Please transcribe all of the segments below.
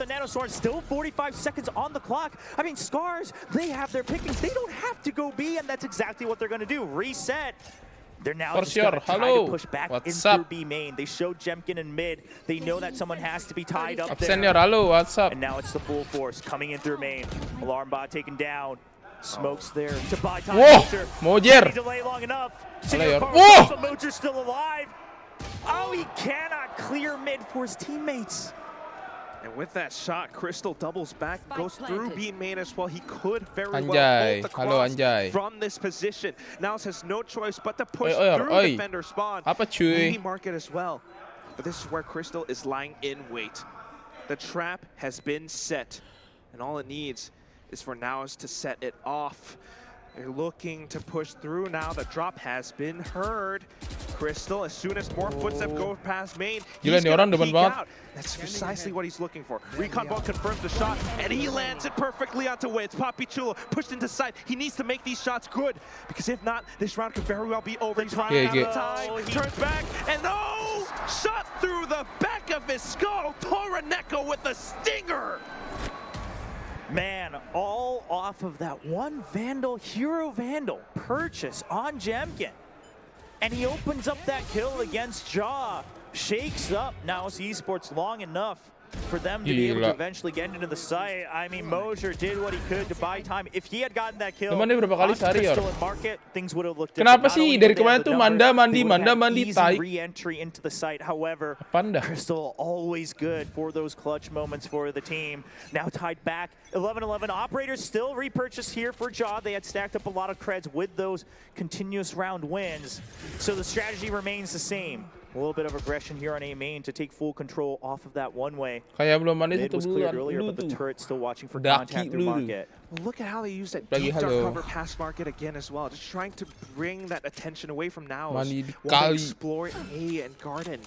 the nanostorm. Still 45 seconds on the clock. I mean, Scars, they have their pickings. They don't have to go B, and that's exactly what they're going to do. Reset. They're now just going to try to push back into B main. They showed Jemkin in mid. They know that someone has to be tied up there. Halo, what's up? And now it's the full force coming in through main. Alarm bot taken down. Smokes there to buy time. Whoa! Mojer! Delay long enough. Whoa! Mojer's still alive. Oh, he cannot clear mid for his teammates. And with that shot, Crystal doubles back, goes through B main as well. He could very well Anjay. hold the Halo, cross Anjay. from this position. Now has no choice but to push through defender spawn. Apa cuy? Maybe market as well. But this is where Crystal is lying in wait. The trap has been set, and all it needs is for Naus to set it off. They're looking to push through now. The drop has been heard. Crystal, as soon as more footsteps go past main, he's gonna peek out. That's precisely what he's looking for. Recon Ball confirms the shot, and he lands it perfectly onto Wits. Papi Chulo pushed into sight. He needs to make these shots good, because if not, this round could very well be over. He's running out of time. He turns back, and no! Shot through the back of his skull. Toraneko with the stinger. Man, all off of that one Vandal, Hero Vandal purchase on Jemkin. And he opens up that kill against Jaw. Shakes up Naus Esports long enough for them to be able to eventually get into the site. I mean, Mojer did what he could to buy time. If he had gotten that kill on Crystal and Market, things would have looked different. Kenapa sih dari kemarin tuh manda mandi tai? Re-entry into the site. However, Crystal always good for those clutch moments for the team. Now tied back, 11-11. Operators still repurchased here for Jaw. They had stacked up a lot of creds with those continuous round wins. So the strategy remains the same. A little bit of aggression here on A main to take full control off of that one way. Mid was cleared earlier, but the turret's still watching for contact through Market. Look at how they use that deep dark cover past Market again as well. Just trying to bring that attention away from Naus while they explore A and Garden.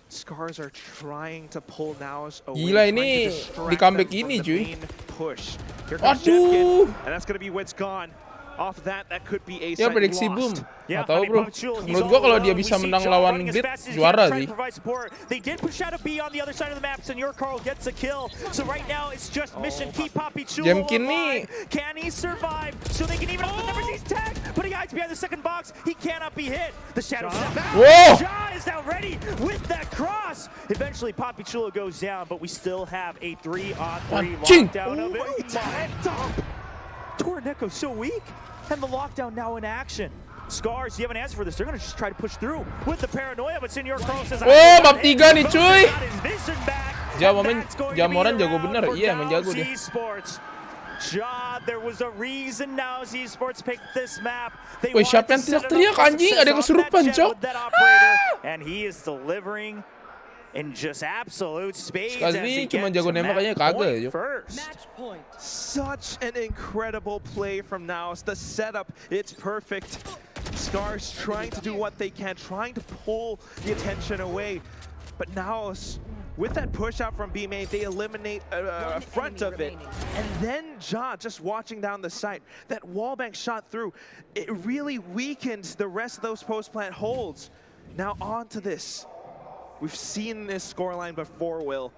Scars are trying to pull Naus away. Gila ini di comeback ini cuy. Push. Here comes Jemkin, and that's going to be Wits gone. Off that could be a side prediksi boom. Yeah, tahu bro. Menurut gua kalau dia bisa menang lawan Grid juara sih. They did push out a B on the other side of the map, and your Carl gets a kill. So right now it's just mission keep Papi Chulo Jemkin nih. Can he survive? So they can even up the numbers. He's tagged, but he hides behind the second box. He cannot be hit. The shadow step back. Jaw is now ready with that cross. Eventually Papi Chulo goes down, but we still have a 3-on-3 lockdown of it. Toraneko so weak. And the lockdown now in action. Scars, you have an answer for this. They're going to just try to push through with the paranoia, but Senior Carl says, map 3 nih cuy. Jamoran jago bener. Iya, emang jago dia. There was a reason now Esports picked this map. Wih, siapa yang teriak-teriak anjing? Ada kesurupan, cok. And he is delivering in just absolute spades. Skuyyyy cuma jago nembak kayaknya kagak ya. Such an incredible play from Naus. The setup, it's perfect. Scars trying to do what they can, trying to pull the attention away. But Naus, with that push out from B main, they eliminate a front of it. And then Ja just watching down the site. That wallbang shot through, it really weakened the rest of those post-plant holds. Now on to this. We've seen this scoreline before, Will.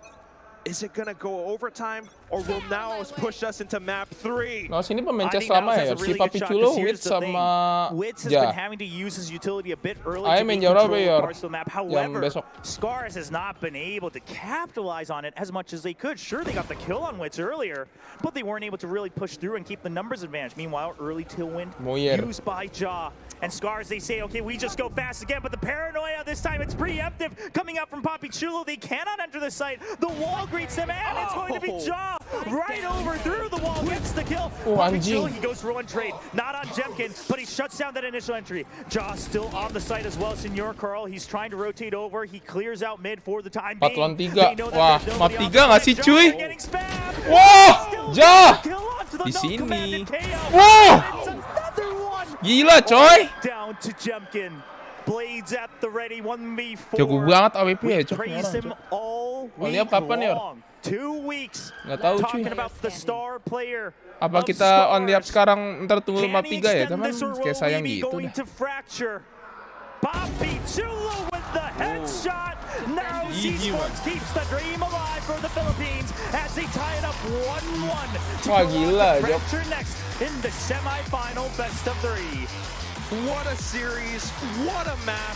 Is it gonna go overtime, or will Naus push us into map 3? Naus ini pemain chess lama ya, si Papi Chulo, Wits sama Wits has been having to use his utility a bit early to main control parts of the map. However, Scars has not been able to capitalize on it as much as they could. Sure, they got the kill on Wits earlier, but they weren't able to really push through and keep the numbers advantage. Meanwhile, early tailwind used by Ja. And Scars, they say, okay, we just go fast again, but the paranoia this time, it's preemptive coming out from Papi Chulo. They cannot enter the site. The wall greets them, and it's going to be Ja right over through the wall, gets the kill. Papi Chulo, he goes for one trade, not on Jemkin, but he shuts down that initial entry. Ja still on the site as well. Senior Carl, he's trying to rotate over. He clears out mid for the time being. 4 lawan 3. Wah, map 3 nggak sih cuy? Wah, Ja di sini. Wah. Gila coy. Down to Jemkin. Blades at the ready, 1v4. Jago banget AWP ya, cok. Lihat kapan ya? 2 weeks. Nggak tahu cuy. Talking about the star player. Apa kita on liap sekarang ntar tunggu map 3 ya, teman? Kayak sayang gitu dah. Papi Chulo with the headshot. Now Easy Sports keeps the dream alive for the Philippines as they tie it up 1-1 to Wah, go gila, on to Jok. pressure next in the semi-final best of 3. What a series, what a map,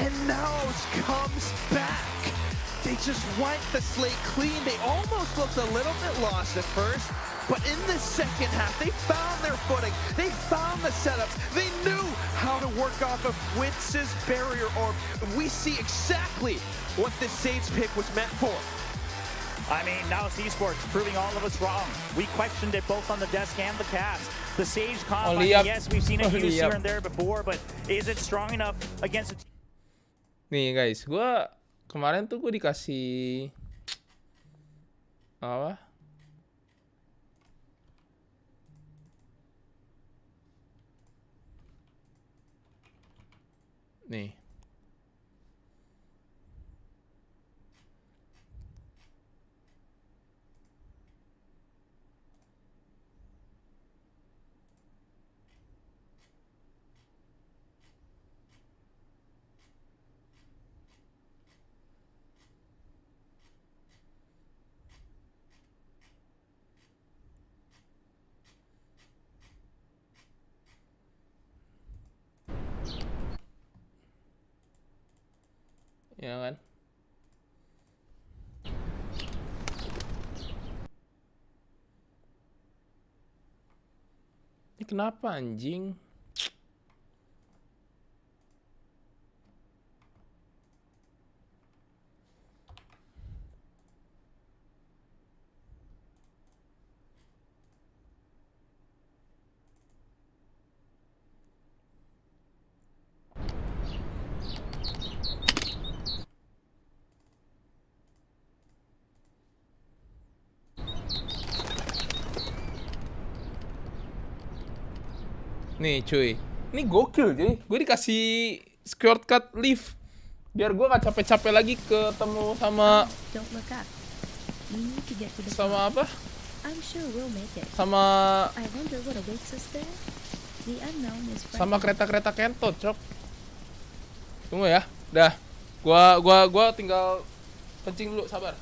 and Naos comes back. They just wiped the slate clean. They almost looked a little bit lost at first, but in the second half, they found their footing. They found the setups. They knew how to work off of Witz's barrier orb. We see exactly what this Sage pick was meant for. I mean, now Sports proving all of us wrong. We questioned it both on the desk and the cast. The Sage combo, yes, we've seen it used here and there before, but is it strong enough against a team? Nih guys, kemarin tuh gue dikasih apa? Nih. Ya kan? Ini kenapa anjing? Nih cuy, ini gokil cuy. Gue dikasih shortcut lift biar gue gak capek-capek lagi ketemu sama apa? Sama kereta-kereta kentot, cok. Tunggu ya. Dah. Gua tinggal kencing dulu, sabar.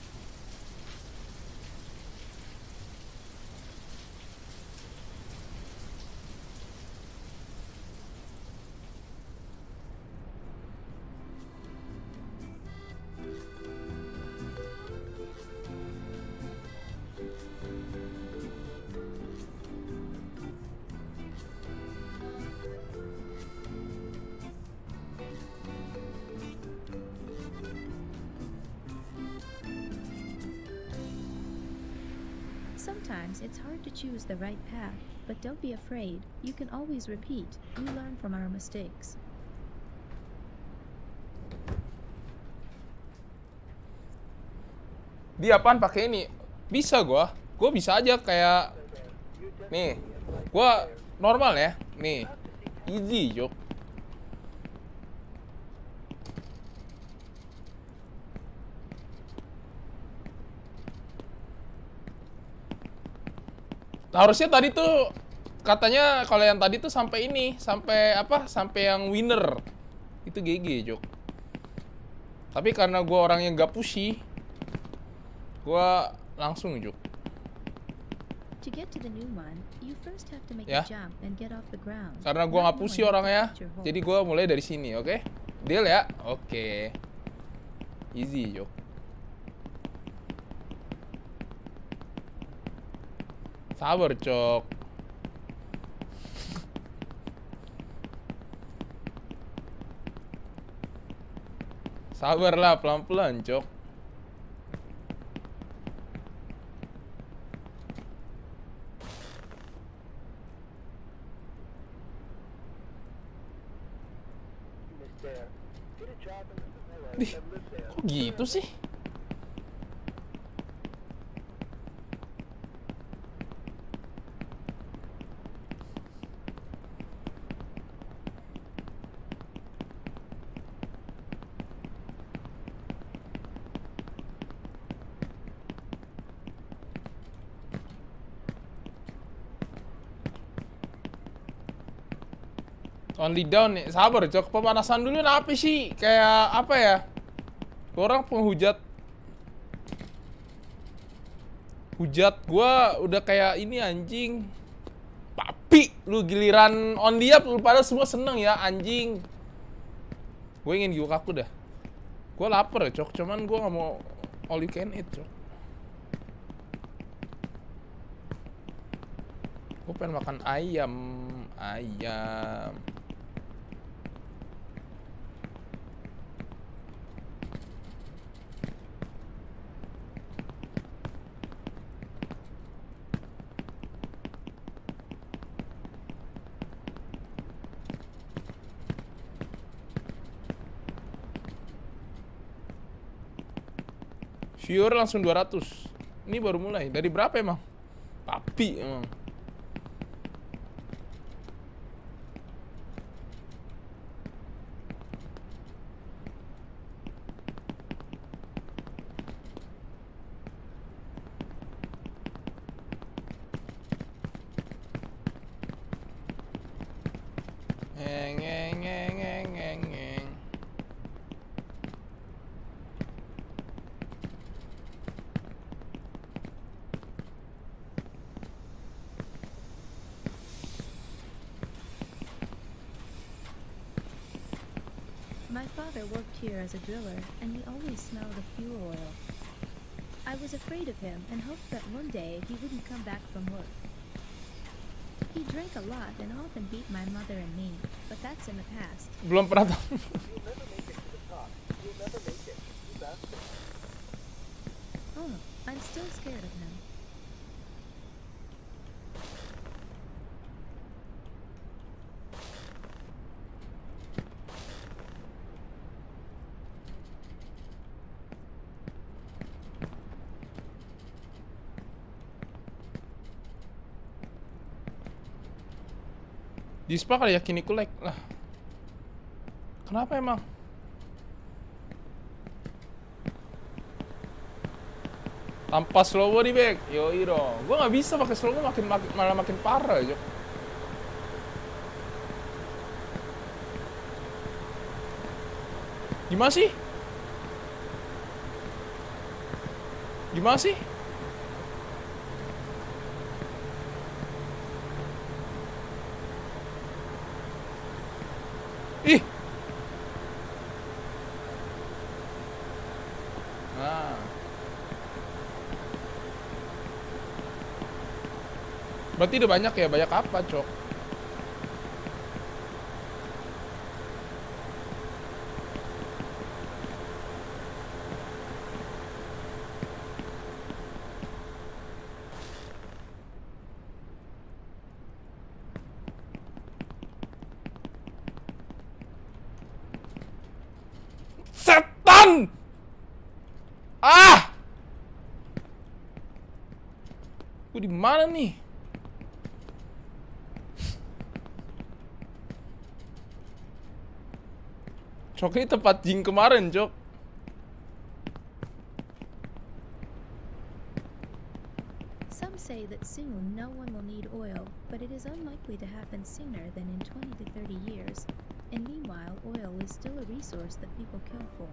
Sometimes it's hard to choose the right path, but don't be afraid. You can always repeat. We learn from our mistakes. Dia apaan pakai ini? Bisa gua bisa aja kayak nih. Gua normal ya. Nih. Easy, Jok. Harusnya tadi tuh katanya kalau yang tadi tuh sampai ini, sampai apa? Sampai yang winner. Itu GG, Jok. Tapi karena gua orang yang gak pushy, gua langsung, Jok. Ya. Karena gua gak pushy orangnya, jadi gua mulai dari sini, oke? Deal ya? Oke. Easy, Jok. Sabar, Cok. Sabarlah, pelan-pelan, Cok. Dih, kok gitu sih? Only down nih. Sabar, Cok. Pemanasan dulu apa sih? Kayak apa ya? Orang penghujat. Hujat gua udah kayak ini anjing. Papi, lu giliran only up lu pada semua seneng ya anjing. Gue ingin Gyukaku dah. Gue lapar ya, Cok. Cuman gue nggak mau all you can eat, Cok. Gue pengen makan ayam. Ayam. Viewer langsung 200. Ini baru mulai. Dari berapa emang? Papi emang. Ngeng. My father worked here as a driller, and he always smelled of fuel oil. I was afraid of him and hoped that one day he wouldn't come back from work. He drank a lot and often beat my mother and me, but that's in the past. Belum pernah tahu. Oh, I'm still scared of him. Dispa kali yakin lag lah. Kenapa emang? Tanpa slow di back. Yoi dong. Gua nggak bisa pakai slow malah makin parah, Jok. Gimana sih? Gimana sih? Ih. Nah. Berarti udah banyak ya? Banyak apa, Cok? Setan! Ah! Gue di mana nih? Cok, ini tempat jing kemarin, Cok. Some say that soon no one will need oil, but it is unlikely to happen sooner than in 20 to 30 years. And meanwhile, oil is still a resource that people kill for.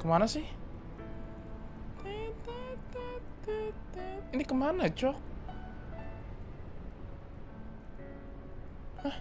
Kemana sih? Ini kemana, Cok? Hah?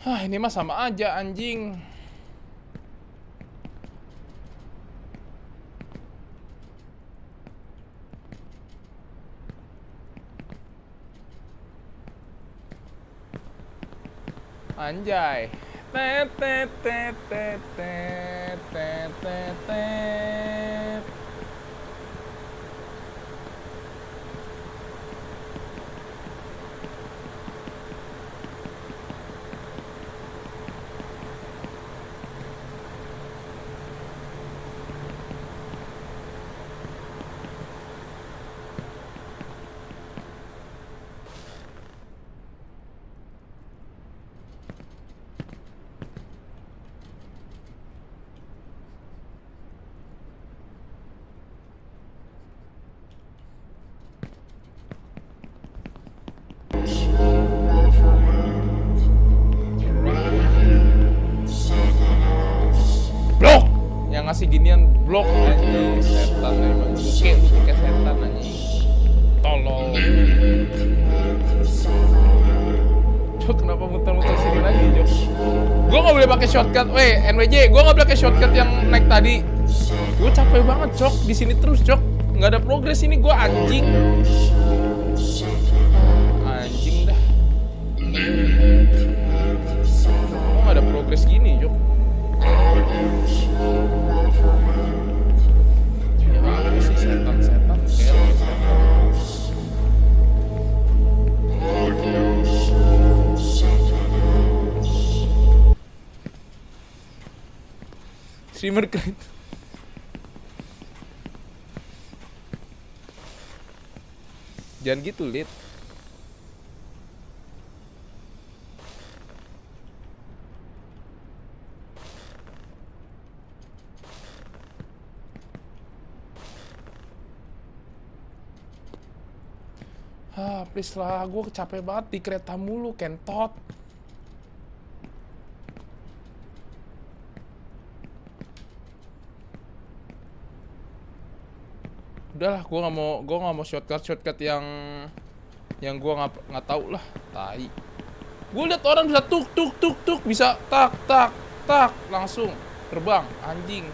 Hah, ini mah sama aja anjing. Anjay. Tet tet tet tet tet tet tet tet. Blok! Yang ngasih ginian blok anjing, setan emang buke lu kayak setan anjing. Tolol. Jok, kenapa muter-muter sini lagi, Jok? Gua nggak boleh pakai shortcut. Weh, NWJ, gua nggak boleh pakai shortcut yang naik tadi. Gua capek banget, Jok. Di sini terus, Jok. Nggak ada progres ini, gua anjing. Anjing dah. Kok nggak ada progres gini, Jok? Ya apa sih setan-setan? Kayak setan. Streamer keren. Jangan gitu, Lid. Please lah, gue capek banget di kereta mulu, kentot. Udahlah, gue nggak mau shortcut yang gue nggak tahu lah, tai. Gue liat orang bisa tuk tuk tuk tuk, bisa tak tak tak langsung terbang, anjing.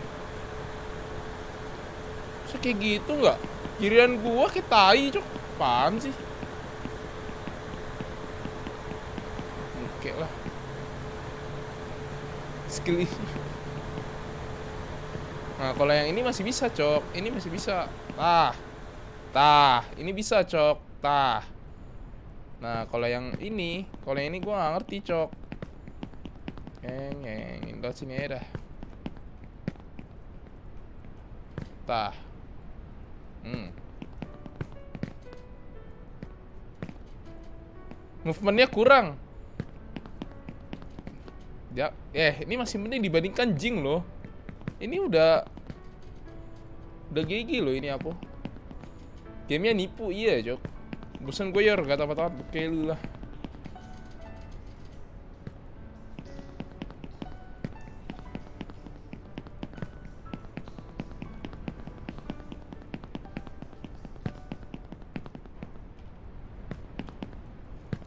Bisa kayak gitu nggak? Kirian gue kayak tai, cok. Apaan sih? Oke lah. Skuyyyy. Nah, kalau yang ini masih bisa, cok. Ini masih bisa. Ini bisa, cok. Nah, kalau yang ini gua nggak ngerti, cok. Indot sini aja dah. Movementnya kurang. Ya, ini masih mending dibandingkan Jing loh. Ini udah GG loh ini apa? Gamenya nipu, iya, Jok. Bosan gue yor, gak tamat-tamat buke lu lah.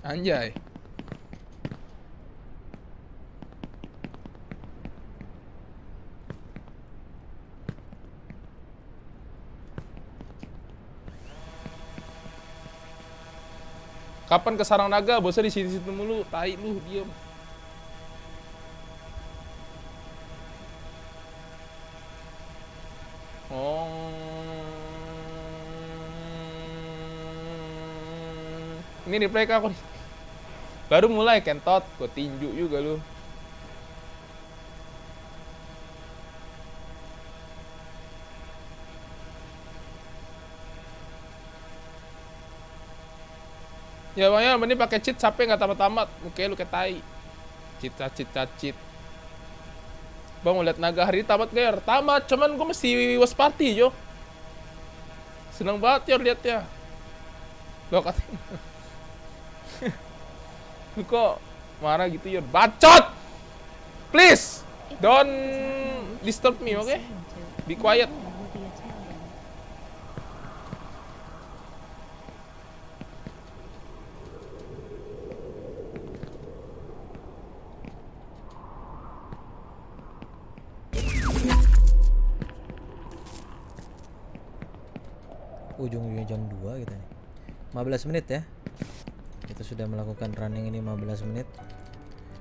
Anjay. Kapan ke Sarang Naga? Bosan di situ-situ mulu, tai lu, diem. Ini replay kah aku nih? Baru mulai kentot, gue tinju juga lu. Ya makanya mending pakai cheat sampai nggak tamat-tamat. Oke lu kayak tai. Cheat. Bang mau lihat naga hari ini tamat gak ya? Tamat, cuman gue mesti was party, Jo. Seneng banget ya liatnya. Lo katanya. Lu kok marah gitu ya? Bacot! Please! Don't disturb me, oke? Be quiet. Ujung-ujungnya jam 2 gitu nih. 15 menit ya. Kita sudah melakukan running ini 15 menit.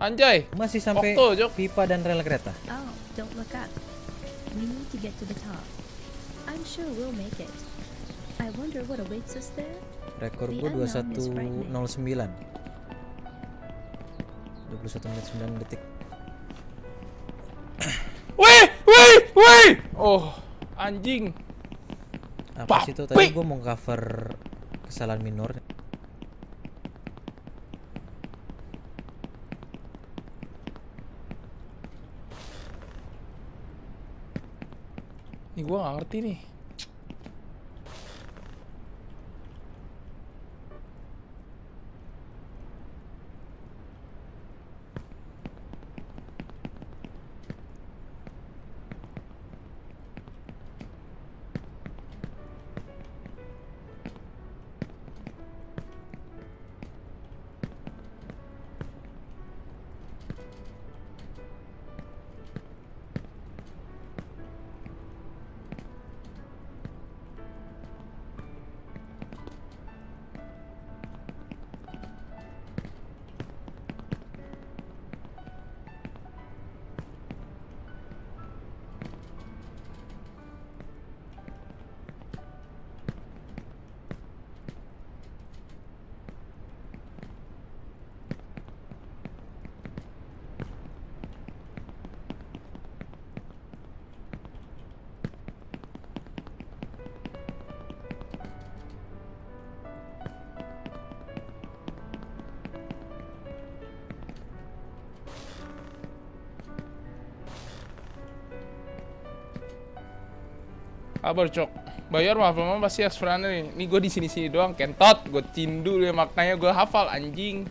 Anjay. Masih sampai Okto, Jok. pipa dan rel kereta. Oh, don't look up. We need to get to the top. I'm sure we'll make it. I wonder what awaits us there. Rekor The gue unknown is 21.09. frightening. 21 menit 9 detik. Wih! Oh, anjing. Apa sih itu? Tadi gue mau cover kesalahan minor. Nih gue gak ngerti nih. Kabar Cok, bayar maaf lama pasti asfrana nih. Nih gue di sini doang kentot, gue cindu ya maknanya gue hafal anjing.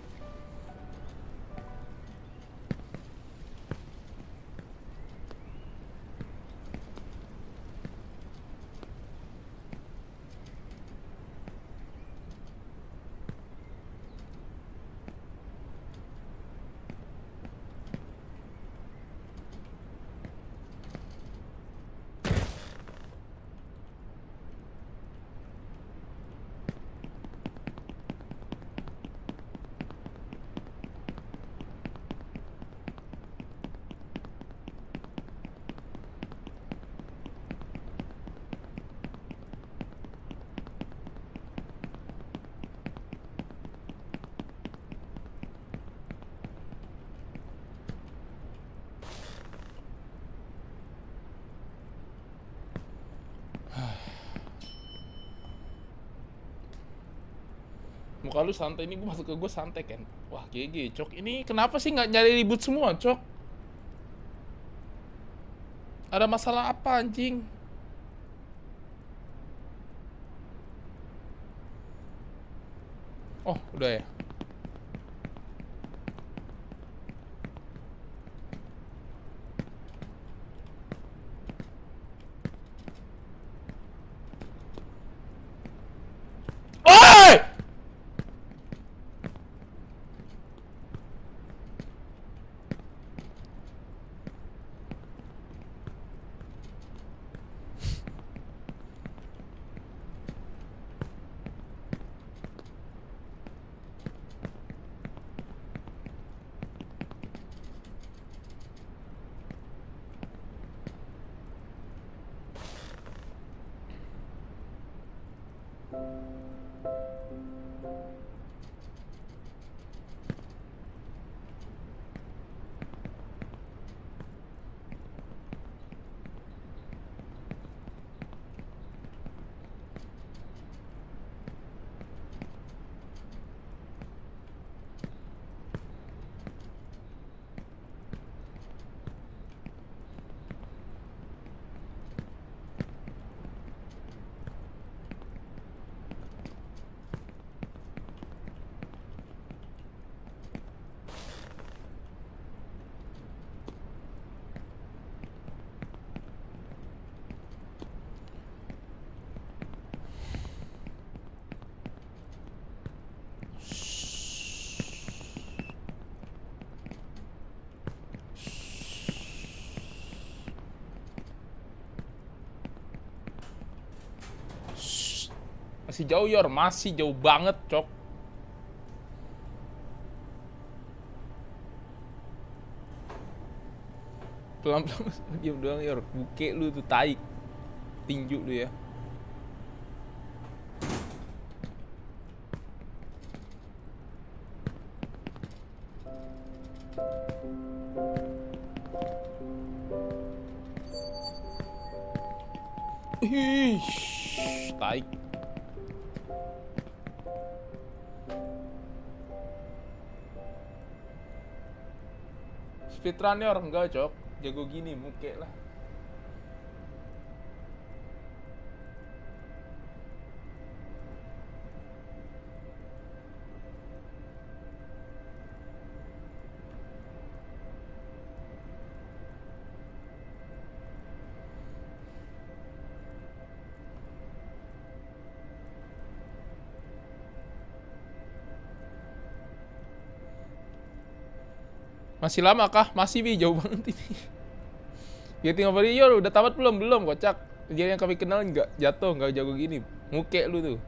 Muka lu santai, ini gue masuk ke gue santai kan. Wah GG Cok, ini kenapa sih nggak nyari ribut semua Cok? Ada masalah apa anjing? Oh udah ya. Masih jauh Yor, masih jauh banget Cok. Pelan-pelan diam doang Yor. Buke lu tuh tai. Tinju lu ya. Ih, tai. Speedrun Yor, enggak cok. Jago gini muke lah. Masih lama kah? Masih Bi, jauh banget ini. Getting over Yor, udah tamat belum? Belum, kocak. Dia yang kami kenal nggak jatuh, nggak jago gini. Muke lu tuh.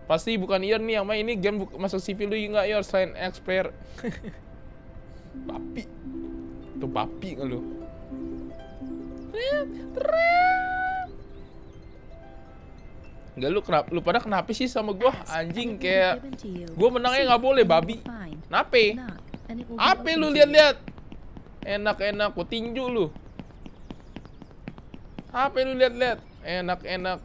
Pasti bukan Yor nih yang main ini game masuk CV lu nggak Yor selain expert. Papi. Tuh papi nggak lu? Enggak lu kenapa? Lu pada kenapa sih sama gua? Anjing kayak gua menangnya nggak boleh babi. Nape? Apa lu lihat-lihat? Enak-enak, gua tinju lu. Apa lu lihat-lihat? Enak-enak.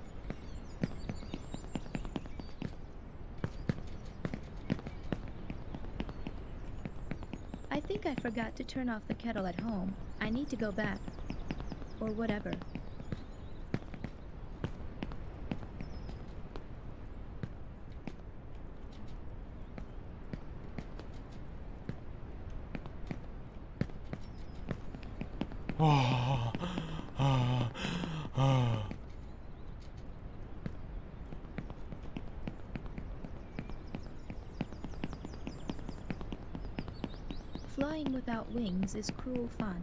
I think I forgot to turn off the kettle at home. I need to go back. Or whatever. Flying without wings is cruel fun.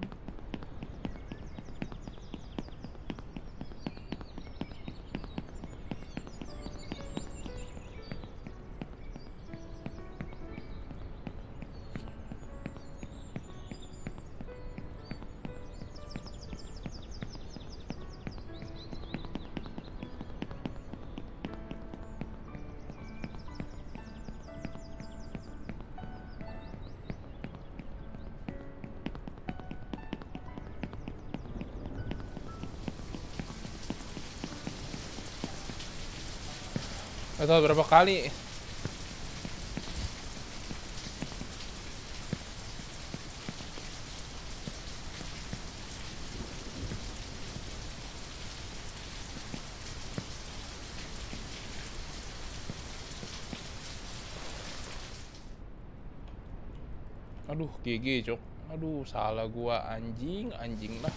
Gak tau berapa kali. Aduh, GG cok. Aduh, salah gua anjing lah.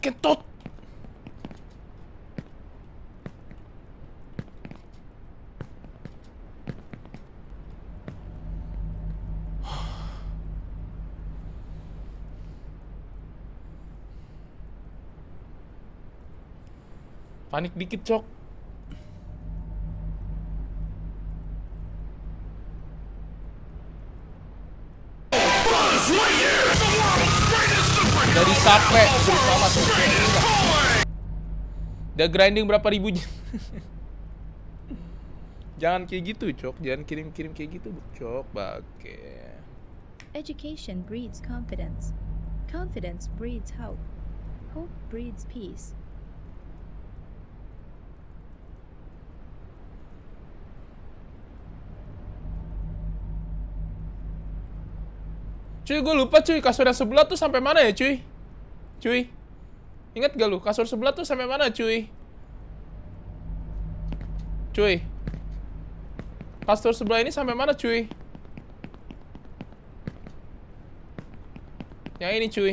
Kentut. Panik dikit, cok. Dari Sapre bersama Sapre. Udah grinding berapa ribu jam. Jangan kayak gitu, cok. Jangan kirim-kirim kayak gitu, cok. Bake. Education breeds confidence. Confidence breeds hope. Hope breeds peace. Cuy, gue lupa cuy, kasur yang sebelah tuh sampai mana ya cuy? Cuy, ingat gak lu kasur sebelah tuh sampai mana cuy? Cuy. Kastor sebelah ini sampai mana, cuy? Yang ini, cuy.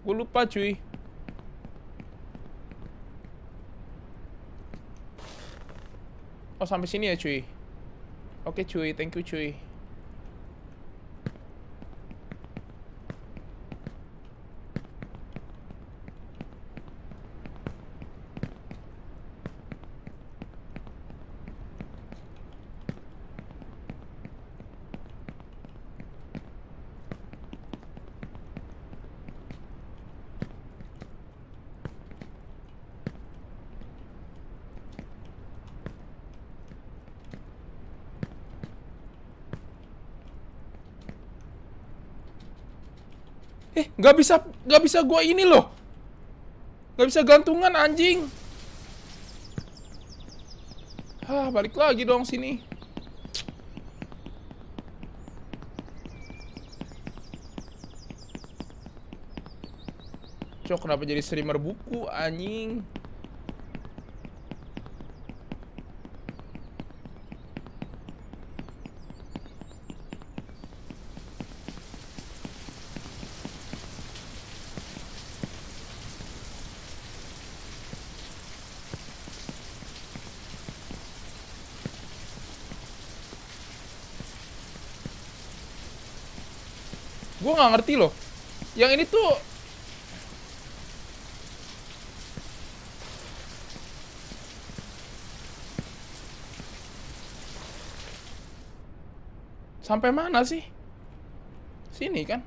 Gue lupa, cuy. Oh, sampai sini ya, cuy. Oke, cuy. Thank you, cuy. Nggak bisa gua ini loh. Nggak bisa gantungan, anjing. Balik lagi dong sini. Cok, kenapa jadi streamer buku, anjing? Gue nggak ngerti loh. Yang ini tuh sampai mana sih? Sini kan?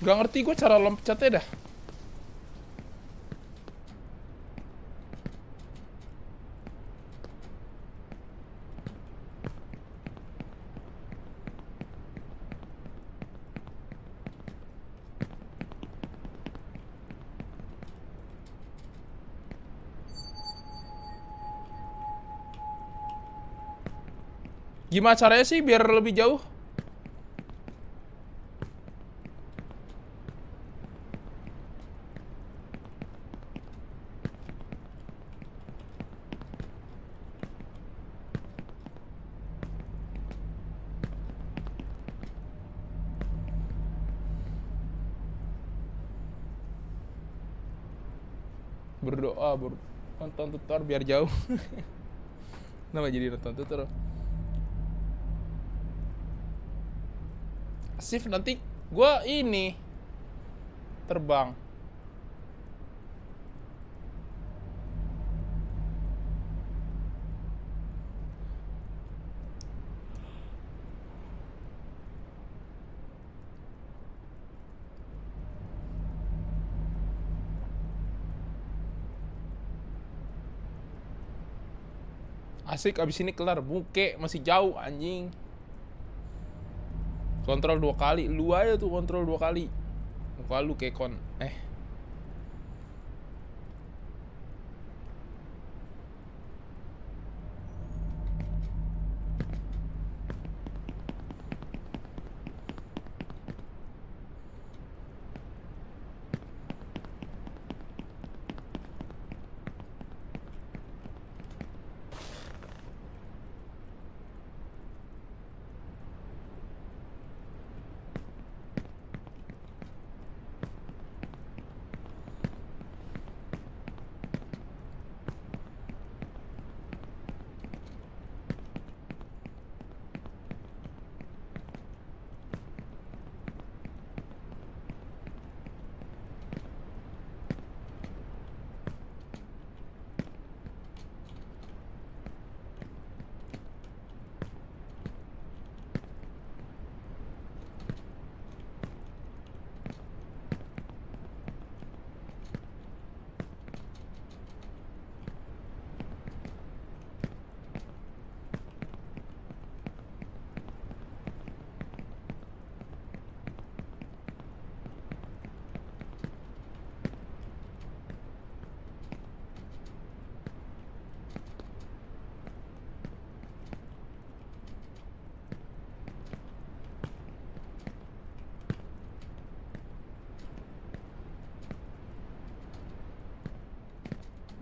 Gak ngerti gue cara loncatnya dah. Gimana caranya sih biar lebih jauh? Berdoa, nonton tutor biar jauh. Kenapa jadi nonton tutor? Sif, nanti gua ini terbang. Asik, abis ini kelar. Buke, masih jauh, anjing. Kontrol 2 kali. Lu aja tuh kontrol 2 kali. Muka lu kayak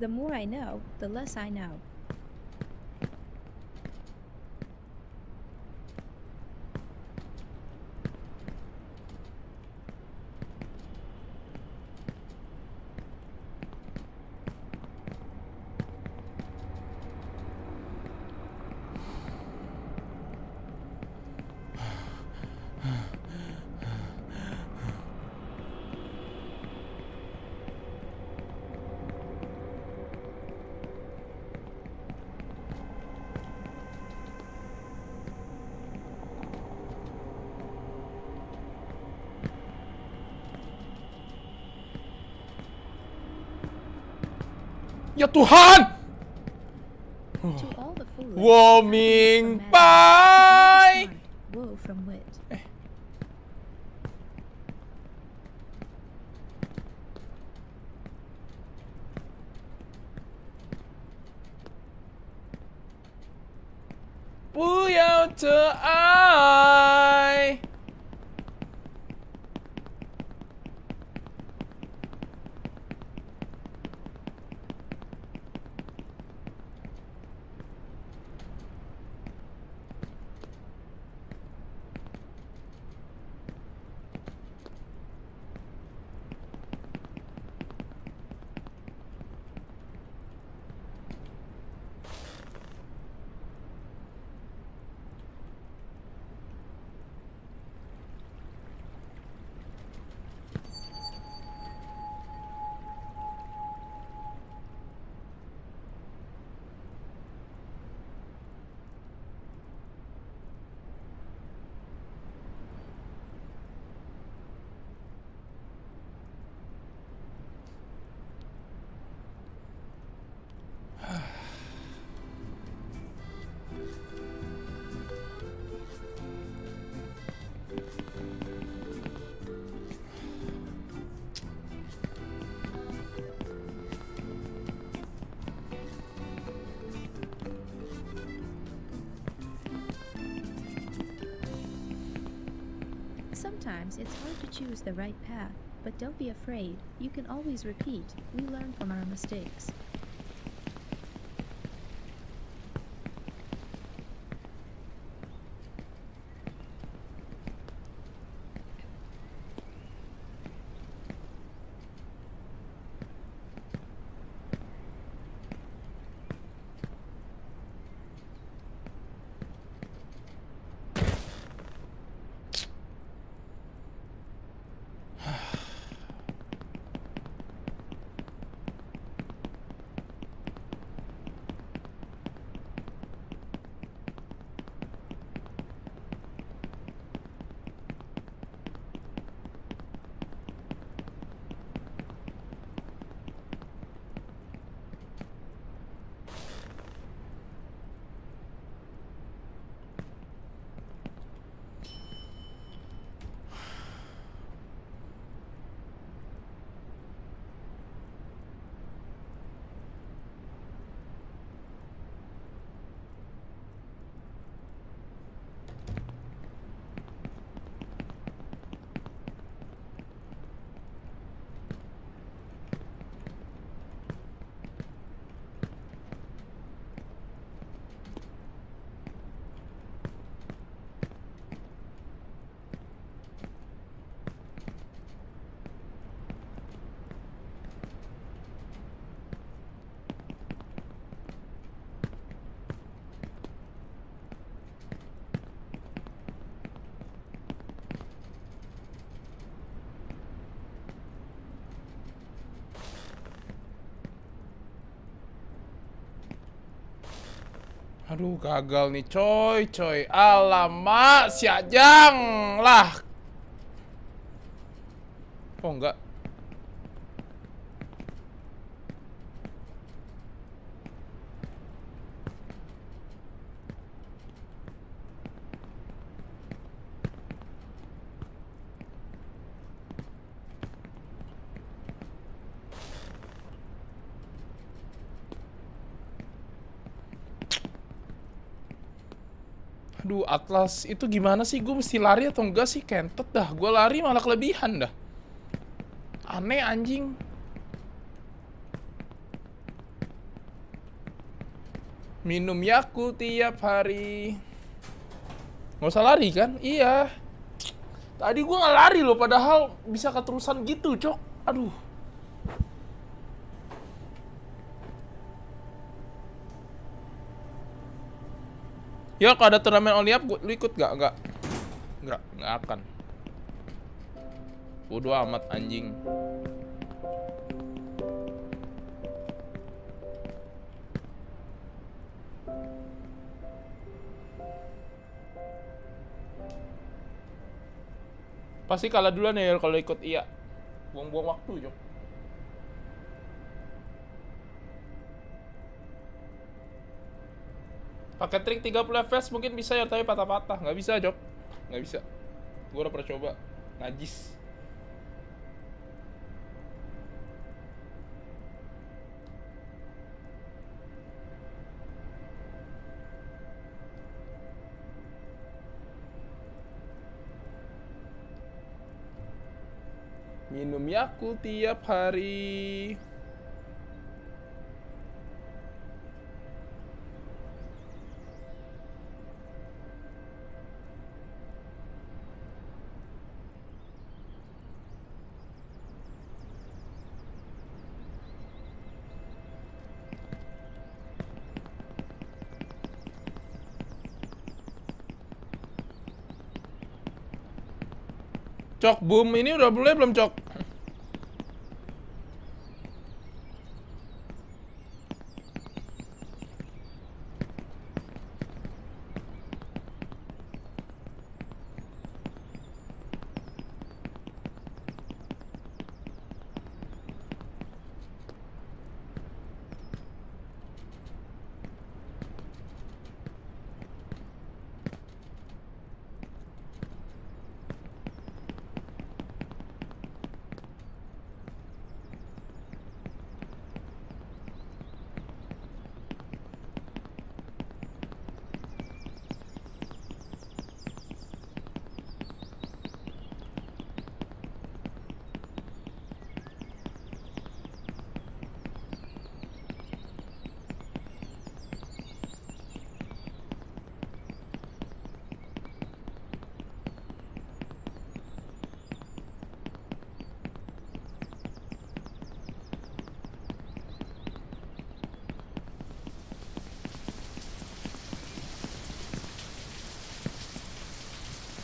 The more I know, the less I know. Ya Tuhan! To all the foolish, Warming happiness from madness, bye! to all the smart, woe from wit. I. Sometimes it's hard to choose the right path, but don't be afraid. You can always repeat. We learn from our mistakes. Aduh, gagal nih coy. Alamak, si Ajang lah. Oh, enggak. Aduh, Atlas itu gimana sih? Gue mesti lari atau enggak sih? Kentot dah. Gue lari malah kelebihan dah. Aneh anjing. Minum Yakult tiap hari. Nggak usah lari kan? Iya. Tadi gua nggak lari loh, padahal bisa keterusan gitu, Cok. Aduh. Ya, kalau ada turnamen only up, lu ikut gak? Nggak akan. Bodoh amat anjing. Pasti kalah duluan ya kalau ikut iya. Buang-buang waktu, Jok. Pakai trik 30 fps mungkin bisa ya, tapi patah-patah. Nggak bisa, Jok. Nggak bisa. Gue udah pernah coba. Najis. Minum Yakult tiap hari. Cok, boom ini udah mulai belum, Cok?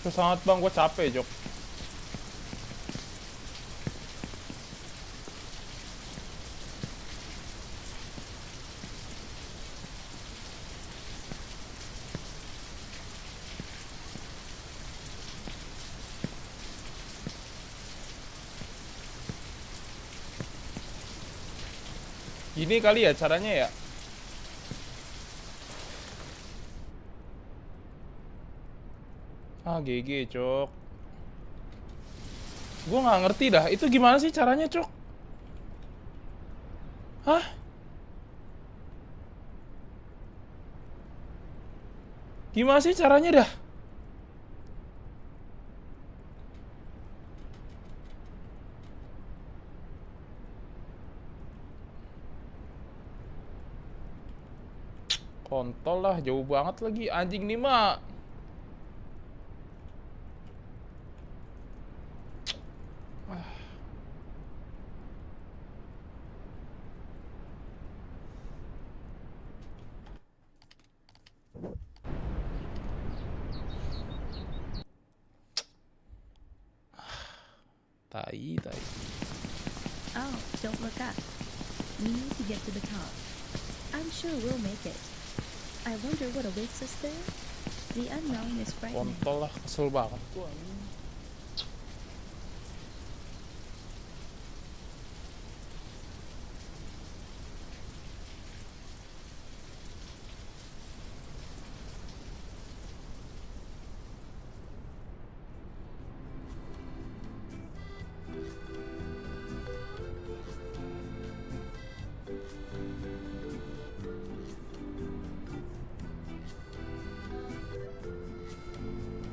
Susah banget bang, gue capek, Jok. Gini kali ya caranya ya. Ah, GG, Cok. Gue nggak ngerti dah, itu gimana sih caranya, Cok? Hah? Gimana sih caranya dah? Kontol lah, jauh banget lagi. Anjing nih, Mak. Tai. Oh, don't look up. We need to get to the top. I'm sure we'll make it. I wonder what awaits us there. The unknown is frightening. Kontol lah, kesel banget gua.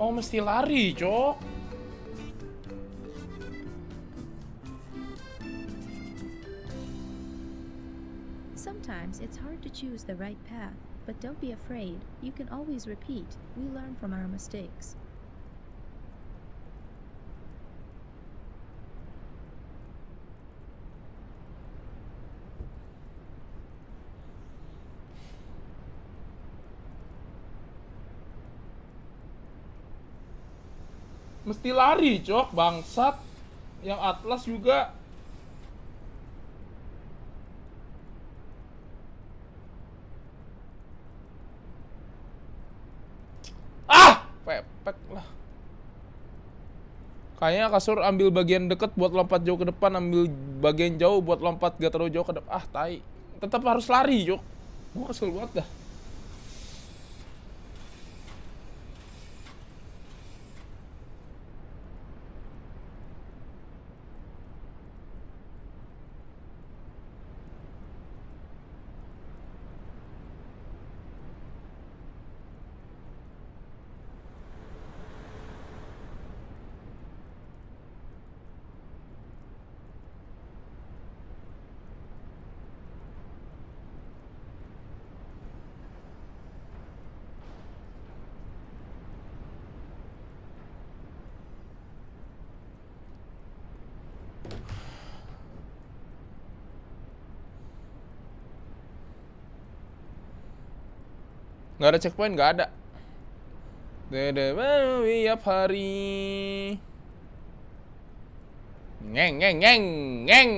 Oh, mesti lari, Cok. Sometimes it's hard to choose the right path. but don't be afraid. You can always repeat. We learn from our mistakes. Mesti lari, Cok, bangsat. Yang Atlas juga. Ah! Pepek lah. Kayaknya kasur ambil bagian deket buat lompat jauh ke depan, ambil bagian jauh buat lompat gak terlalu jauh ke depan. Ah, tai. Tetap harus lari, Cok. Gua kesel banget dah. Nggak ada checkpoint, nggak ada. Dede baru tiap hari. Ngeng ngeng ngeng ngeng.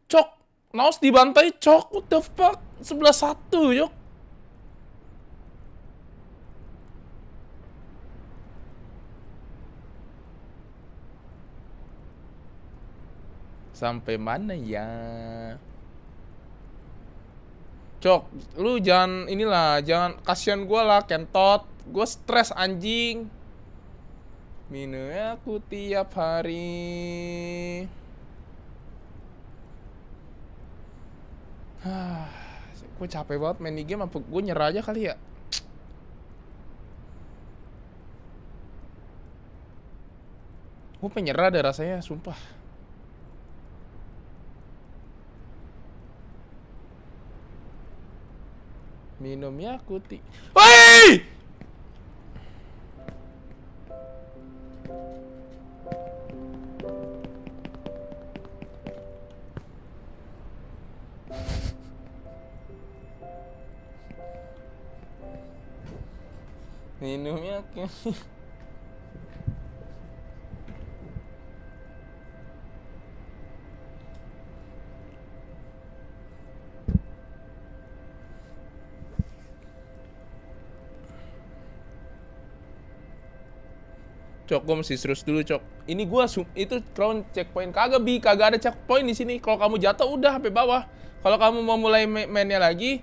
Cok, Naos dibantai, Cok. What the fuck? 11-1, Cok. Sampai mana ya? Cok, lu jangan inilah, jangan kasihan gua lah, kentot. Gua stres anjing. Minum aku tiap hari. Gue capek banget main di game, apa gue nyerah aja kali ya? Gue pengen nyerah deh rasanya, sumpah. Minum Yakuti. Woi! Minum Yakuti. Cok, gue mesti serius dulu, Cok. Ini gua itu crown checkpoint kagak ada checkpoint di sini. Kalau kamu jatuh udah sampai bawah. Kalau kamu mau mulai mainnya lagi,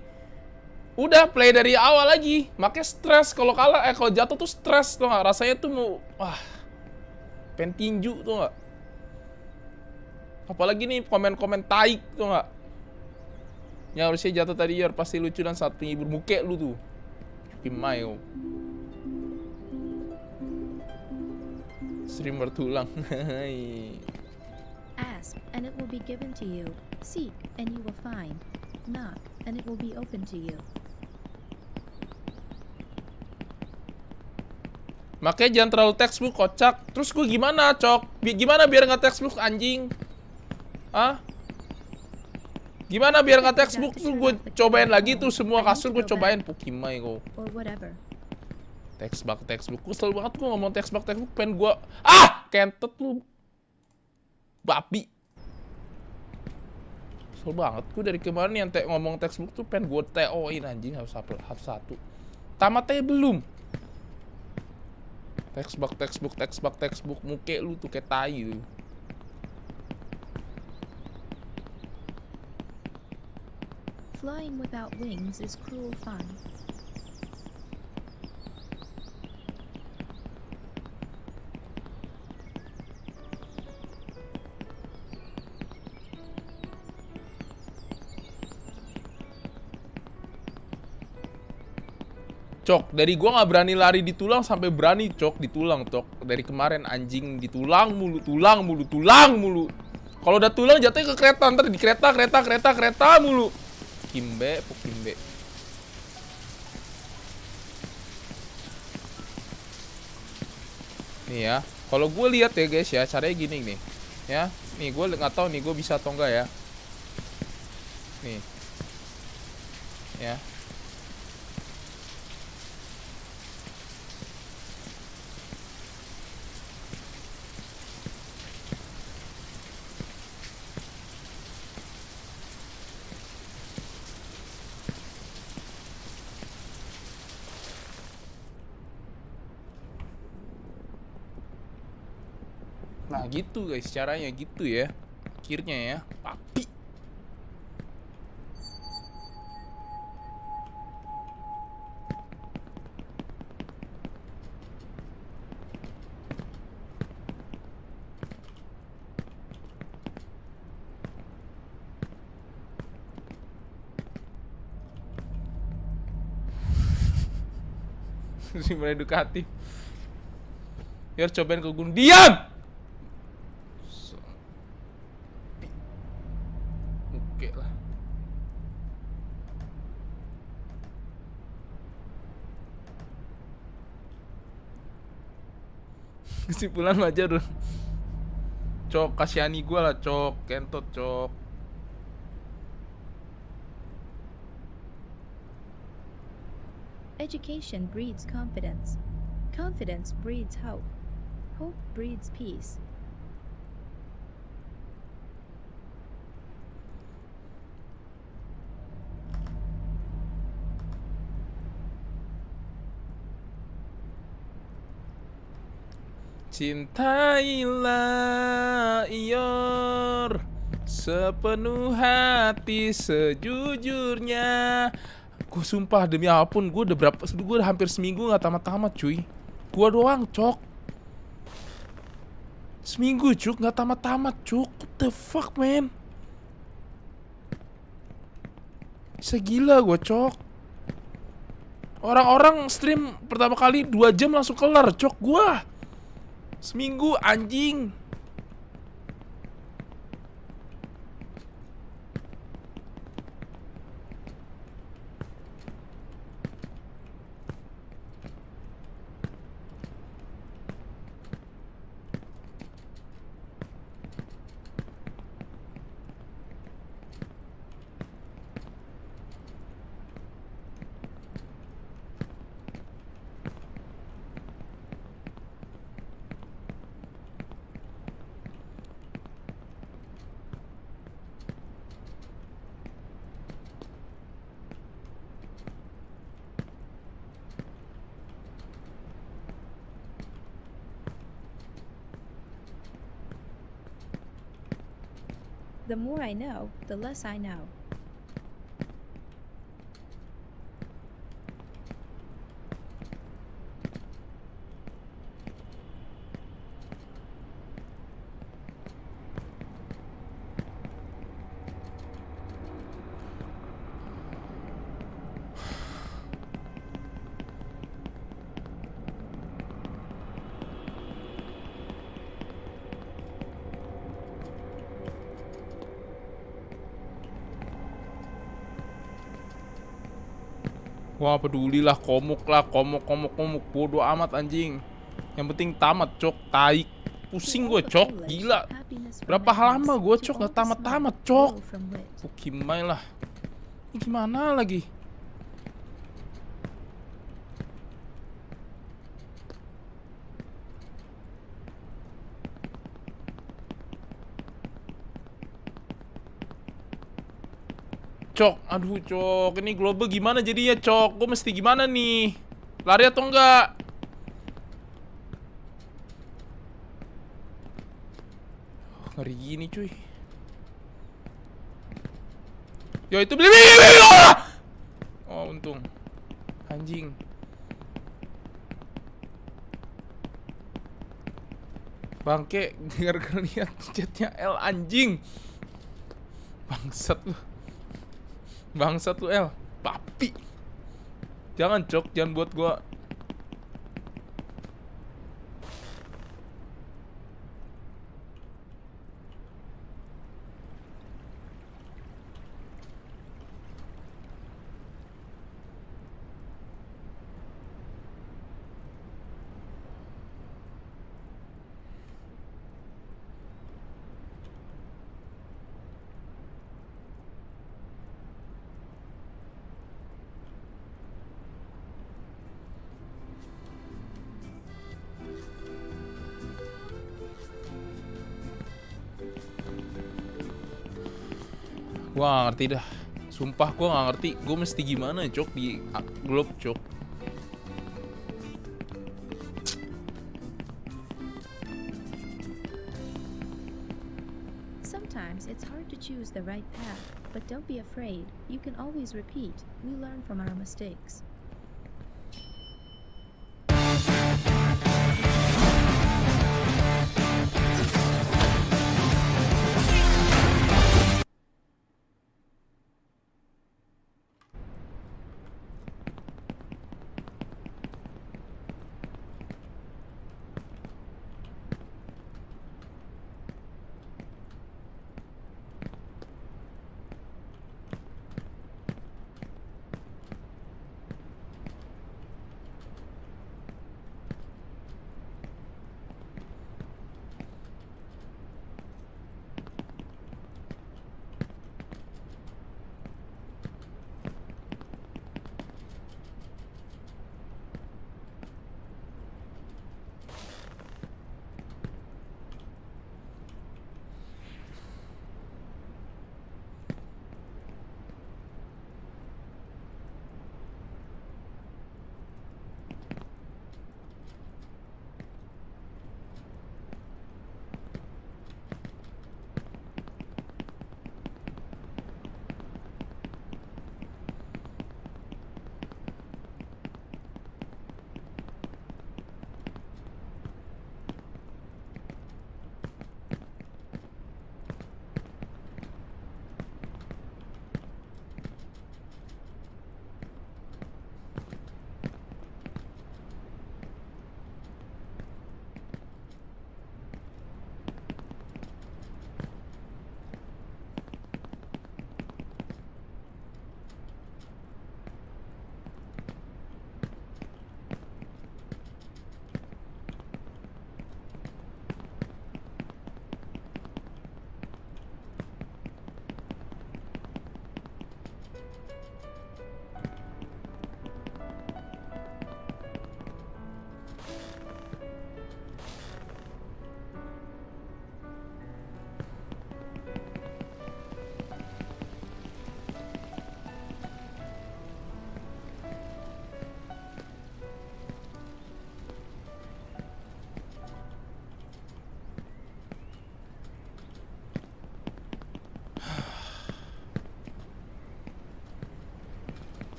udah play dari awal lagi. Makanya stres kalau kalah, kalau jatuh tuh stres tuh nggak? Rasanya tuh mau pengen tinju tuh nggak? Apalagi nih komen-komen taik tuh nggak? Ya harusnya jatuh tadi ya pasti lucu dan saat penghibur muke lu tuh. Kimayo. Streamer tulang. Ask, and it will be given to you. Seek, and you will find. Knock, and it will be open to you. Makanya jangan terlalu textbook, kocak. Terus gue gimana, Cok? Gimana biar nggak textbook, anjing? Ah? Gimana biar nggak textbook tuh? Gue cobain lagi tuh semua kasur gue cobain. Pukimai kok. Or whatever. Textbook, kesel banget gue ngomong textbook, pengen gue kentot lu babi. Kesel banget gue dari kemarin yang ngomong textbook tuh pengen gue TO-in anjing harus satu. Tamatnya belum. Textbook muke lu tuh kayak tai tuh. Flying without wings is cruel fun. Cok, dari gua nggak berani lari di tulang sampai berani, Cok, di tulang, Cok. Dari kemarin anjing di tulang mulu. Kalau udah tulang jatuhnya ke kereta, ntar di kereta mulu. Kimbe. Nih ya, kalau gue lihat ya guys ya, caranya gini nih. Ya, nih gue nggak tahu nih gue bisa atau enggak ya. Nih. Ya. Nah gitu guys, caranya gitu ya. Akhirnya ya, papi. Simpan edukatif. Biar cobain ke gunung. Diam! Oke lah. Kesimpulan aja dong. Cok, kasihani gue lah, Cok. Kentot, Cok. Education breeds confidence. Confidence breeds hope. Hope breeds peace. Cintailah Ior sepenuh hati sejujurnya. Gue sumpah demi apapun, gue udah hampir seminggu gak tamat-tamat cuy. Gue doang, Cok. Seminggu cuk, gak tamat-tamat cuk. What the fuck man. Bisa gila gue, Cok. Orang-orang stream pertama kali 2 jam langsung kelar, Cok. Gue seminggu anjing. The more I know, the less I know. Wah pedulilah, komuk bodo amat anjing. Yang penting tamat, Cok. Tai. Pusing gue, Cok. Gila. Berapa lama gue, Cok, gak tamat-tamat, Cok. Ukimai lah. Ini gimana lagi? Cok, aduh Cok, ini global gimana jadinya, Cok? Gue mesti gimana nih? Lari atau enggak? Ngeri gini cuy. Yo itu beli. Oh untung. Anjing. Bangke, gara-gara lihat chatnya L anjing. Bangsat lu. Bangsat lu El, papi. Jangan, Cok, jangan buat gua. Gua nggak ngerti dah. Sumpah gua nggak ngerti. Gua mesti gimana, Cok, di globe, Cok. Sometimes it's hard to choose the right path, but don't be afraid. You can always repeat. We learn from our mistakes.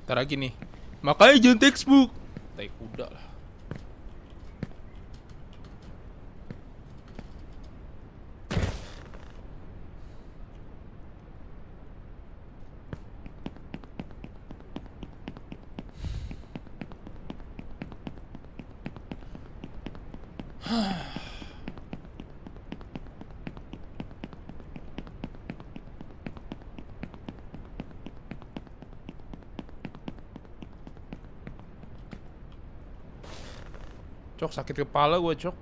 Ntar lagi nih. Makanya jangan textbook. Tai kuda lah. Cok, sakit kepala gue, Cok.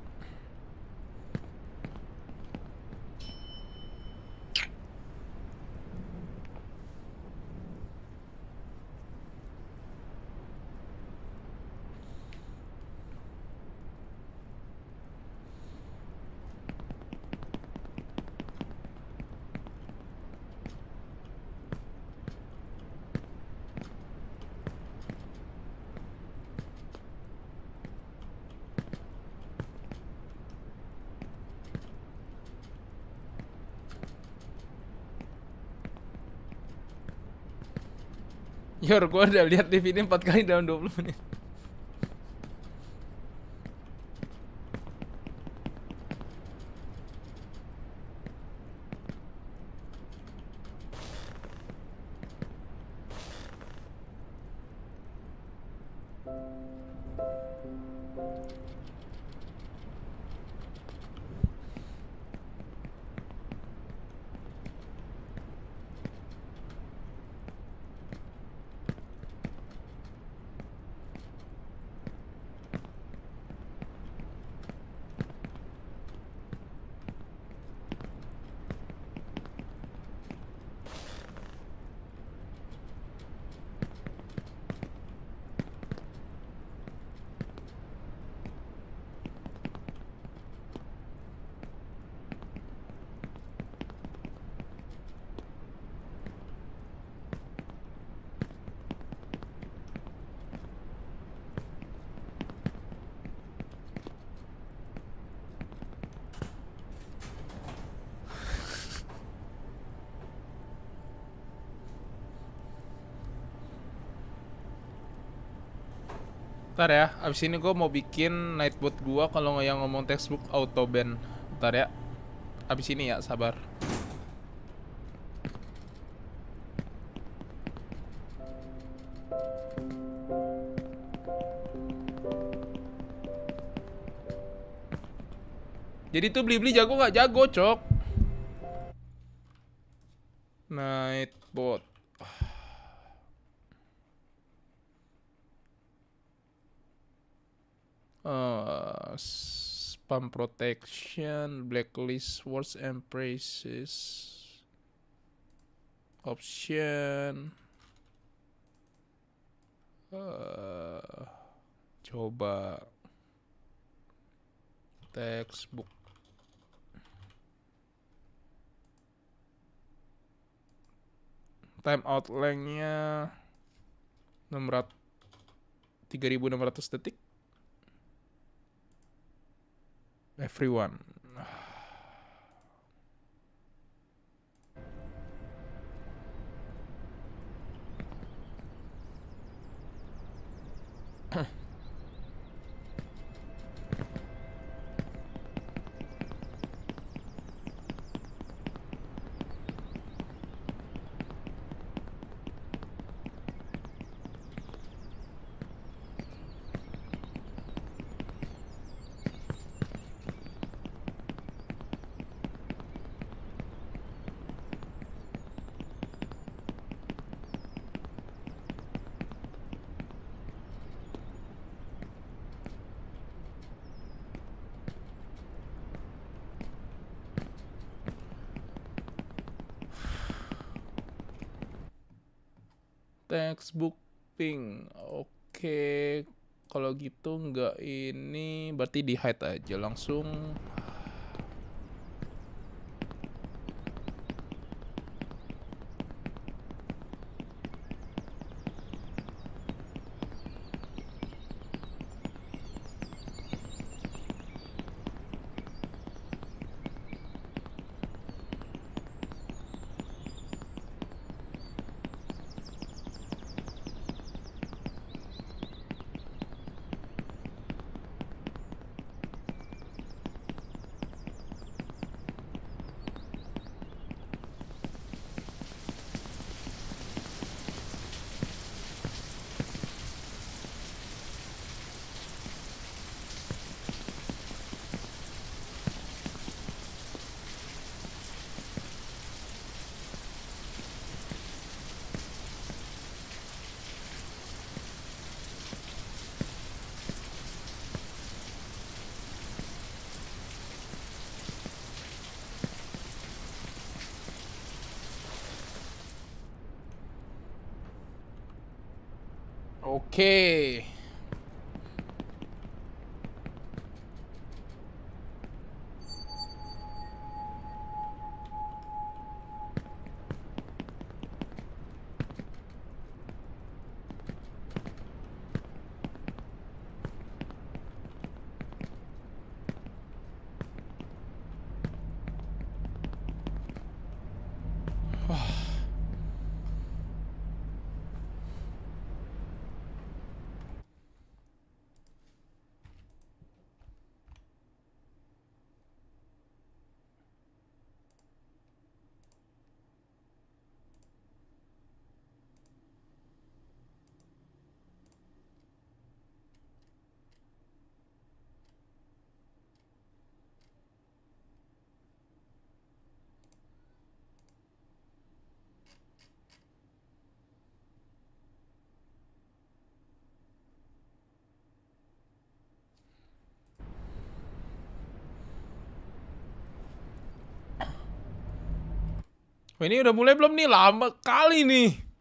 Yor, gue udah lihat TV ini 4 kali dalam 20 menit. Ntar ya, abis ini gue mau bikin nightbot gua kalau yang ngomong textbook auto ban. Ntar ya, abis ini ya, sabar. Jadi tuh beli-beli jago nggak jago, cok. Nightbot. Spam protection, blacklist words and phrases, option. Coba textbook. Timeout lengthnya 3600 detik. Everyone. Textbook pink. Oke. Kalau gitu nggak ini berarti di hide aja langsung. Oke. Oh, ini udah mulai belum nih? Lama kali nih.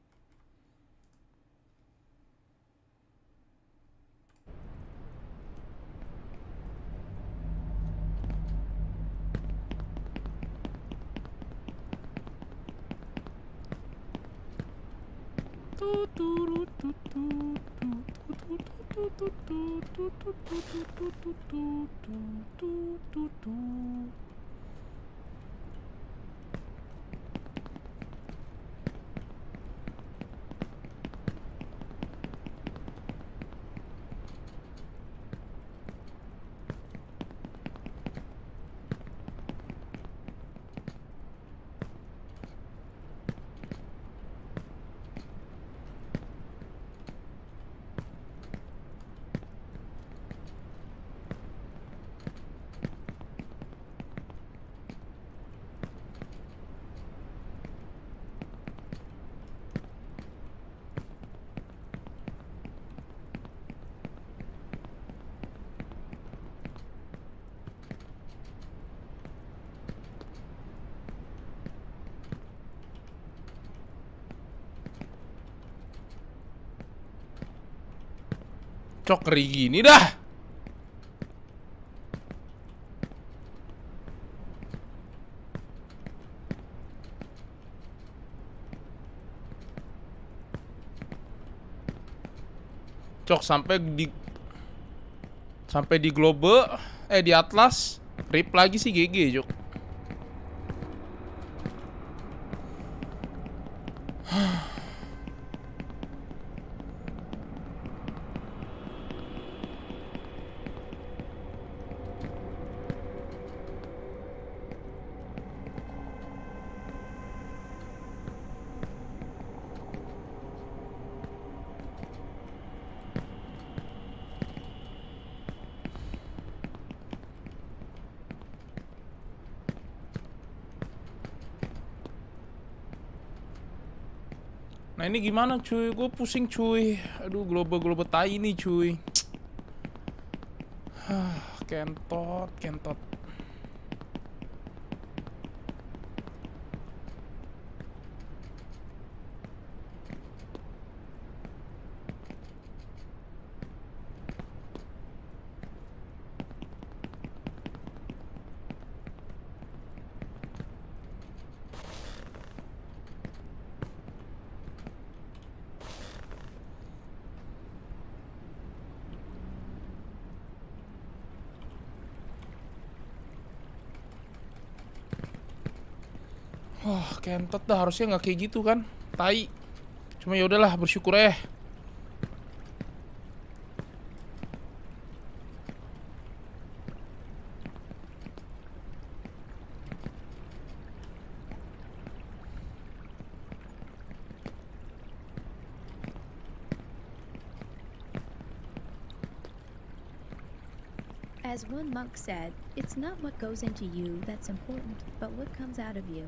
Cok, keri gini dah. Cok, sampai di globe, di atlas, rip lagi sih GG, Cok. Nah ini gimana cuy, gue pusing cuy. Aduh, globe tai ini cuy. Kentot. Wah, kentot dah, harusnya nggak kayak gitu kan, tai. Cuma ya udahlah, bersyukur ya. As one monk said, it's not what goes into you that's important, but what comes out of you.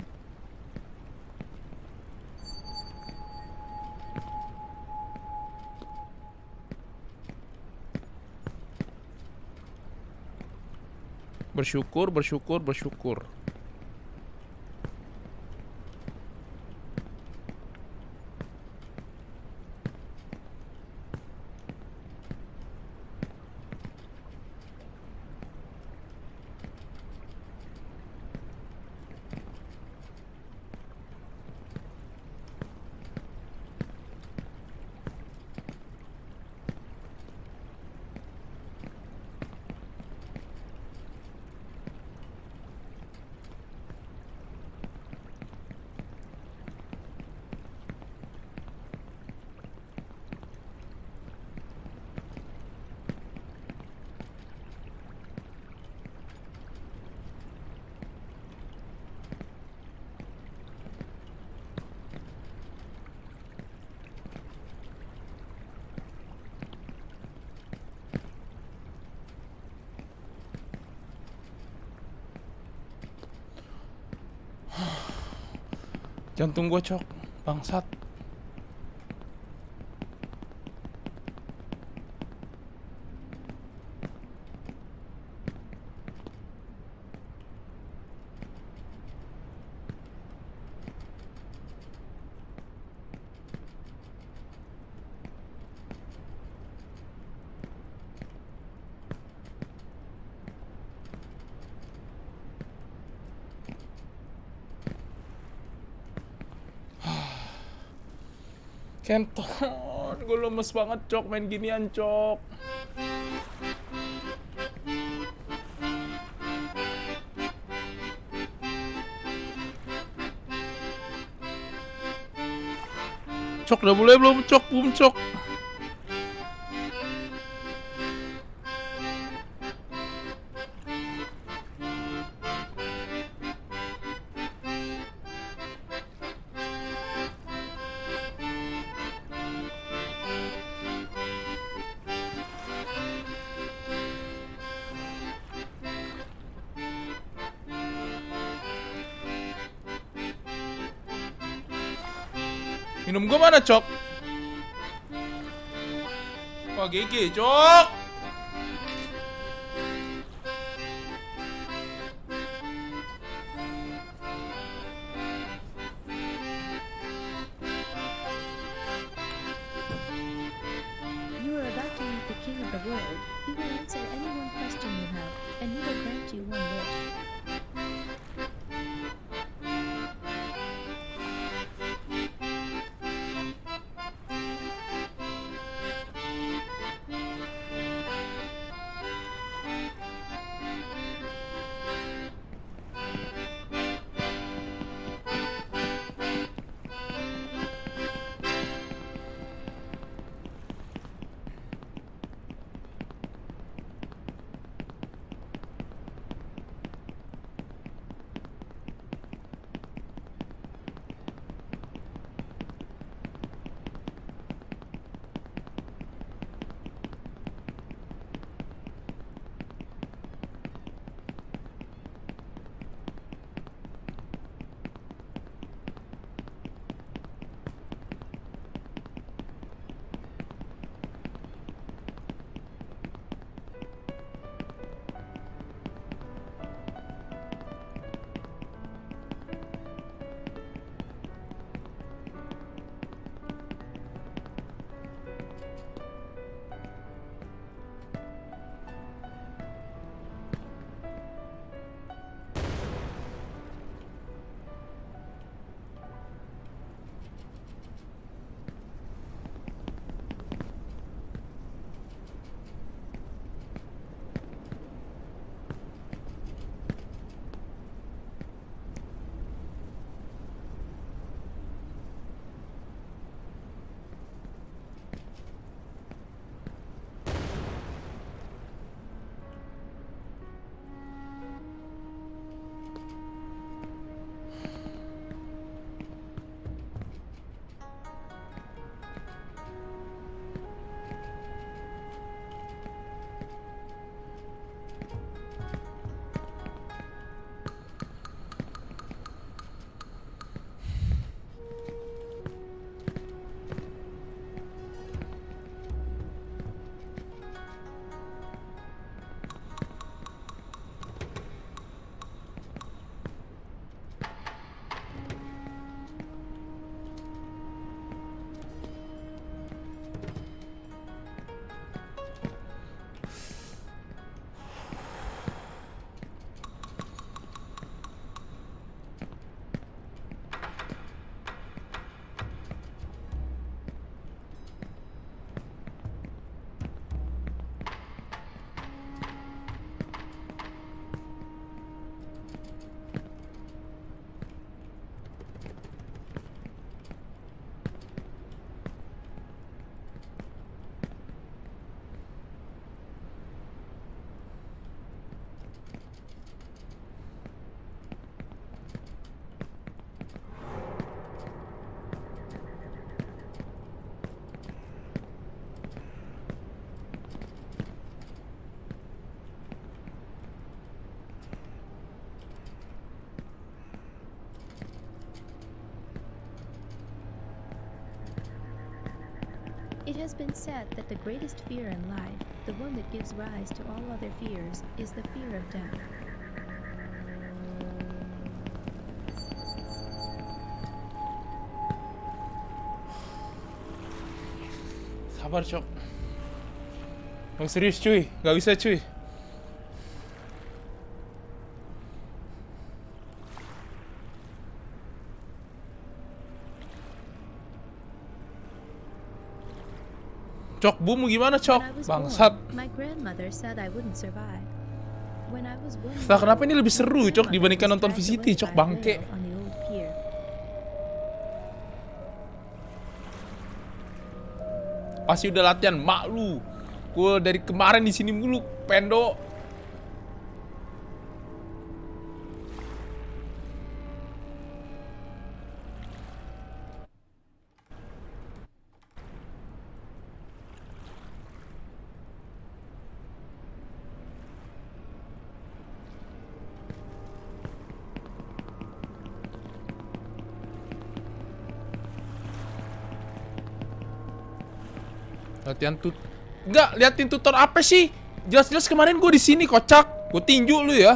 Bersyukur. Jantung gue cok, bangsat. Kenton, gue lemes banget cok main ginian cok. Cok udah boleh belum cok, cok. Minum gue mana, Cok? Wah, GG, Cok. You are about to meet the king of the world, he will answer any one question you have, and he will grant you one wish. It has been said that the greatest fear in life, the one that gives rise to all other fears, is the fear of death. Sabar, Cok. Yang serius, cuy. Gak bisa, cuy. Cok, boom gimana, Cok? Bangsat. Nah, kenapa ini lebih seru, Cok, dibandingkan nonton VCT, Cok, bangke. Pasti udah latihan, mak lu. Gue dari kemarin di sini mulu, pendo. Latihan enggak, liatin tutor apa sih? Jelas-jelas kemarin gue di sini, kocak. Gue tinju lu ya.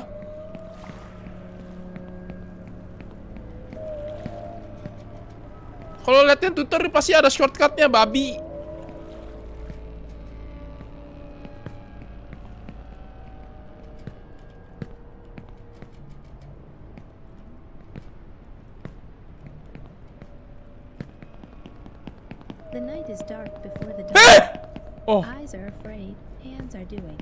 Kalau latihan tutor pasti ada shortcutnya, babi. The night is dark before the dawn. Oh, Eyes are afraid, hands are doing.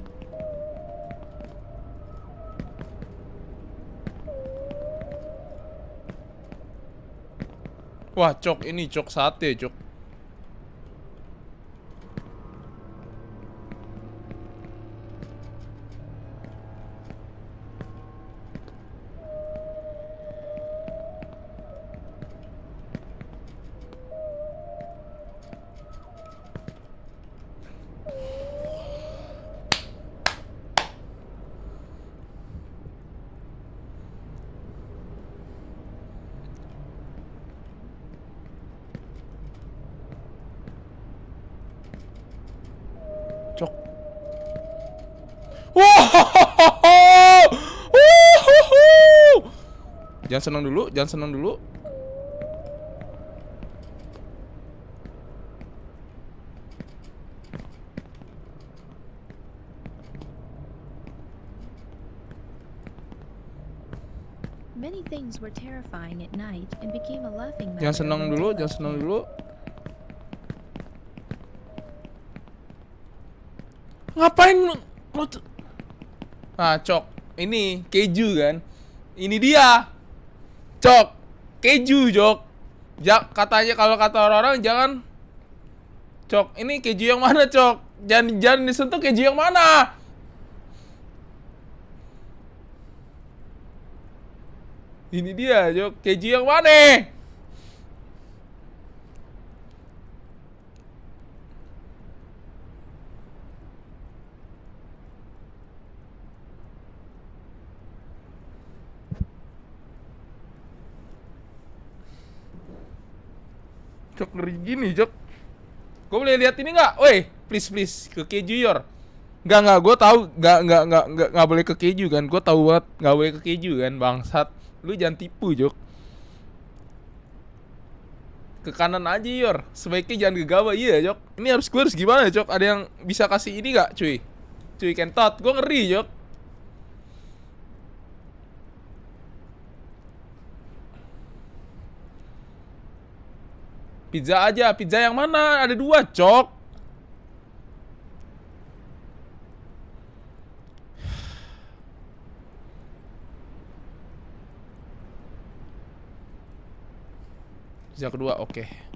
wah cok ini cok sate cok. Cok. Wow. Jangan senang dulu, jangan senang dulu. Many things were terrifying at night and became a laughing matter. Jangan senang when dulu, daylight jangan senang came. dulu. Ngapain lu? Ah, cok. Ini keju kan? Ini dia. Cok. Keju, Jok. Katanya kalau kata orang-orang jangan. Cok, ini keju yang mana, Cok? Jangan disentuh keju yang mana? Ini dia, Jok. Keju yang mana? Cok, ngeri gini, Jok. Gue boleh lihat ini nggak? Woi, please ke keju yor. Nggak, gue tahu nggak boleh ke keju kan. Gue tahu banget nggak boleh ke keju kan, bangsat. Lu jangan tipu, Jok. Ke kanan aja, yor. Sebaiknya jangan gegabah, iya, Jok. Ini harus gimana, Jok? Ada yang bisa kasih ini nggak, cuy? Cuy kentot, gue ngeri, Jok. Pizza aja, pizza yang mana? Ada 2, Cok. Pizza kedua, oke.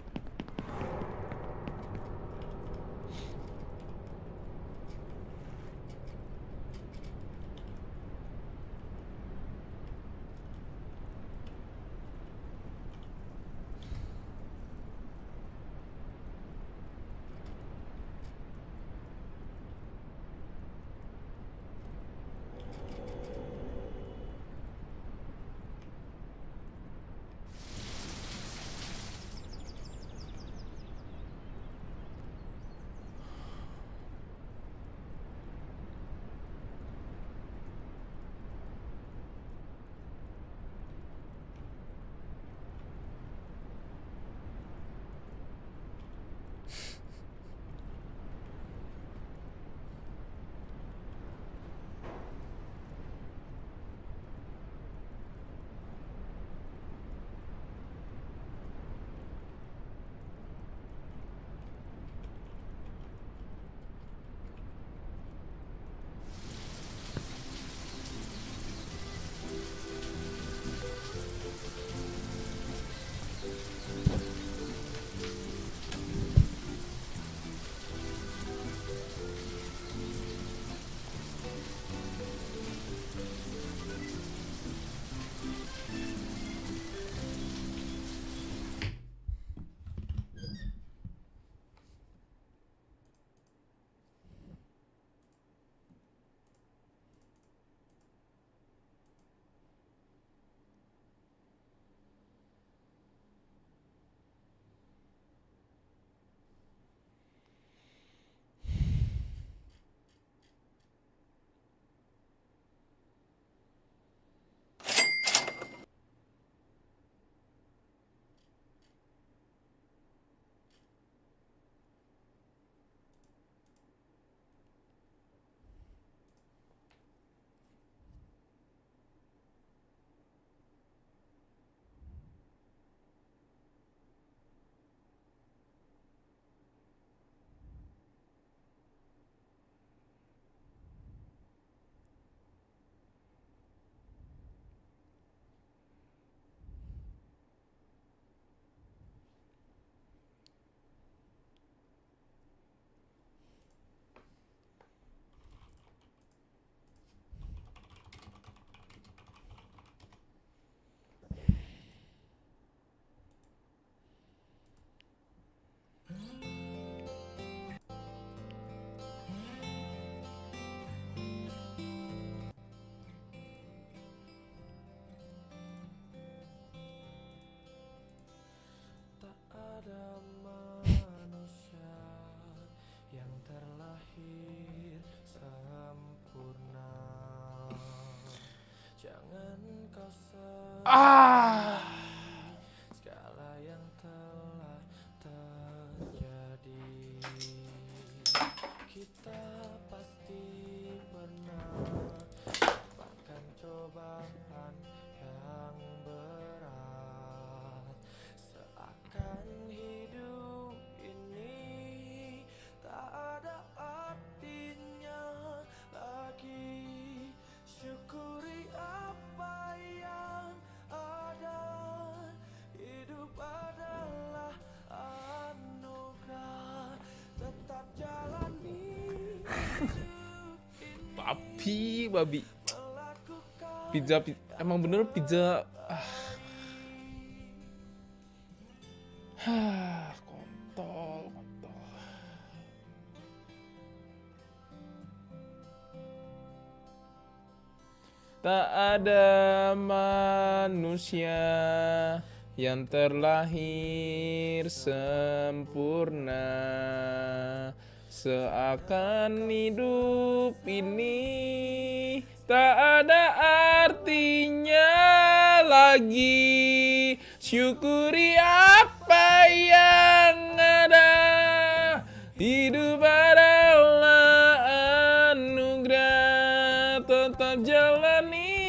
Ah. Segala yang telah terjadi, kita pasti pernah bahkan cobaan yang berat. Seakan hidup ini tak ada artinya lagi. Syukuri apa yang ada. Hidup adalah anugerah. Tetap jalani hidup ini. Babi. Pizza, emang bener pizza. Kontol. Tak ada manusia yang terlahir sempurna. Seakan hidup ini tak ada artinya lagi. Syukuri apa yang ada. Hidup adalah anugerah. Tetap jalani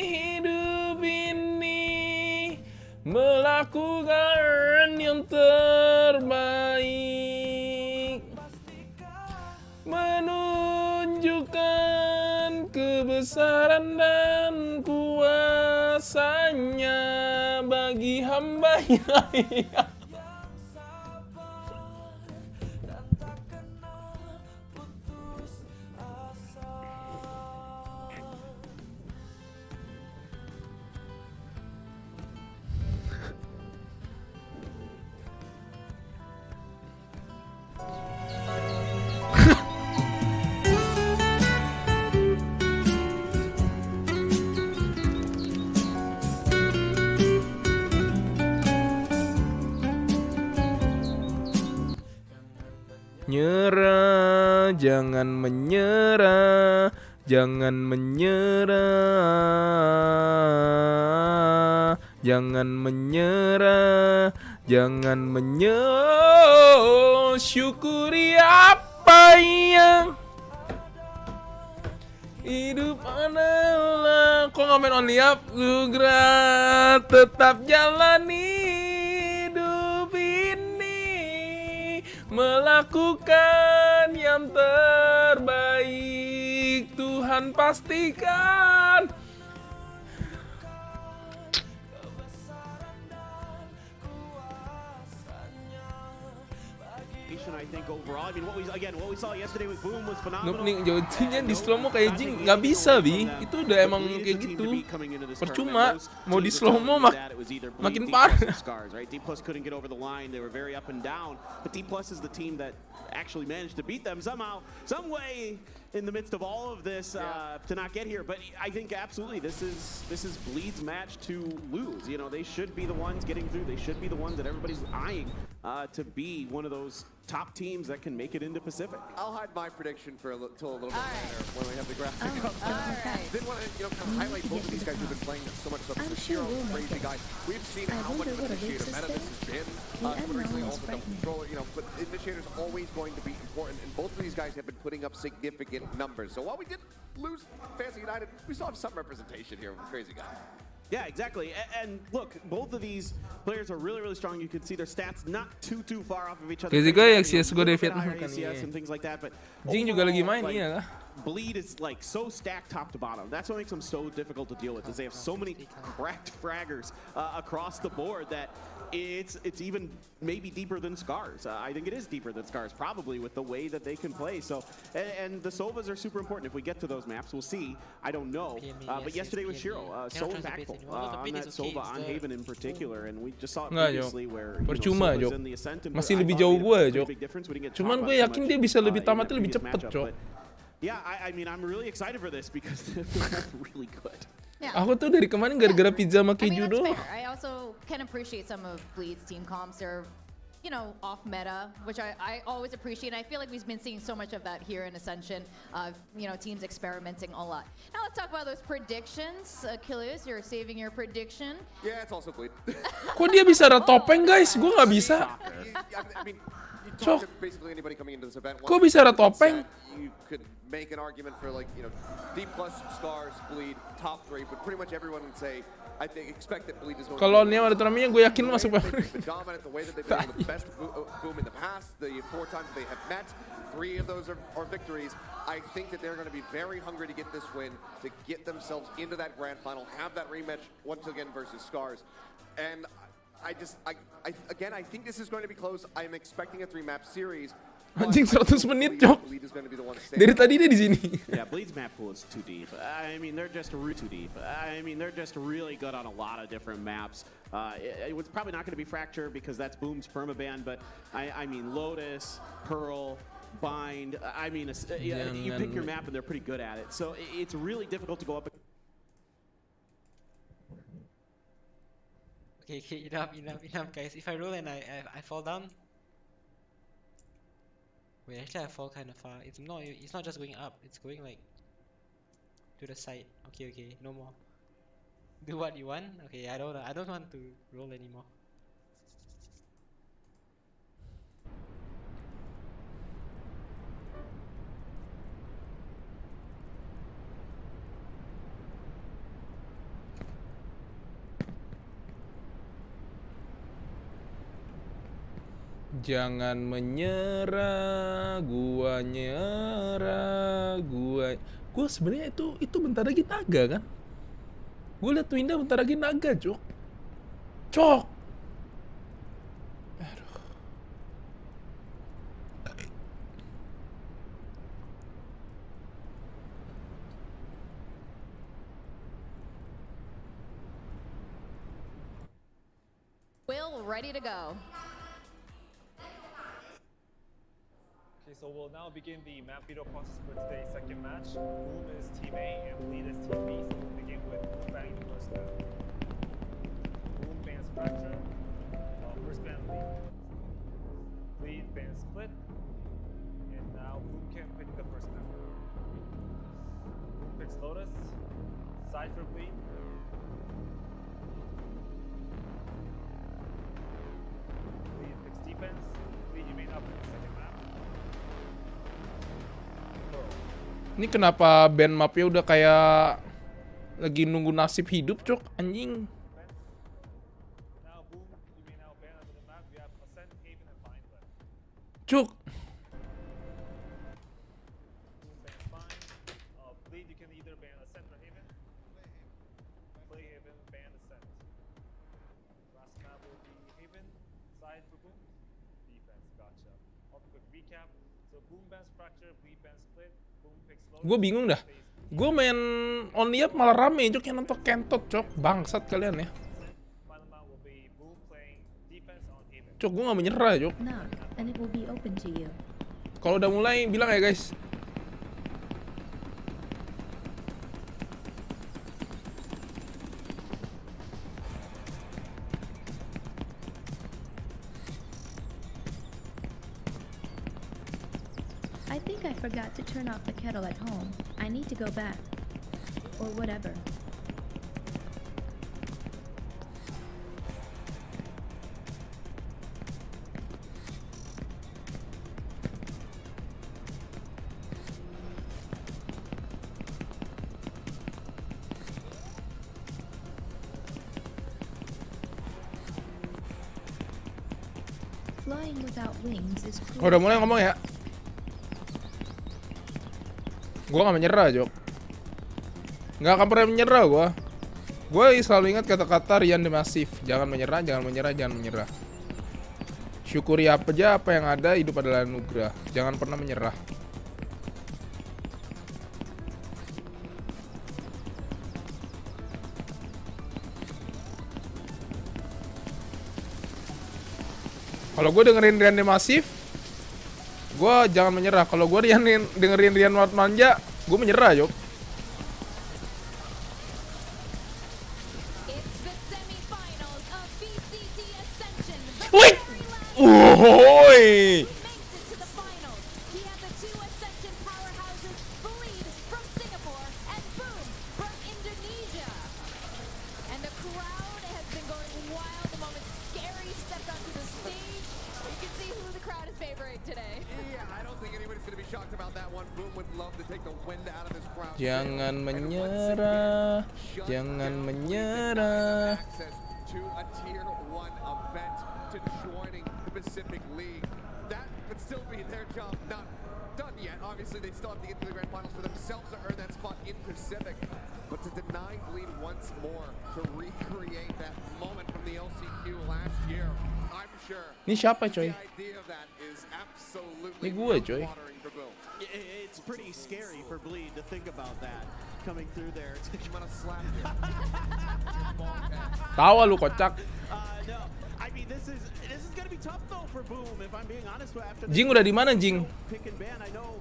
hidup ini. Melakukan yang terbaik. Menunjukkan kebesaran dan kuasanya bagi hamba-Nya. Nyerah, jangan menyerah, jangan menyerah, jangan menyerah, jangan menyerah. Syukuri apa yang hidup adalah. Kok nggak main only up? Nugrah, tetap jalani hidup ini. Melakukan yang terbaik, Tuhan pastikan. I think overall, I mean, what we saw yesterday with Boom was phenomenal. Nih jauhnya di slow mo kayak Jing nggak bisa Bi, itu udah emang kayak gitu. Percuma mau di slow mo makin parah. D+ couldn't get over the line. They were very up and down, but D+ is the team that actually managed to beat them somehow, some way in the midst of all of this to not get here. But I think absolutely this is Bleed's match to lose. You know, they should be the ones getting through. They should be the ones that everybody's eyeing to be one of those top teams that can make it into Pacific. I'll hide my prediction for till a little bit later when we have the graphic up. Didn't want to kind of highlight both of these guys who've been playing so much stuff. Shiro, crazy guy. We've seen how much of an initiator meta this has been. Recently also the controller, but initiator's always going to be important, and both of these guys have been putting up significant numbers. So while we did lose Fancy United, we still have some representation here with Crazy Guy. Yeah, exactly. And look, both of these players are really, really strong. You can see their stats not too far off of each other. Kayak juga yang CS:GO dari Vietnam kan and things like that, but Jing juga lagi main iya lah. Bleed is like so stacked top to bottom. That's what makes them so difficult to deal with, is they have so many cracked fraggers across the board that it's even maybe deeper than Scars. I think it is deeper than Scars, probably, with the way that they can play. So, and the Sovas are super important. If we get to those maps, we'll see. I don't know. But yesterday was Shiro, so impactful on that Sova, on Haven in particular, and we just saw it previously where percuma, Sova's Jok. in the Ascent. Masih lebih jauh gue, Jok. Cuman gue yakin dia bisa lebih tamatnya lebih cepet, Jok. Yeah, I mean, I'm really excited for this because they're both really good. Yeah. Aku tuh dari kemarin gara-gara pizza sama keju doang. I also can appreciate some of Bleed's team comps. They're you know, off meta, which I always appreciate. And I feel like we've been seeing so much of that here in Ascension, you know, teams experimenting a lot. Now let's talk about those predictions. Achilles, you're saving your prediction. Yeah, it's also bleed. Kok dia bisa ada topeng guys? Gue nggak bisa. I mean, you talk to basically anybody coming into this event. Kok bisa ada topeng? You could make an argument for like, you know, D+, Scars, Bleed, top 3, but pretty much everyone would say, I think, expect that Bleed is going Kalau Nia ada turnamen, gue yakin lu masuk the dominant, the way that they've been able to best Boom in the past, the 4 times they have met, 3 of those are victories. I think that they're going to be very hungry to get this win, to get themselves into that grand final, have that rematch once again versus Scars. And I think this is going to be close. I'm expecting a 3-map series. Anjing 100 menit, Cok. Dari tadi dia di sini. Yeah, Bleed's map pool is too deep. I mean, they're just too deep. I mean, they're just really good on a lot of different maps. It was probably not going to be Fracture because that's Boom's permaban, but I mean, Lotus, Pearl, Bind. I mean, you pick your map and they're pretty good at it. So it's really difficult to go up. Okay, enough, guys. If I roll and I fall down. Wait, actually I fall kind of far. It's not just going up. It's going like to the side. Okay, no more. Do what you want. Okay, I don't want to roll anymore. Jangan menyerah, gua nyerah, gua sebenarnya itu bentar lagi naga kan? Gue liat Winda bentar lagi naga, Cok. Aduh. Will ready to go. So we'll now begin the map veto process for today's second match. Boom is Team A and Bleed is Team B. So we'll begin with Boom banning the first map. Boom bans Fracture. First ban Bleed. Bleed bans Split. And now Boom can pick the first map. Boom picks Lotus. Side for Bleed. Bleed picks defense. Bleed, you may not pick the second map. Ini kenapa band mapnya udah kayak lagi nunggu nasib hidup, Cok? Anjing. Cuk. Gue bingung dah. Gue main only up malah rame, Cok, yang nonton kentot, Cok. Bangsat kalian ya. Cok, gue gak menyerah, Cok. Kalau udah mulai, bilang ya, guys. I think I forgot to turn off the kettle at home. I need to go back. Or whatever. Flying without wings is cruel. Udah mulai ngomong ya. Gue gak menyerah, Jok. Gak akan pernah menyerah gue. Gue selalu ingat kata-kata Rian The Massive. Jangan menyerah, jangan menyerah, jangan menyerah. Syukuri apa aja apa yang ada, hidup adalah anugerah. Jangan pernah menyerah. Kalau gue dengerin Rian The Massive, gue jangan menyerah. Kalau gue dengerin Rian Wat Manja, gue menyerah, Jok. Wih! Woi. Makes it to the finals. He had the two Ascension powerhouses, Bleed from Singapore and Boom from Indonesia. And the crowd has been going wild the moment Skuyyyy stepped onto the stage. You can see who the crowd is favoring today. Yeah, I don't think anybody's going to be shocked about that one. Boom would love to take the wind out of this crowd. Jangan menyerah, jangan menyerah. Access to a tier 1 event to joining the Pacific League. That could still be their job not done yet. Obviously, they still have to get to the grand finals for themselves to earn that spot in Pacific. But to deny Bleed once more, to recreate that moment from the LCQ last year, I'm sure Ini siapa coy? the idea of that is absolutely Ini gue coy. mouth-watering for Boom. It's pretty scary for Bleed to think about that coming through there. I'm gonna slap you. Tawa lu kocak. No, I mean this is gonna be tough though for Boom. If I'm being honest, after Jing udah di mana Jing? pick and ban, I know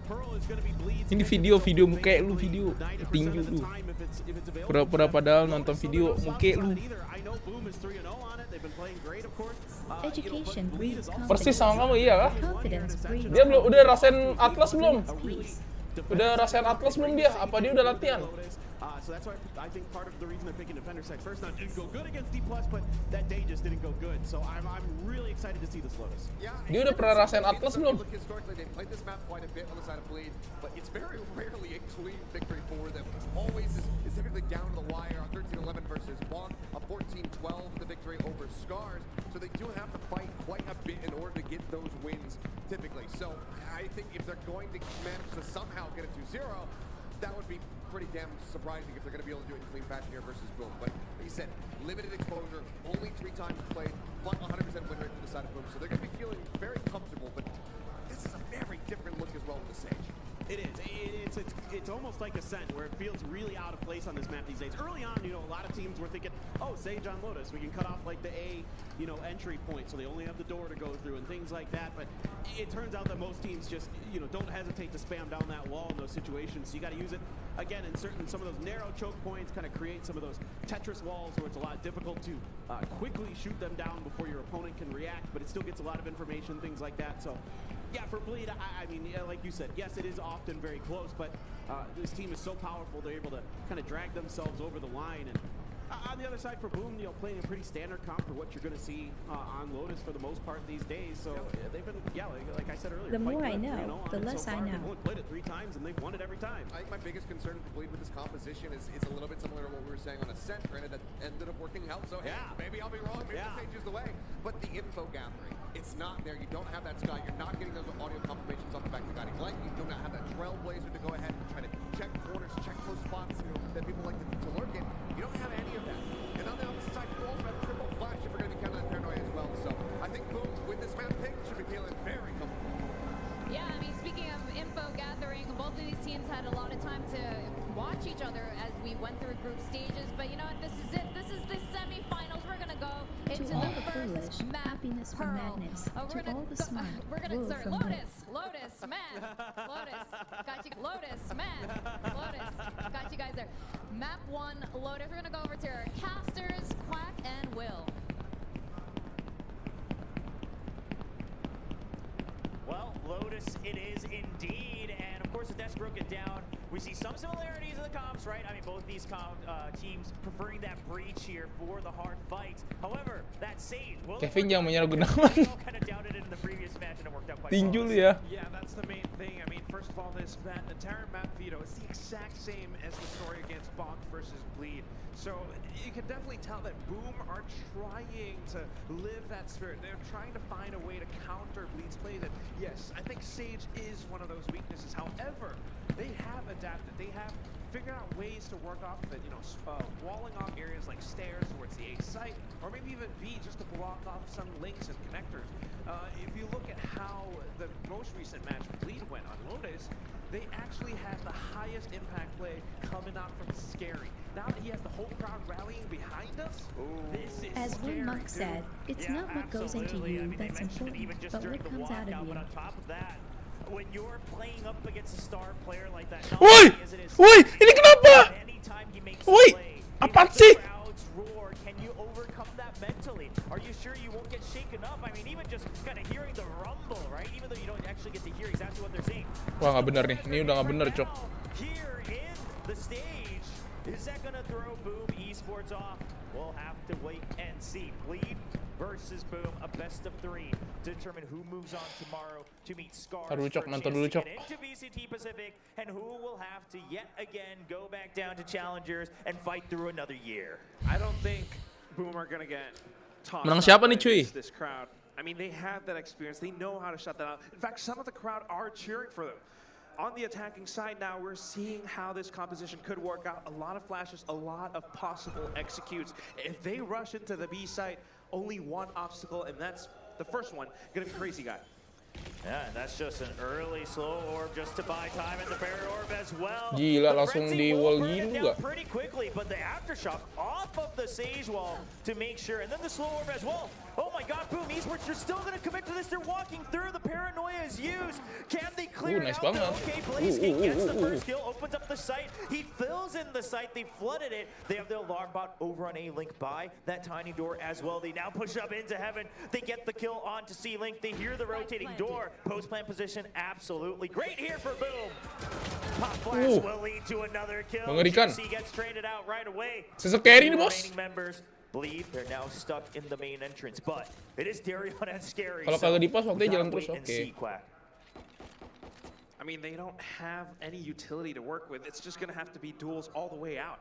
Pearl is gonna be Bleed's. Ini video muka lu video tinju lu. Pura-pura padahal nonton video muka lu. I know Boom is 3-0 on it. They've been playing great, of course. Education breeds Persis sama kamu iya kah? confidence breeds Dia belum udah rasain Atlas belum? Udah rasain Atlas belum dia? Apa dia udah latihan? So that's why I think part of the reason they're picking defender side first now didn't go good against D+, but that day just didn't go good. So I'm really excited to see this Lotus. Dia udah pernah rasain Atlas belum? Historically, they played this map quite a bit on the side of Bleed, but it's very rarely a clean victory for them. It's always is typically down to the wire on 13-11 versus Bonk, a 14-12 the victory over Scars. So they do have to fight quite a bit in order to get those wins typically. So I think if they're going to manage to somehow get it to 0, that would be pretty damn surprising if they're going to be able to do it in clean fashion here versus Boom. But like you said, limited exposure, only 3 times played, but 100% win rate to the side of Boom. So they're going to be feeling very comfortable, but this is a very different look as well with the Sage. It is. It's almost like Ascent, where it feels really out of place on this map these days. Early on, a lot of teams were thinking, oh, Sage on Lotus, we can cut off like the A, entry point, so they only have the door to go through and things like that. But it turns out that most teams just, don't hesitate to spam down that wall in those situations. So you got to use it again in some of those narrow choke points, kind of create some of those Tetris walls where it's a lot difficult to quickly shoot them down before your opponent can react, but it still gets a lot of information, things like that. So yeah, for Bleed, I mean, like you said, yes, it is often very close, but this team is so powerful, they're able to kind of drag themselves over the line. And on the other side for Boom, playing a pretty standard comp for what you're going to see on Lotus for the most part these days. So they've been, like I said earlier, The more I know, the less I know. They've only played it 3 times and they've won it every time. I think my biggest concern for Bleed with this composition is a little bit similar to what we were saying on Ascent. Granted, that ended up working out. So hey, maybe I'll be wrong. Maybe the Sage is the way. But the info gathering, it's not there. You don't have that Sky. You're not getting those audio confirmations off the back of the guiding light. You do not have that Trailblazer to go ahead and try to check corners, check close spots that people like to lurk in. You don't have any of that. And on the opposite side, you also have triple flash if we're going to be counting on paranoia as well. So I think Boom, with this map pick, should be feeling very comfortable. Yeah, I mean, speaking of info gathering, both of these teams had a lot of time to watch each other as we went through group stages. But you know what? This is it. This is the semifinals. We're going to go into all the the foolish, first map, happiness from Pearl. madness, We're to gonna all the go- smart, We're going to wool start. from Lotus, man. Lotus, got you. Lotus, man. Lotus, got you guys there. Map 1, Lotus. We're going to go over to our casters, Quack and Will. Well, Lotus it is indeed, and of course, as Des broke it down, we see some similarities in the comps, right? I mean, both these teams preferring that breach here for the hard fights. However, that Sage, well, Kevin jangan menyalahgunakan. kind of doubted it in the previous match, and it worked out quite Tinju well. lu ya. Yeah, that's the main thing. I mean, first of all, this entire map veto is the exact same as the story against Bonk versus Bleed. So you can definitely tell that Boom are trying to live that spirit. They're trying to find a way to counter Bleed's play. That yes, I think Sage is one of those weaknesses. However, they have adapted. They have figured out ways to work off of it. Walling off areas like stairs towards the A site, or maybe even B just to block off some links and connectors. If you look at how the most recent match Bleed went on Lotus, they actually had the highest impact play coming out from Skuyyyy. Now that he has the whole crowd rallying behind us, this is As scary, one monk said, it's not what goes into absolutely. you I mean, they that's mentioned it important, even just but during what the comes out walkout, of you. but on top of that, when you're playing up against a star player like that, not Woi, only is it his woi, ini kenapa? anytime he makes Woi, a play, apaan if sih? the crowds roar, can you overcome that mentally? Are you sure you won't get shaken up? I mean, even just kind of hearing the rumble, right? Even though you don't actually get to hear exactly what they're saying. Wah, nggak bener nih. Ini udah nggak bener, Cok. Here in the stage, is that gonna throw Boom Esports off? We'll have to wait and see. Bleed versus Boom, a best of 3 to determine who moves on tomorrow to meet Scars Nonton dulu, Cok. for a Nonton chance dulu, to Cok. get into VCT Pacific, and who will have to yet again go back down to Challengers and fight through another year. I don't think Boom are gonna get tossed Menang out siapa by nih, cuy? this crowd. I mean, they have that experience. They know how to shut that out. In fact, some of the crowd are cheering for them. On the attacking side now, we're seeing how this composition could work out. A lot of flashes, a lot of possible executes. If they rush into the B site, only one obstacle, and that's the first one, gonna be Crazy Guy. Yeah, and that's just an early slow orb just to buy time in the barrier orb as well. Gila, The langsung Frenzy di will wall burn gini it juga. down pretty quickly, but the aftershock off of the Sage wall to make sure, and then the slow orb as well. Oh my God, Boom Esports, you're still gonna commit to this. They're walking through. The paranoia is used. Can they clear Nice it out? banget. Okay, Blaze King gets the first kill, opens up the site. He fills in the site. They flooded it. They have the alarm bot over on A-Link by that tiny door as well. They now push up into heaven. They get the kill onto C-Link. They hear the rotating door. Post-plant position, absolutely great here for Boom. Pop flash will lead to another kill. Mengerikan. Juicy gets traded out right away. Sisa carry nih, Two Bos. remaining members believe they're now stuck in the main entrance, but it is Darion and Skuyyyy. Kalau kagak di-pause, waktunya we gotta jalan terus, wait and oke. see, Quack. I mean, they don't have any utility to work with. It's just gonna have to be duels all the way out.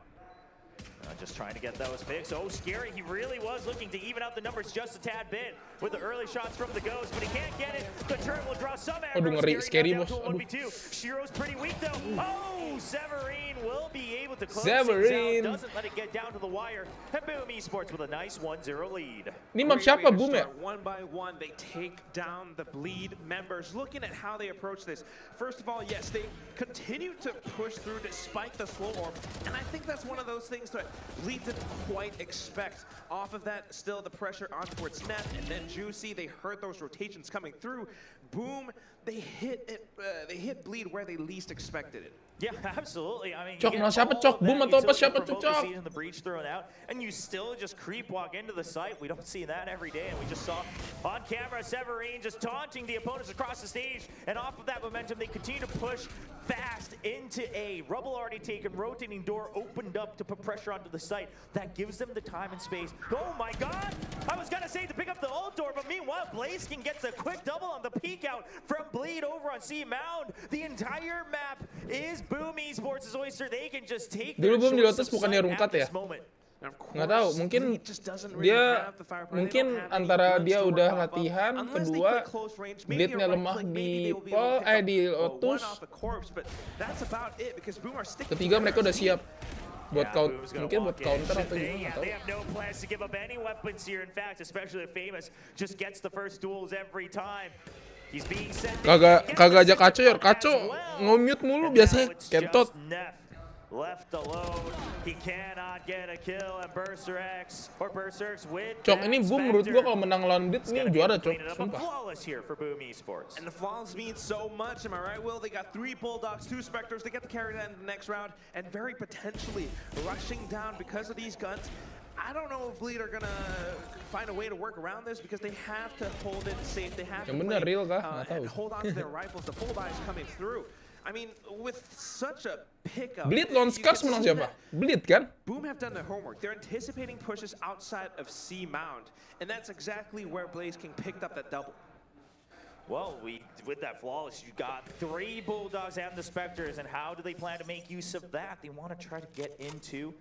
Just trying to get those picks. Oh, Skuyyyy, he really was looking to even out the numbers just a tad bit with the early shots from the Ghost, but he can't get it. The turret will draw some aggro. Aduh, ngeri. Scary, Down Bos. to a Aduh. 1v2. Shiro's pretty weak, though. Oh, Severine will be able to close Severine. things out. Doesn't let it get down to the wire. And Boom Esports with a nice 1-0 lead. Ini map Great siapa, way to Boom ya? start. One by one, they take down the Bleed members. Looking at how they approach this, first of all, yes, they continue to push through despite the slow orb, and I think that's one of those things that Bleed didn't quite expect. Off of that, still the pressure on towards Net, and then Juicy, they heard those rotations coming through. Boom, they hit it. They hit Bleed where they least expected it. Yeah, absolutely. I mean, Cok, you nah, get siapa, all Cok? of that Boom atau apa, utility siapa from tuh, both the Cok? Siege and the breach thrown out, and you still just creep walk into the site. We don't see that every day, and we just saw on camera Severine just taunting the opponents across the stage, and off of that momentum, they continue to push fast into A. Rubble already taken, rotating door opened up to put pressure onto the site. That gives them the time and space. Oh my God! I was gonna say to pick up the ult door, but meanwhile, Blazeking gets a quick double on the peek out from Bleed over on C Mound. The entire map is Boom Esports' oyster. They can just take Dulu their Boom di choice Lotus of bukannya site rungkat at ya? this moment. And of Nggak tahu, course, mungkin Bleed just doesn't really dia have the firepower. They mungkin don't have any antara guns dia to udah work off of. latihan, Unless they kedua get close range, maybe Bleednya a right lemah click, di maybe they will be able Pol, to pick up di one Lotus. off a corpse, but that's about it because Boom are sticking Ketiga mereka udah together. siap buat Yeah, Boom's gonna mungkin buat walk in. counter atau They, gimana, nggak tahu. they have no plans to give up any weapons here. In fact, especially if Famous just gets the first duels every time. He's being sent in. Kagak He gets kagak the aja Kaco ya, second one Kaco as well. nge-mute mulu And biasanya now it's kentot. just Neff left alone. He cannot get a kill, and Berserk X with Cok, that ini Boom menurut gua Spectre. kalau menang lawan Bleed It's ini gonna be juara, able to Cok. clean it up. Sumpah. Flawless here for Boom Esports. And the flaws mean so much, am I right, Will? They got 3 Bulldogs, 2 Spectres. They get the carry in the next round, and very potentially rushing down because of these guns. I don't know if Bleed are gonna find a way to work around this because they have to hold it safe. They have to Yang benar, play, real kah? Nggak tahu. and hold on to their rifles. The full buy is coming through. I mean, with such a pickup, Bleed lawan you Scars can menang see siapa? that Bleed kan? Boom have done their homework. They're anticipating pushes outside of C Mound, and that's exactly where Blaze King picked up that double. Well, with that flawless, you got 3 Bulldogs and the Spectres, and how do they plan to make use of that? They want to try to get into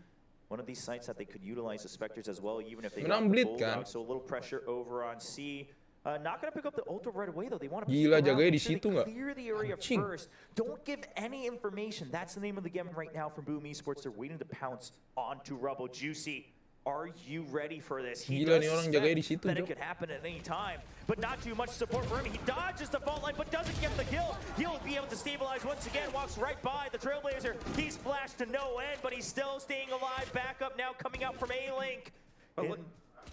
one of these sites that they could utilize the Spectres as well, even if they got Menang the Bleed kan? Bulldogs. So a little pressure over on C. Not going to pick up the ult right away, though. They want to Gila, peek around, jaganya di make sure situ they nggak? clear the area Anjing. first. Don't give any information. That's the name of the game right now from Boom Esports. They're waiting to pounce onto Rubble. Juicy, are you ready for this? He Gila does nih orang suspect jaganya di situ, that it Cok. could happen at any time, but not too much support for him. He dodges the fault line, but doesn't get the kill. He'll be able to stabilize once again, walks right by the Trailblazer. He's flashed to no end, but he's still staying alive. Back up now, coming out from A-Link.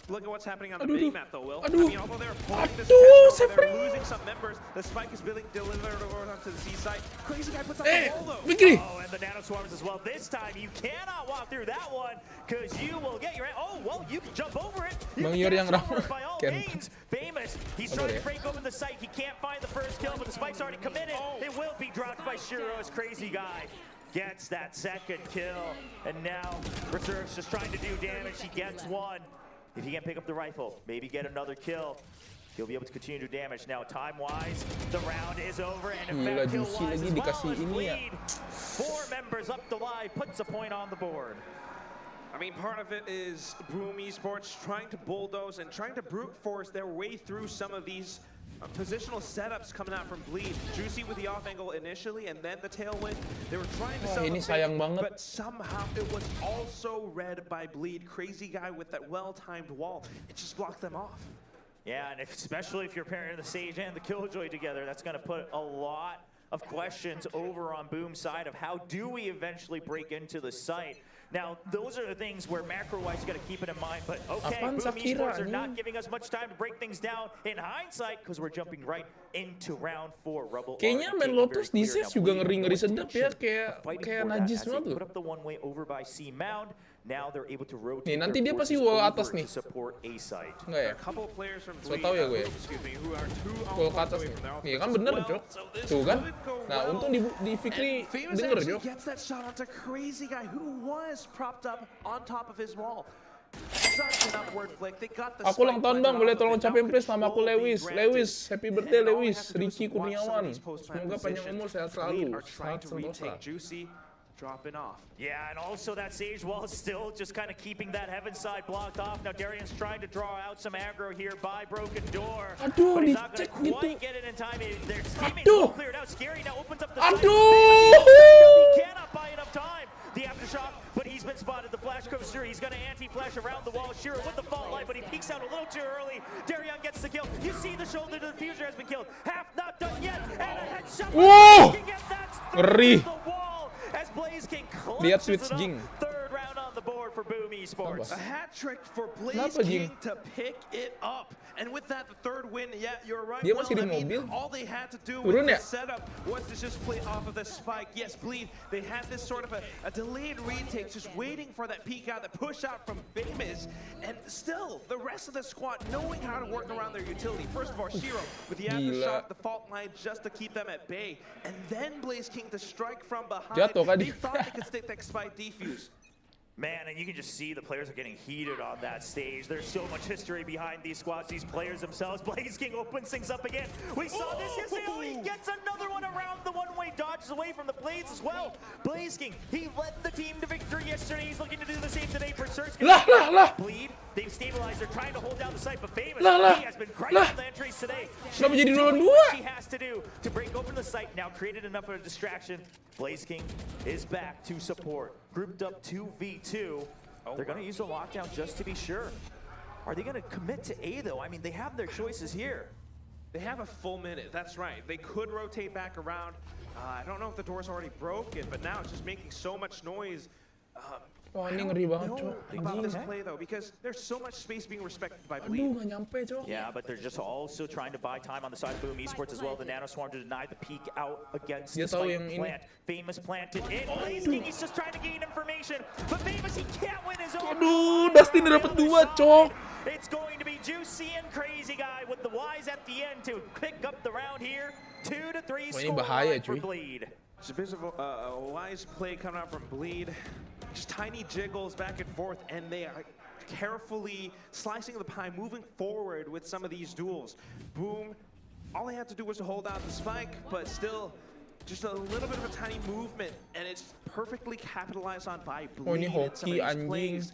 look at what's happening on the mini map, though, Will. I Aduh. mean, although they're pulling this Aduh, attention, they're losing some members. The spike is being delivered over onto the C site. Crazy guy puts up the wall, though. Begini. Oh, and the nano swarms as well. This time you cannot walk through that one because you will get your. Oh, well, you can jump over it. You Bang can Yor dash yang over ramah. it by all Ken. means. Famous. He's trying to break open the site. He can't find the first kill, but the spike's already committed. It will be dropped by Shiro's Crazy Guy. Gets that second kill, and now Reserve's just trying to do damage. He gets one. If he can't pick up the rifle, maybe get another kill, he'll be able to continue to do damage. Now, time-wise, the round is over, and in fact, kill-wise as well as Bleed. 4 members up the live, puts a point on the board. I mean, part of it is Boom Esports trying to bulldoze and trying to brute force their way through some of these positional setups coming out from Bleed. Juicy with the off angle initially, and then the tailwind. They were trying to sell ini the sayang fake, banget. but somehow it was also read by Bleed. Crazy Guy with that well-timed wall. It just blocked them off. Yeah, and especially if you're pairing the Sage and the Killjoy together, that's going to put a lot of questions over on Boom's side of how do we eventually break into the site. Now, those are the things where macro-wise you got to keep it in mind. But okay, Apaan Boom Sakira, Esports are not anjing? giving us much time to break things down in hindsight because we're jumping right into round 4. Rubble Kayaknya already main taking Lotus very di clear. CS Now, juga Bleed ngeri-ngeri no sedap ya, intention kayak fighting for that najis as they banget put tuh. up the one-way over by C Mound. Now they're able to rotate. Nih, nanti their dia pasti forces wall over atas nih. to support A site. Enggak ya? A couple of players from So Bleed, tau ya gue ya? excuse me, who are two Wall ke points atas away nih. from their Nih offense kan as bener, well. Jok. So this Tuh kan? could go Nah, well. untung di Fikri And Famous denger, actually Jok. gets that shot onto Crazy Guy, who was propped up on top of his wall. Such an upward flick. They got the Aku ulang spike tahun planted bang, boleh off of tolong it. Now ucapin please nama aku control being Lewis. granted. Lewis, happy birthday And all they Lewis. have to do is Ricky watch some of Kurniawan. these post-plant Semoga panjang positions. umur, sehat Bleed selalu. are trying Sehat to retake sentosa. Juicy, dropping off. Yeah, and also that Sage wall is still just kind of keeping that heaven side blocked off. Now Darian's trying to draw out some aggro here by Broken Door. Aduh, but he's not going dicek to quite gitu. get it in time. Their teammates Aduh. all cleared out. Skuyyyy now opens up the Aduh. side. He cannot buy enough time. The aftershock, but he's been spotted. The flash comes through. He's going to anti-flash around the wall. Shiro with the fault line, but he peeks out a little too early. Darian gets the kill. You see the shoulder to the fuser has been killed. Half not done yet, and a headshot. Wow. That's Ngeri. the wall as Blaze King Lihat clutches switch it up. Jing. Third round on the board for Boom Esports. A hat trick for Blaze Kenapa, King Jing? to pick it up. And with that, the third win, yeah, you're right. Dia Will. masih di I mean, mobil? all they had to do Turun with ya? the setup was to just play off of the spike. Yes, Bleed, they had this sort of a delayed retake, just waiting for that peek out, that push out from Famous. And still, the rest of the squad knowing how to work around their utility. First of all, Shiro with the aftershock, the fault line just to keep them at bay. And then Blaze King to strike from behind. Jatuh kan They dia. thought they could stick that spike defuse. Man, and you can just see the players are getting heated on that stage. There's so much history behind these squads, these players themselves. Blaze King opens things up again. We saw this yesterday. Oh, he gets another one around the one-way, dodges away from the blades as well. Blaze King, he led the team to victory yesterday. He's looking to do the same today for Search. Lah. Bleed, they've stabilized. They're trying to hold down the site, but Famous, Lah. he has been grinding Lah. the entries today. Kenapa jadi Doing 2-2? what he has to do to break open the site. Now created enough of a distraction. Blaze King is back to support. Grouped up 2v2. They're going to use the lockdown just to be sure. Are they going to commit to A, though? I mean, they have their choices here. They have a full minute, that's right. They could rotate back around. I don't know if the door's already broken, but now it's just making so much noise. Wah, I ini don't ngeri banget, know Cok. about this Anjing. play, though, because there's so much space being respected by Aduh, Bleed. nggak nyampe, Cok. Yeah, but they're just also trying to buy time on the side of Boom Esports as well. The Nano Swarm to deny the peek out against Dia the tahu spike yang ini. plant. Famous planted in. Blaze King, he's just trying to gain information. But Famous, he can't win his own. Aduh, Dustin dapat 2, Cok. It's going to be Juicy and Crazy Guy with the Y's at the end to pick up the round here. 2-3 Wah, ini score bahaya, line for cuy. Bleed. It's a bit of a wise play coming out from Bleed. Just tiny jiggles back and forth, and they are carefully slicing the pie, moving forward with some of these duels. Boom, all they had to do was to hold out the spike, but still, just a little bit of a tiny movement, and it's perfectly capitalized on by ini Bleed in some of hoki, these anjing. plays.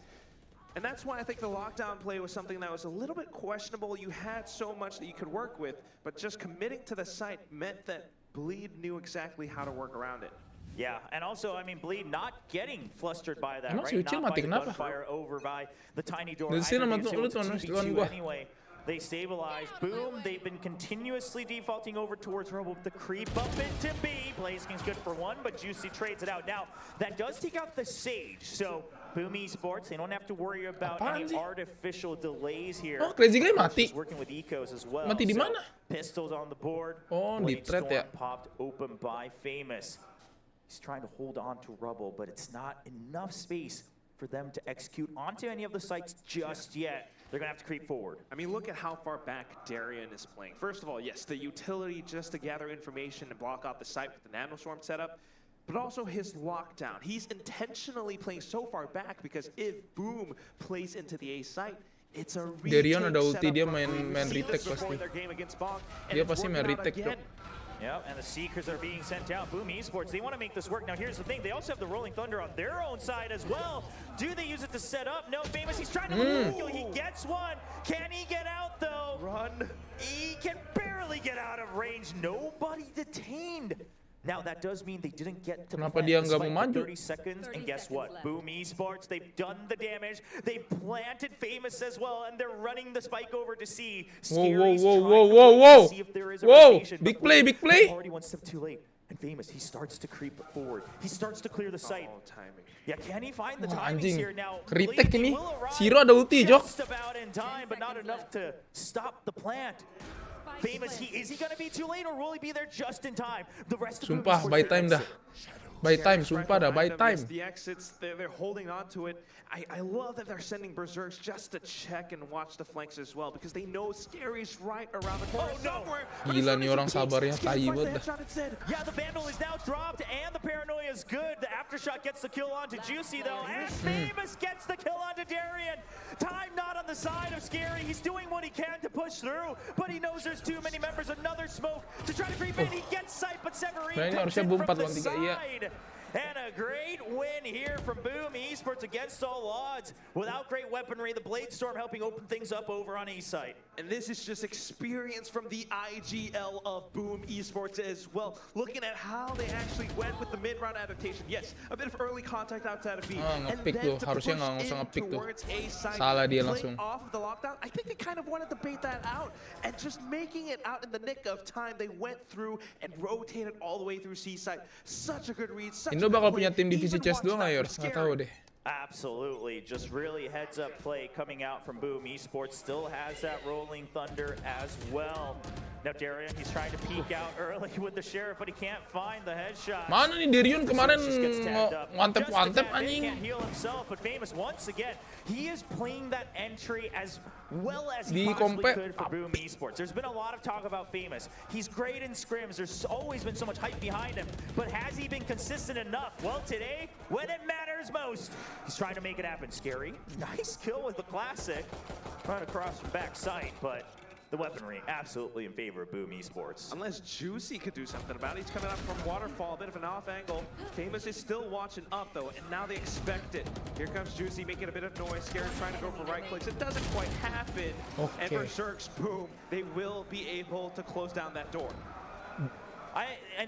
And that's why I think the lockdown play was something that was a little bit questionable. You had so much that you could work with, but just committing to the site meant that Bleed knew exactly how to work around it. Yeah, and also, I mean, Bleed not getting flustered by that, Emang right? si Ucil Not by mati the kenapa? gunfire over by the tiny door. Dari sini Either sama they lu was tuh, able to lawan 2v2 gua. anyway. They stabilize. Boom, they've been continuously defaulting over towards Rubble with the creep up into B. Blaze King's good for one, but Juicy trades it out. Now, that does take out the Sage, so Boom Esports, they don't have to worry about Apaan any sih? artificial delays here. Oh, Crazy Guy mati. Just working with ecos as well. Mati di So, mana? pistols on the board. Oh, di Blade threat Storm ya. popped open by Famous. He's trying to hold on to rubble, but it's not enough space for them to execute onto any of the sites just yet. They're gonna have to creep forward. I mean, look at how far back Darien is playing. First of all, yes, the utility just to gather information and block off the site with the nanoswarm setup, but also his lockdown. He's intentionally playing so far back because if Boom plays into the A site, it's a Darien ada retake ulti, setup dia for main Boom. main See retake this before pasti. their game against Bonk, and Dia it's pasti main working out retake, again. Cok. Yep, and the Seekers are being sent out. Boom Esports, they want to make this work. Now here's the thing, they also have the Rolling Thunder on their own side as well. Do they use it to set up? No, Famous, he's trying to kill. He gets one. Can he get out though? Run. He can barely get out of range. Nobody detained. Now that does mean they didn't get to Kenapa plant dia the nggak spike mau for maju? 30 seconds, and guess what? Boom Esports, they've done the damage. They've planted Famous as well, and they're running the spike over to see. Scary's trying to see if there is a rotation, Big but play, Blade big play. Already one step too late. And Famous, he starts to creep forward. He starts to clear the site. Oh, timing. Yeah, can he find the Wah, timings anjing. here now? Kritek Blade ini. will arrive Zero ada ulti, Jok. just about in time, but not enough to stop the plant. Famous, is he going to be too late or will he be there just in time? The rest of the Sumpah, by time dah. By time, sumpah dah, by time. The exits, they're holding on to it. I love that they're sending berserks just to check and watch the flanks as well because they know Scary's right around the corner somewhere. Gila nih orang sabarnya tai banget dah. Yeah, the Vandal is now dropped and the Paranoia is good. The Aftershock gets the kill onto Juicy though, and Famous gets the kill onto Darien. Time not on the side of Skuyyyy. He's doing what he can to push through, but he knows there's too many members. Another smoke to try to creep in. He gets sight, but Severine comes in from the side. And a great win here from Boom Esports against all odds. Without great weaponry, the Blade Storm helping open things up over on E site. And this is just experience from the IGL of Boom Esports as well. Looking at how they actually went with the mid-round adaptation. Yes, a bit of early contact outside of B. Nge-pick tuh, harusnya nggak usah nge-pick tuh. A-side, Salah dia langsung. off the lockdown. I think they kind of wanted to bait that out. And just making it out in the nick of time, they went through and rotated all the way through C-side. Such a good read. Such Indo bakal punya tim divisi CS2 nggak, Yor? Nggak tahu deh. Absolutely, just really heads up play coming out from Boom Esports. Still has that Rolling Thunder as well. Now Darien, he's trying to peek out early with the Sheriff, but he can't find the headshot. Mana nih Darien kemarin wantep He can't anjing. heal himself, but Famous once again, he is playing that entry as well as Di he possibly kompe- could for Boom Esports. There's been a lot of talk about Famous. He's great in scrims. There's always been so much hype behind him, but has he been consistent enough? Well, today, when it matters most, he's trying to make it happen. Skuyyyy, nice kill with the classic, right across from back sight, but the weaponry absolutely in favor of Boom Esports. Unless Juicy could do something about it. He's coming up from Waterfall, a bit of an off angle. Famous is still watching up though, and now they expect it. Here comes Juicy making a bit of noise. Scared trying to go for right clicks. It doesn't quite happen. Okay. And Berserks, boom, they will be able to close down that door.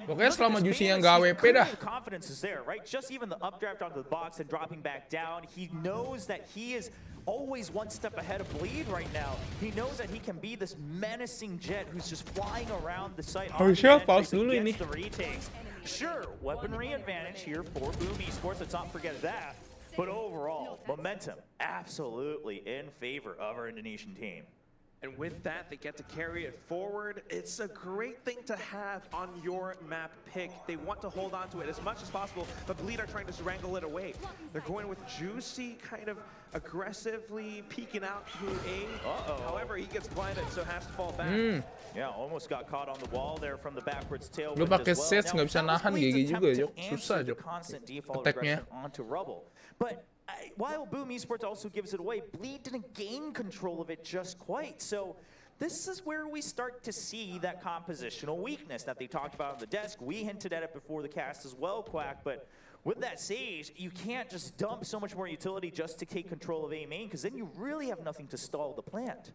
Pokoknya selama Juicy yang nggak AWP dah. The confidence is there, right? Just even the updraft onto the box and dropping back down, he knows that he is always one step ahead of Bleed right now. He knows that he can be this menacing jet who's just flying around the site. Harusnya pause dulu ini. The retakes. Sure, weaponry advantage here for Boom Esports. Let's not forget that. But overall, momentum absolutely in favor of our Indonesian team. And with that, they get to carry it forward. It's a great thing to have on your map pick. They want to hold on to it as much as possible, but Bleed are trying to wrangle it away. They're going with Juicy kind of aggressively peeking out through A. However, he gets blinded, so has to fall back. Yeah, almost got caught on the wall there from the backwards tail. Lu pakai sets nggak bisa nahan GG juga, Jok. Susah, Jok. Attack-nya. Onto rubble. But while Boom Esports also gives it away, Bleed didn't gain control of it just quite. So this is where we start to see that compositional weakness that they talked about on the desk. We hinted at it before the cast as well, Quack, but with that Sage, you can't just dump so much more utility just to take control of A main, because then you really have nothing to stall the plant.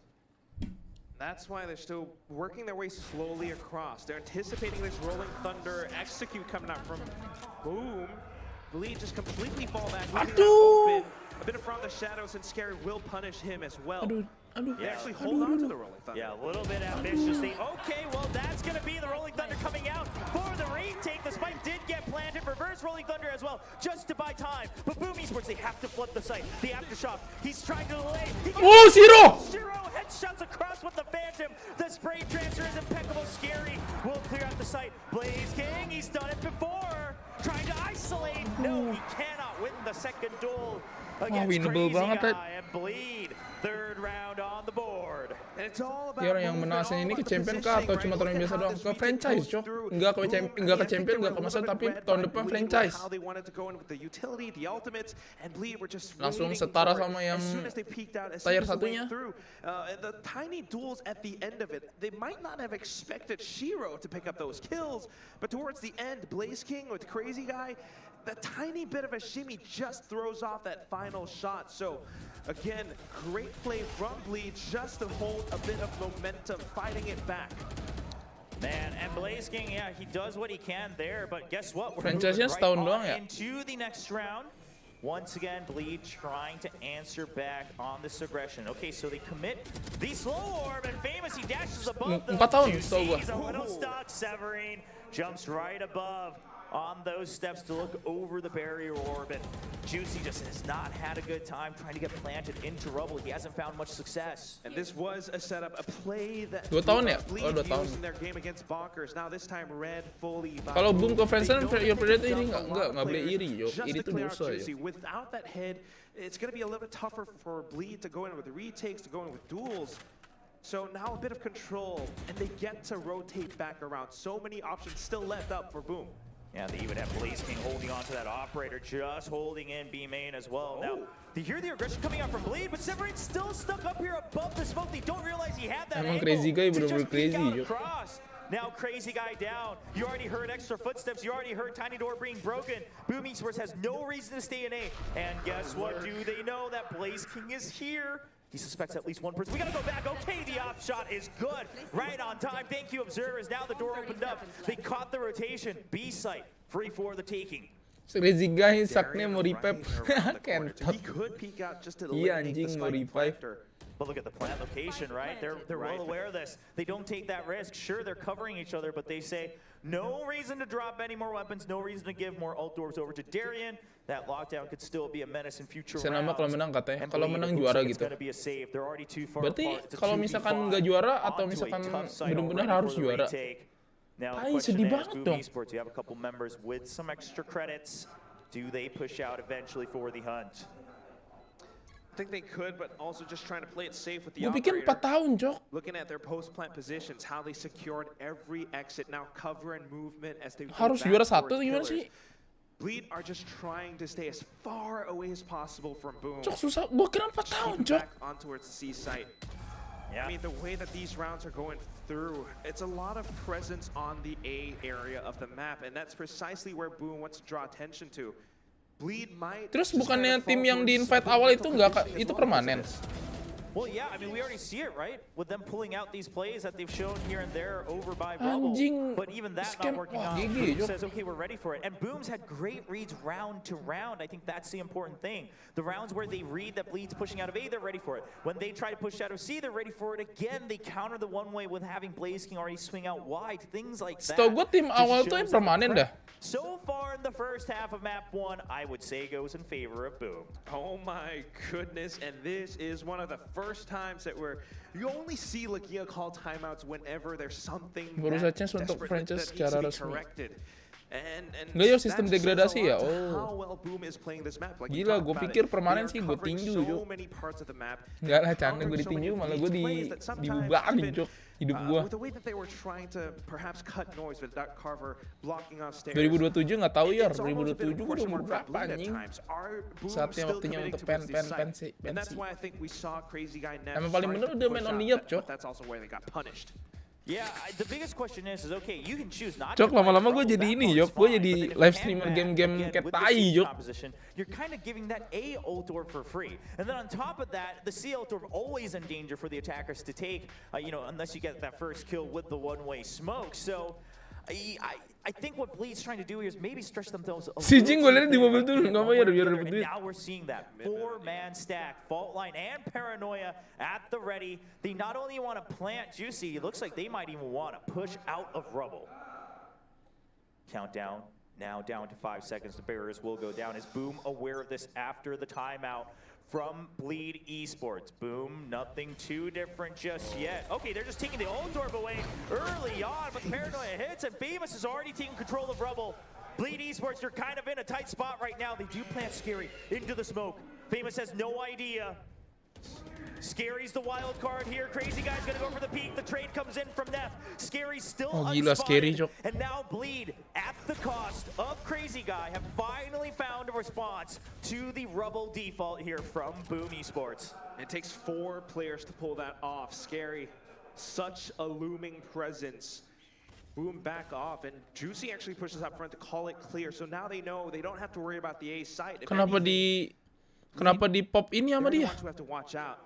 That's why they're still working their way slowly across. They're anticipating this Rolling Thunder execute coming out from Boom. Beli just completely fall back. Aduh. Open. A bit from the shadows, and Skuyyyy will punish him as well. Aduh, aduh. They actually hold on to the Rolling Thunder. Yeah, a little bit ambitious. Okay, well, that's going to be the Rolling Thunder coming out for the retake. The spike did get planted. Reverse Rolling Thunder as well, just to buy time. But Boom Esports, they have to flood the site. The Aftershock, he's trying to delay. Oh, Zero! Zero headshots across with the Phantom. The spray transfer is impeccable. Skuyyyy will clear out the site. Blaze King, he's done it before. Trying to isolate. No, he cannot win the second duel against winnable Crazy banget, Guy and Bleed. Third round on the board. And it's all about Dia orang yang menasnya ini ke champion kah atau cuma turun biasa doang? Ke franchise, Cok. Enggak ke champion, enggak ke master, tapi tahun depan franchise. Langsung setara sama yang tier satunya. The tiny duels at the end of it, they might not have expected Shiro to pick up those kills, but towards the end, Blaze King with Crazy Guy, that tiny bit of a shimmy just throws off that final shot. So again, great play from Bleed just to hold a bit of momentum, fighting it back. Man, and Blaze King, yeah, he does what he can there, but guess what? We're Franchise-nya moving setahun right doang on ya? into the next round. Once again, Bleed trying to answer back on this aggression. Okay, so they commit the slow orb, and Famous, he dashes above them. 4 tahun, Juicy, setahu gua. he's a little stuck. Severine jumps right above on those steps to look over the barrier orbit. Juicy just has not had a good time trying to get planted into rubble. He hasn't found much success. And this was a setup, a play that 2 tahun ya? Bleed 2 tahun. used in their game against Bonkers. Now this time Red fully. Kalau Boom ke Friendson, your predator ini nggak boleh iri, Jok. Iri itu dosa, ya. Without that head, it's going to be a little bit tougher for Bleed to go in with the retakes, to go in with duels. So now a bit of control, and they get to rotate back around. So many options still left up for Boom. Yeah, they even have Blaze King holding on to that operator, just holding in B main as well. Now, they hear the aggression coming out from Bleed, but Severine's still stuck up here above the smoke. They don't realize he had that Emang angle Crazy Guy to bener-bener just peek crazy, out Jok. across. Now Crazy Guy down. You already heard extra footsteps. You already heard Tiny Door being broken. Boom Esports has no reason to stay in A. And guess what? Do they know that Blaze King is here? He suspects at least one person. We gotta go back. Okay, the op shot is good. Right on time. Thank you, observers. Now the door opened up. They caught the rotation. B site, free for the taking. Crazy Guy saknya mau revive. He could peek out just to Iya eliminate the anjing mau spike revive. planter. But look at the plant location, right? They're well aware of this. They don't take that risk. Sure, they're covering each other, but they say no reason to drop any more weapons, no reason to give more ult doors over to Darian. That lockdown could still be a menace in future rounds. Senama kalau menang katanya, And kalau Bleed, menang it looks juara like it's gitu. gonna be a save. They're already too far Berarti apart. It's a kalau 2v5 misalkan nggak juara atau onto a misalkan tough site benar-benar already harus for the juara. retake. Now the Tai, question sedih is, banget Boom dong. Esports, you have a couple members with some extra credits. Do they push out eventually for the hunt? I think they could, but also just trying to play it safe with the Gue pikir 4 operator. tahun, Jok. Looking at their post-plant positions, how they secured every exit, now cover and movement as they go Harus back juara towards 1 gimana pillars. sih? Bleed are just trying to stay as far away as possible from Boom. Cok susah. Gue kira 4 tahun, Keep Jok. back on towards the C site. Yeah. I mean, the way that these rounds are going through, it's a lot of presence on the A area of the map, and that's precisely where Boom wants to draw attention to. Bleed might. Terus just bukannya kinda fall tim yang towards di invite some awal mental itu nggak conditioning itu as well because of permanen? this. Well, yeah, I mean, we already see it, right? With them pulling out these plays that they've shown here and there over by Bubble. Anjing, But even that scam. not working Wah, out. GG, Boom Jok. says, okay, we're ready for it. And Boom's had great reads round to round. I think that's the important thing. The rounds where they read that Bleed's pushing out of A, they're ready for it. When they try to push out of C, they're ready for it again. They counter the one way with having Blaze King already swing out wide. Things like that. Setahu gue tim Just awal tuh yang shows them permanen dah. So far in the first half of map 1, I would say goes in favor of Boom. Oh my goodness, and this is one of the first times that you only see Lagia call timeouts whenever there's something Baru that saja untuk desperate franchise that needs to secara be resmi. corrected. And Nggak ya, that sistem says a degradasi lot ya? to Oh. how well Boom is playing this map. Like you Gila, talked gue about pikir it. permanen They sih are gue covering tinju, so Jok. many parts of the map. Enggak lah, They're canda gue covering so many ditinju, malah gue plays that sometimes dibubarin, even, Jok. Hidup gue. with the way that they were trying to perhaps cut noise with that carver blocking off stairs. 2027 nggak tahu ya, It's almost a bit 2027 of gue udah question umur mark for berapa Bleed at anjing. times. Are Boom Saatnya still waktunya committing untuk towards this site? And that's pensi. why I think we saw Crazy Guy next. Emang paling bener udah main on the up, Cok. But that's also where they got punished. Yeah, the biggest question is okay, you can choose not Cok, to fight lama-lama Bubble, gue jadi that ini, part's Jok. Gue fine, jadi but then if live you streamer can game-game again, kayak with the tai, C Jok. composition, you're kind of giving that A ult orb for free. And then on top of that, the C ult orb always in danger for the attackers to take, unless you get that first kill with the one-way smoke. So I think what Bleed's trying to do here is maybe stretch themselves a Si little Jing too gue liat di thin, mobil tuh like, nggak one way bayar or biar the dapet other, and duit. now we're seeing that four-man stack, fault line and paranoia at the ready. They not only want to plant Juicy, it looks like they might even want to push out of rubble. Countdown now down to 5 seconds. The barriers will go down. Is Boom aware of this after the timeout from Bleed Esports? Boom, nothing too different just yet. Okay, they're just taking the old orb away early on, but Paranoia hits, and Famous is already taking control of Rubble. Bleed Esports, you're kind of in a tight spot right now. They do plant Skuyyyy into the smoke. Famous has no idea. Skuyyy's the wild card here. Crazy Guy's gonna go for the peak. The trade comes in from Neff. Skuyyy's still gila, Skuyyyy, unspotted. And now Bleed, at the cost of Crazy Guy, have finally found a response to the Rubble default here from Boom Esports. It takes 4 players to pull that off. Skuyyyy, such a looming presence. Boom back off, and Juicy actually pushes up front to call it clear. So now they know they don't have to worry about the A site. Kenapa di pop ini sama dia? Have to watch out.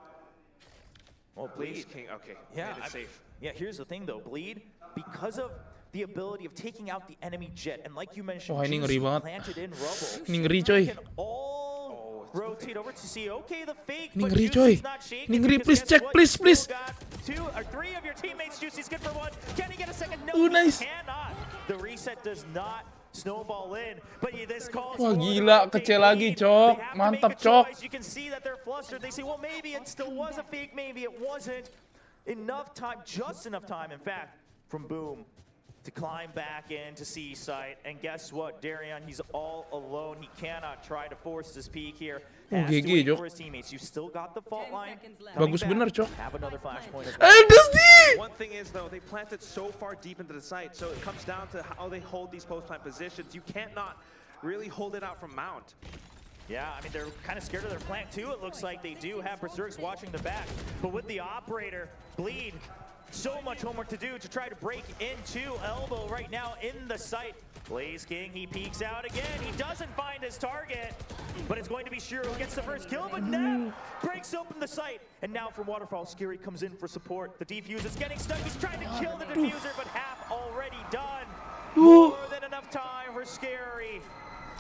Well, Bleed King, okay, yeah, safe. Yeah, here's the thing though, Bleed, because of the ability of taking out the enemy jet, and like you mentioned, Wah, ini ngeri Juicy banget. planted in Rubble. Ini ngeri coy. Can all rotate over to see, okay, the fake, Ini but ngeri Juicy's coy. not shaking. Ini ngeri, because please guess check, what? please, You please. still got 2 or 3 of your teammates. Juicy's good for 1. Can he get a second? No, Oh, he nice. cannot. The reset does not snowball in, but this calls Wah, for gila, the kecil rotate lagi, lead. Cok. They have to Mantap, make a Cok. choice. You can see that they're flustered. They say, well, maybe it still was a fake, maybe it wasn't. Enough time, just enough time, in fact, from Boom to climb back into C site. And guess what, Darian, he's all alone. He cannot try to force this peak here. Has to GG, wait Cok. for his teammates. You still got the fault line. Bagus bener, Cok. Have another flashpoint as well. Dusty! One thing is, though, they planted so far deep into the site, so it comes down to how they hold these post-plant positions. You can't not really hold it out from Mount. Yeah, I mean, they're kind of scared of their plant, too. It looks like they do have Berserks watching the back. But with the operator, Bleed, so much homework to do to try to break into Elbow right now in the site. Blaze King, he peeks out again. He doesn't find his target, but it's going to be Shiro who gets the first kill, but now breaks open the site. And now from Waterfall, Skuyyyy comes in for support. The defuse is getting stuck. He's trying to kill the diffuser, but half already done. More than enough time for Skuyyyy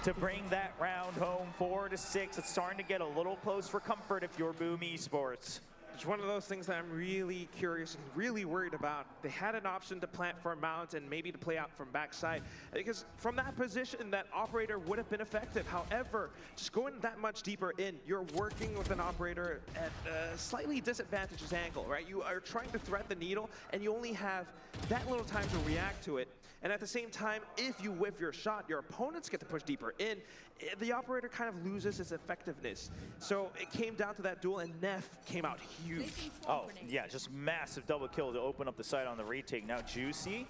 to bring that round home. 4-6. It's starting to get a little close for comfort if you're Boom Esports. It's one of those things that I'm really curious and really worried about. They had an option to plant for a Mount and maybe to play out from backside, because from that position, that operator would have been effective. However, just going that much deeper in, you're working with an operator at a slightly disadvantaged angle, right? You are trying to thread the needle, and you only have that little time to react to it. And at the same time, if you whiff your shot, your opponents get to push deeper in. The operator kind of loses its effectiveness. So it came down to that duel, and Neff came out huge. Oh, yeah, just massive double kill to open up the site on the retake. Now Juicy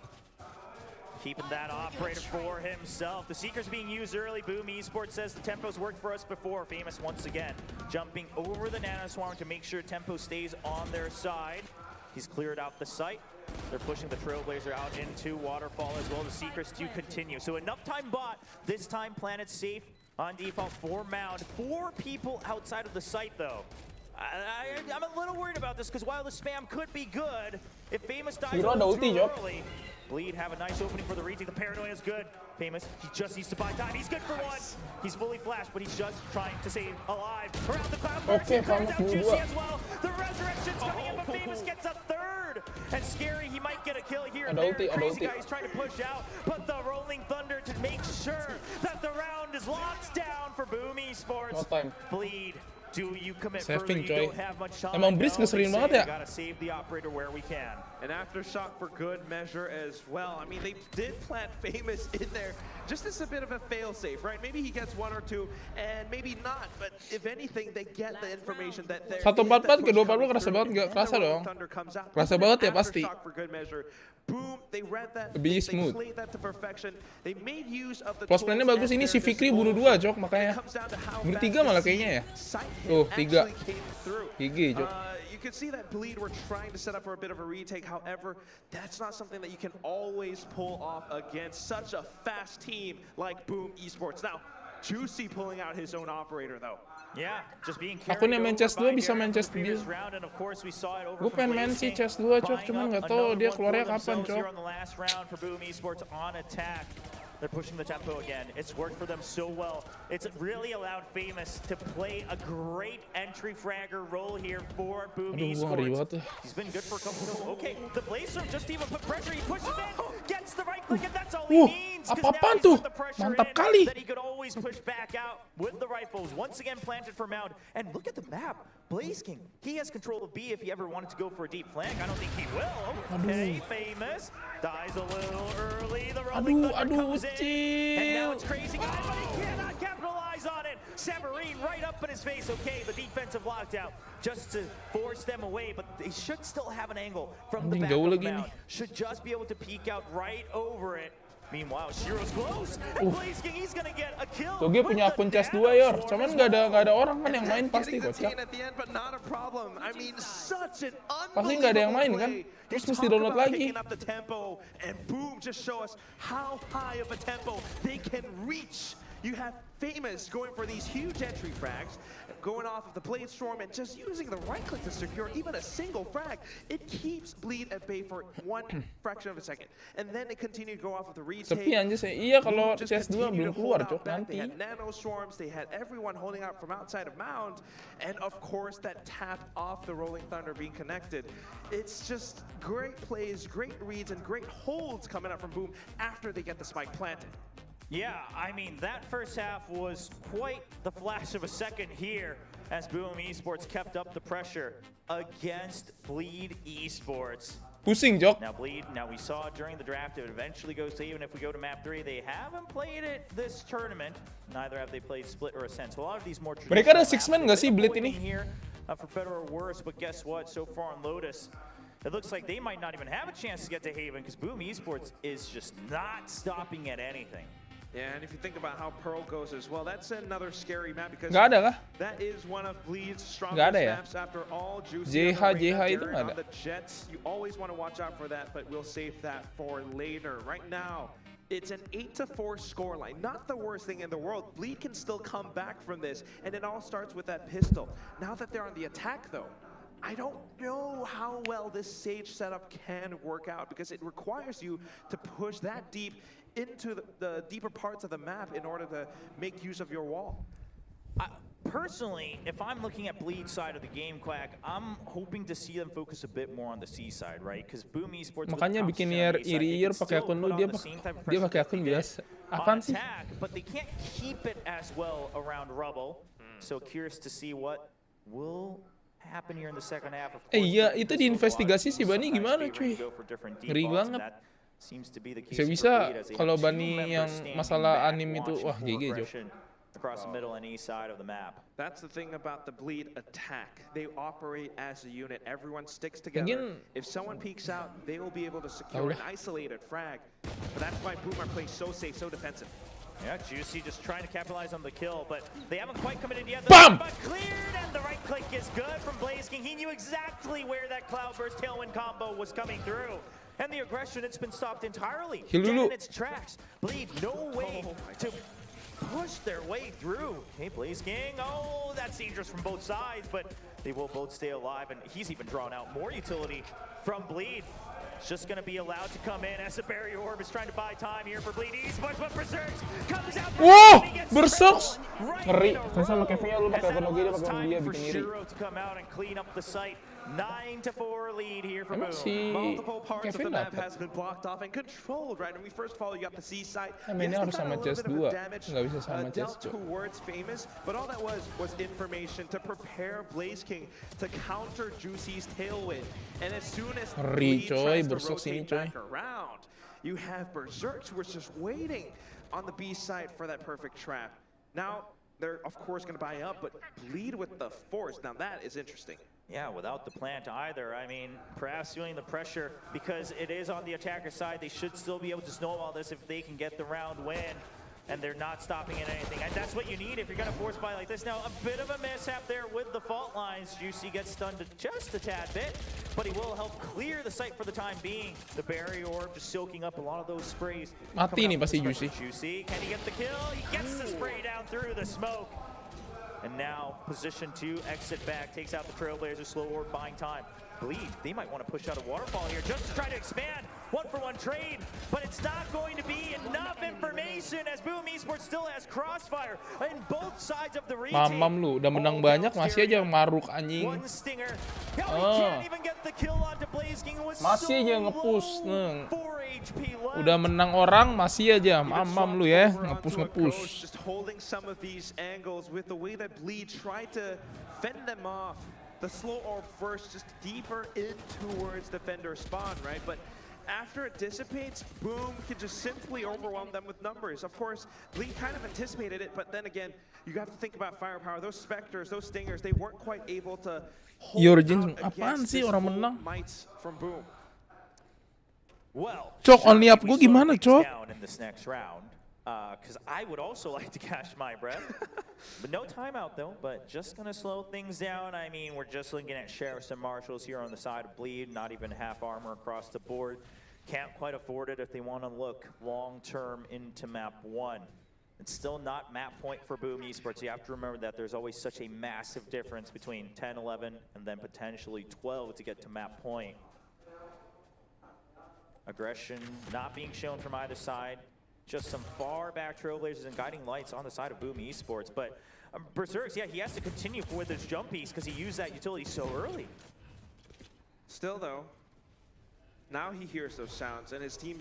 keeping that operator for himself. The Seeker's being used early. Boom Esports says the tempo's worked for us before. Famous once again jumping over the Nano Swarm to make sure tempo stays on their side. He's cleared out the site. They're pushing the Trailblazer out into Waterfall as well. The Seekers to continue. So enough time bought. This time Planet safe on default for Mound. 4 people outside of the site though. I'm a little worried about this because while the spam could be good, if Famous dies Hero ada ulti, too Jok. early, Bleed have a nice opening for the retake. The Paranoia is good. Famous, he just needs to buy time. He's good for 1. He's fully flashed, but he's just trying to stay alive. Around the cloud burst, Okay, he clears out Famous Juicy dua. as well. The resurrection's coming in, but Famous gets a 3rd. And Skuyyyy, he might get a kill here and Ada there. ulti, ada Crazy ulti. Guy is trying to push out, but the Rolling Thunder to make sure that the round is locked down for Boom Esports. No time. Bleed. Do you commit Saving, further? You coy. don't have much time. Emang Breeze No, ngeselin they banget say ya? we gotta save the operator where we can. An aftershock for good measure as well. I mean, they did plant Famous in there just as a bit of a fail-safe, right? Maybe he gets 1 or 2, and maybe not. But if anything, they get the information that they're 144 ke 240 kerasa banget, nggak kerasa dong. Kerasa banget ya pasti. For good measure. Boom, they read that. Lebih They smooth. played that to perfection. They made use of the Plus plannya tools bagus. at Ini si their Fikri bunuh 2, Jok, disposal. makanya. It comes down to how Bunuh fast 3 malah the kayaknya ya. sight hit Tuh, 3. actually came through. GG, Jok. You can see that Bleed were trying to set up for a bit of a retake. However, that's not something that you can always pull off against such a fast team like Boom Esports. Now, Juicy pulling out his own operator, though. Yeah, just being Aku nih main chess 2 bisa main chess 3. Gue pengen main sih chess 2 cok, cuman nggak tahu dia keluarnya kapan cok. They're pushing the tempo again. It's worked for them so well. It's really allowed Famous to play a great entry fragger role here for Boom Esports. He's been good for a couple kills. Okay, the Blazer just even put pressure. He pushes in, gets the right click, and that's all he needs. Apa-apaan tuh? Mantap kali. That he could always push back out with the rifles. Once again planted for Mound. And look at the map. Blaze King, he has control of B if he ever wanted to go for a deep flank. I don't think he will. Okay, Famous dies a little early. The rolling thunder comes in. And now it's crazy guy, but he cannot capitalize on it. Severine right up in his face. Okay, the defensive lockdown just to force them away, but they should still have an angle from the back of the mound. Should just be able to peek out right over it. Meanwhile, Shiro's close, and Blaze King, he's gonna get a kill. Toge punya akun chess 2 yor, cuman nggak ada orang kan yang main pasti kocak. Pasti nggak ada yang main kan, terus mesti download lagi. And boom, just show us how high of a tempo they can reach. You have Famous going for these huge entry frags, going off of the Blade Storm and just using the right click to secure even a single frag. It keeps Bleed at bay for one fraction of a second. And then it continued to go off of the retake. Sepi anjir sih. Iya kalau CS2 belum keluar cok nanti. They had nano storms, they had everyone holding out from outside of Mound, and of course that tap off the Rolling Thunder being connected. It's just great plays, great reads, and great holds coming up from Boom after they get the spike planted. Yeah, I mean, that first half was quite the flash of a second here as Boom Esports kept up the pressure against Bleed Esports. Pusing, Jok. Now, Bleed, we saw during the draft, it eventually goes to even if we go to map 3, they haven't played it this tournament. Neither have they played Split or Ascent. So a lot of these more mereka ada 6-man nggak sih Bleed ini? Here, for better or worse, but guess what? So far on Lotus, it looks like they might not even have a chance to get to Haven because Boom Esports is just not stopping at anything. Yeah, and if you think about how Pearl goes as well, that's another scary map because that is one of Bleed's strongest maps after all. Juicy JH itu on the Jets, you always want to watch out for that, but we'll save that for later. Right now, it's an 8-4 scoreline. Not the worst thing in the world. Bleed can still come back from this, and it all starts with that pistol. Now that they're on the attack, though, I don't know how well this Sage setup can work out because it requires you to push that deep into the deeper parts of the map in order to make use of your wall. Personally, if I'm looking at Bleed side of the game, Quack, I'm hoping to see them focus a bit more on the C side, right? Because Boom Esports makanya bikin iri pakai akun lu, dia pakai akun biasa. Apaan sih? But they can't keep it as well around Rubble. So curious to see what will happen here in the second half. Iya, itu diinvestigasi si Bani gimana cuy? Ngeri banget. Bisa kalau Bani yang masalah anim itu, wah GG Jok. Across the middle and east side of the map. That's the thing about the Bleed attack. They operate as a unit. Everyone sticks together. If someone peeks out, they will be able to secure an isolated frag. But that's why Boom are playing so safe, so defensive. Yeah, Juicy just trying to capitalize on the kill, but they haven't quite committed yet. Bam! But cleared, and the right click is good from Blaze King. He knew exactly where that Cloudburst Tailwind combo was coming through. And the aggression, it's been stopped entirely. Dead in its tracks. Bleed, no way to push their way through. Hey, Blaze King, oh, that's dangerous from both sides, but they will both stay alive, and he's even drawn out more utility from Bleed. It's just going to be allowed to come in as the barrier orb is trying to buy time here for Bleed Esports, but Berserk comes out. Wow, Berserk ngeri. Kan sama Kevin lu pakai akun dia pakai dia bikin iri. To come out and clean up the site. 9-4 lead here for Boom. Multiple parts of the map has been blocked off and controlled, right? And we first of all, you got the C side. Mainnya harus sama chess 2, nggak bisa sama chess 2. Towards Famous, but all that was information to prepare Blaze King to counter Juicy's Tailwind. And as soon as Bleed tries to rotate back around, you have Berserk who was just waiting on the B side for that perfect trap. Now, they're of course going to buy up, but Bleed with the force. Now that is interesting. Yeah, without the plant either. I mean, perhaps feeling the pressure because it is on the attacker side. They should still be able to snowball this if they can get the round win. And they're not stopping at anything. And that's what you need if you're going to force buy like this. Now, a bit of a mishap there with the fault lines. Juicy gets stunned just a tad bit, but he will help clear the site for the time being. The barrier orb just soaking up a lot of those sprays. Mati nih pasti Juicy. Juicy, can he get the kill? He gets the spray down through the smoke. And now position to exit back, takes out the Trailblazers, slow orb buying time. Bleed, they might want to push out a waterfall here just to try to expand. 1-for-1 trade, but it's not going to be enough information as Boom Esports still has crossfire in both sides of the retake. Mamam lu, udah menang banyak masih aja maruk anjing. One stinger. Can't even get the kill onto Blaze King. Masih aja nge-push. Udah menang orang masih aja mamam lu ya, nge-push. Just holding some of these angles with the way that Bleed tried to fend them off. The slow orb first, just deeper in towards defender spawn, right? But after it dissipates, Boom can just simply overwhelm them with numbers. Of course, Bleed kind of anticipated it, but then again, you have to think about firepower. Those Spectres, those Stingers, they weren't quite able to hold out against this full might from Boom. Well, Cok, only up gue gimana, Cok? Down in this next round. Because I would also like to catch my breath. But no timeout, though. But just going to slow things down. I mean, we're just looking at Sheriffs and Marshals here on the side of Bleed. Not even half armor across the board. Can't quite afford it if they want to look long-term into map 1. It's still not map point for Boom Esports. You have to remember that there's always such a massive difference between 10, 11, and then potentially 12 to get to map point. Aggression not being shown from either side. Just some far back Trailblazers and guiding lights on the side of Boom Esports. But Berserks, yeah, he has to continue for this jump piece because he used that utility so early. Still, though, now he hears those sounds, and his team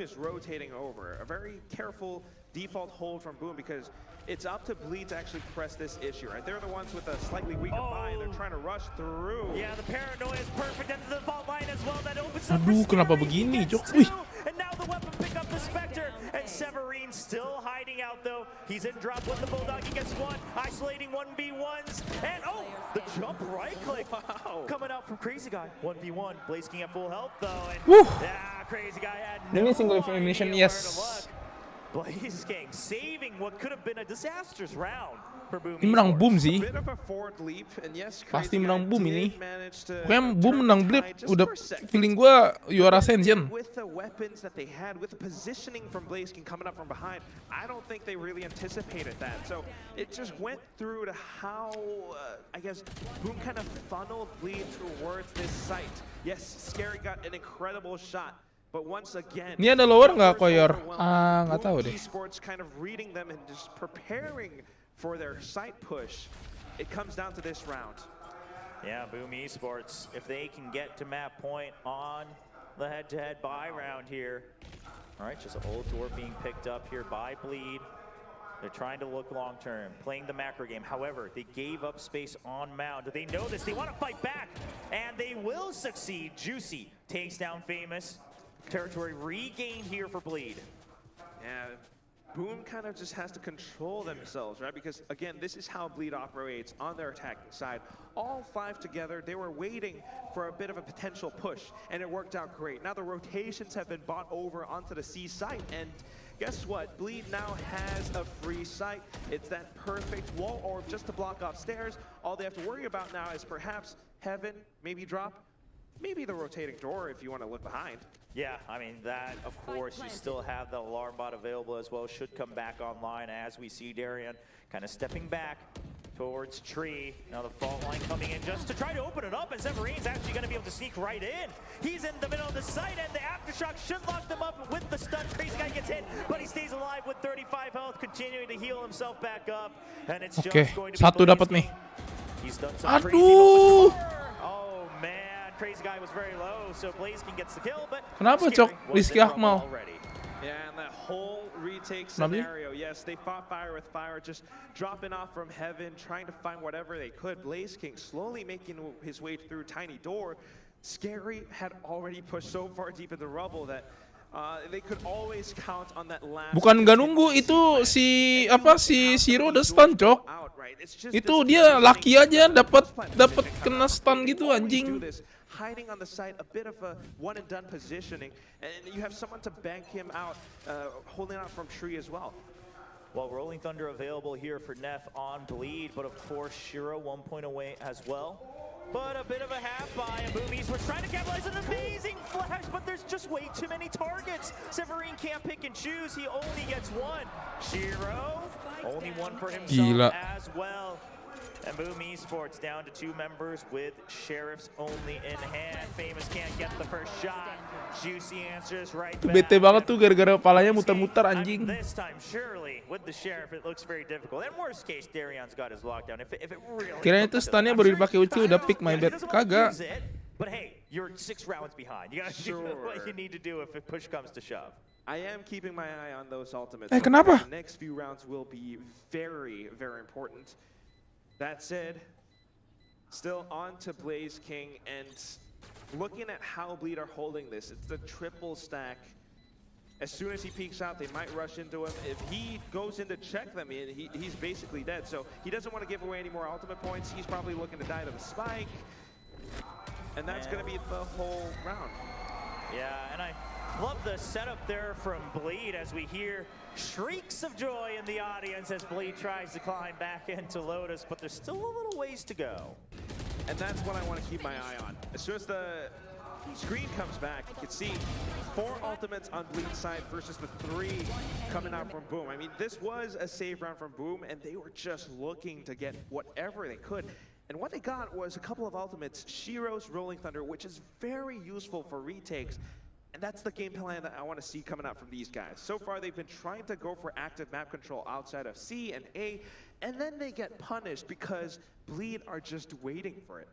is rotating over. A very careful default hold from Boom because it's up to Bleed to actually press this issue, right? They're the ones with a slightly weaker buy, and they're trying to rush through. Yeah, the paranoia is perfect into the vault line as well. That opens up Aduh, kenapa begini, Cok? Wih. And now the weapon pick up the Spectre, and Severine still hiding out though. He's in drop with the Bulldog. He gets one, isolating 1v1s, and oh, the jump right click coming out from Crazy Guy. 1v1, Blaze King at full health though, and yeah, Crazy Guy had no Ini single elimination, yes. Blaze King saving what could have been a disastrous round for Boom. Ini menang Boom sih. Pasti menang Boom ini. Pokoknya Boom menang Blip, udah feeling gue juara Ascension. With the weapons that they had, with the positioning from Blaze King coming up from behind, I don't think they really anticipated that. So it just went through to how, I guess, Boom kind of funneled Bleed towards this site. Yes, Skuyyyy got an incredible shot. But once again, ini ada lower nggak Koyor? Ah, nggak tahu deh. Esports kind of reading them and just preparing for their site push. It comes down to this round. Yeah, Boom Esports, if they can get to map point on the head-to-head buy round here. All right, just an old door being picked up here by Bleed. They're trying to look long-term, playing the macro game. However, they gave up space on Mound. They know this. They want to fight back, and they will succeed. Juicy takes down Famous. Territory regained here for Bleed. Yeah, Boom kind of just has to control themselves, right? Because again, this is how Bleed operates on their attacking side. All 5 together, they were waiting for a bit of a potential push, and it worked out great. Now the rotations have been bought over onto the C site, and guess what? Bleed now has a free site. It's that perfect wall orb just to block off stairs. All they have to worry about now is perhaps Heaven, maybe drop, maybe the rotating door if you want to look behind. Yeah, I mean, that, of course, you still have the alarm bot available as well. Should come back online as we see Darian kind of stepping back towards Tree. Now the fault line coming in just to try to open it up, and Severine's actually going to be able to sneak right in. He's in the middle of the site, and the Aftershock should lock them up with the stun. Crazy Guy gets hit, but he stays alive with 35 health, continuing to heal himself back up. And it's just going to be satu dapat nih. He's done some Aduh. Oh, man. Crazy Guy was very low, so Blaze King gets the kill, but kenapa Cok? Rizky Akmal. Yeah, and that whole retake scenario, yes, they fought fire with fire, just dropping off from Heaven, trying to find whatever they could. Blaze King slowly making his way through Tiny Door. Skuyyyy had already pushed so far deep in the rubble that they could always count on that last. Bukan nggak nunggu, itu si Zero udah stun, Cok. Itu dia lucky aja dapat kena stun gitu anjing. Hiding on the side, a bit of a one-and-done positioning, and you have someone to bank him out, holding out from Tree as well. Well, Rolling Thunder available here for Neff on Bleed, but of course Shiro 1 point away as well. But a bit of a half buy, and Boom Esports trying to capitalize an amazing flash, but there's just way too many targets. Severine can't pick and choose, he only gets one. Shiro Only one for himself Gila. as well. And Boom Esports down to 2 members with sheriffs only in hand. Famous can't get the first shot. Juicy answers right back. Bete banget tuh gara-gara palanya muter-muter anjing. This time surely with the sheriff it looks very difficult. And worst case Darion's got his lockdown. If it really Kirain itu stunnya baru dipakai ulti udah pick my bet. Kagak. But hey, you're 6 rounds behind. You gotta do what you need to do if push comes to shove. I am keeping my eye on those ultimates. Kenapa? The next few rounds will be very, very important. That said, still on to Blaze King, and looking at how Bleed are holding this, it's the triple stack. As soon as he peeks out, they might rush into him. If he goes in to check them in, he's basically dead. So he doesn't want to give away any more ultimate points. He's probably looking to die to the spike. And that's going to be the whole round. Yeah, and I love the setup there from Bleed as we hear shrieks of joy in the audience as Bleed tries to climb back into Lotus, but there's still a little ways to go. And that's what I want to keep my eye on. As soon as the screen comes back, you can see 4 ultimates on Bleed's side versus the 3 coming out from Boom. I mean, this was a save round from Boom, and they were just looking to get whatever they could. And what they got was a couple of ultimates, Shiro's Rolling Thunder, which is very useful for retakes. And that's the game plan that I want to see coming out from these guys. So far, they've been trying to go for active map control outside of C and A, and then they get punished because Bleed are just waiting for it.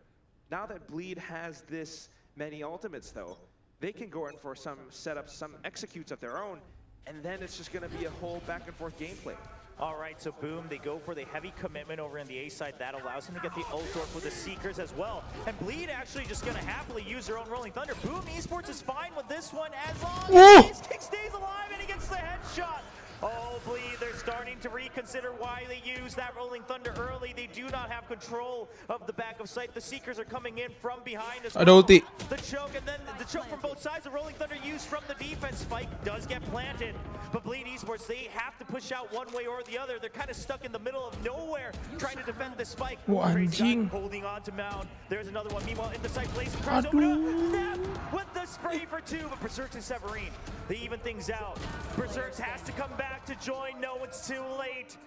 Now that Bleed has this many ultimates, though, they can go in for some setups, some executes of their own, and then it's just going to be a whole back-and-forth gameplay. All right, so Boom, they go for the heavy commitment over in the A side. That allows him to get the ult for the Seekers as well. And Bleed actually just going to happily use their own Rolling Thunder. Boom Esports is fine with this one as long as he stays alive and he gets the headshot. Oh, Bleed, they're starting to reconsider why they use that Rolling Thunder early. They do not have control of the back of sight. The Seekers are coming in from behind as well. The choke, and then the choke from both sides. The Rolling Thunder used from the defense. Spike does get planted. But Bleed Esports, they have to push out one way or the other. They're kind of stuck in the middle of nowhere trying to defend the Spike. Holding on to Mound. There's another one. Meanwhile, in the side, Blaze tries to open up. With the spray for 2, but Berserk and Severine, they even things out. Berserk has to come back to join. No, it's too late.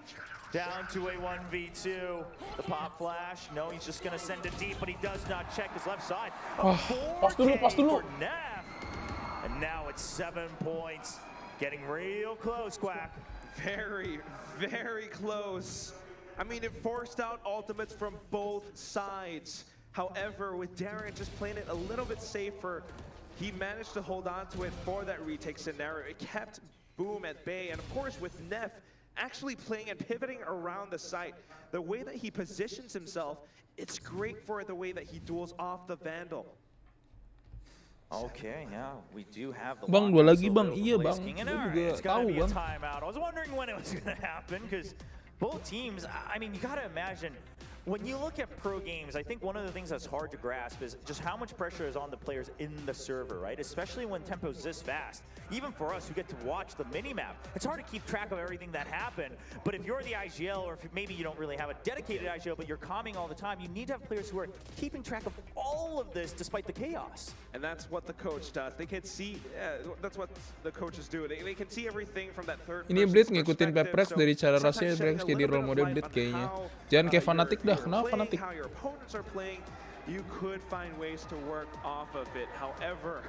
Down to a 1v2. The pop flash. No, he's just going to send it deep, but he does not check his left side. Pas dulu. And now it's 7 points. Getting real close, Quack. Very, very close. I mean, it forced out ultimates from both sides. However, with Darren just playing it a little bit safer, he managed to hold on to it for that retake scenario. It kept Boom at bay, and of course with Neff actually playing and pivoting around the site. The way that he positions himself, it's great for the way that he duels off the Vandal. Okay, yeah, we do have the Bang, 2 lagi bang, iya bang. It's gonna be a timeout. I was wondering when it was gonna happen because both teams, I mean, you gotta imagine, when you look at pro games, I think one of the things that's hard to grasp is just how much pressure is on the players in the server, right? Especially when tempo's this fast. Even for us who get to watch the mini-map, it's hard to keep track of everything that happened. But if you're the IGL, or if maybe you don't really have a dedicated IGL, but you're calming all the time, you need to have players who are keeping track of all of this despite the chaos. And that's what the coach does. They can see, that's what the coaches do. They can see everything from that third person. Ini Bleed ngikutin Peprex dari cara rasanya Peprex jadi role model Bleed kayaknya. Jangan kayak fanatik dah, kenapa fanatik? How your opponents are playing, you could find ways to work off of it. However,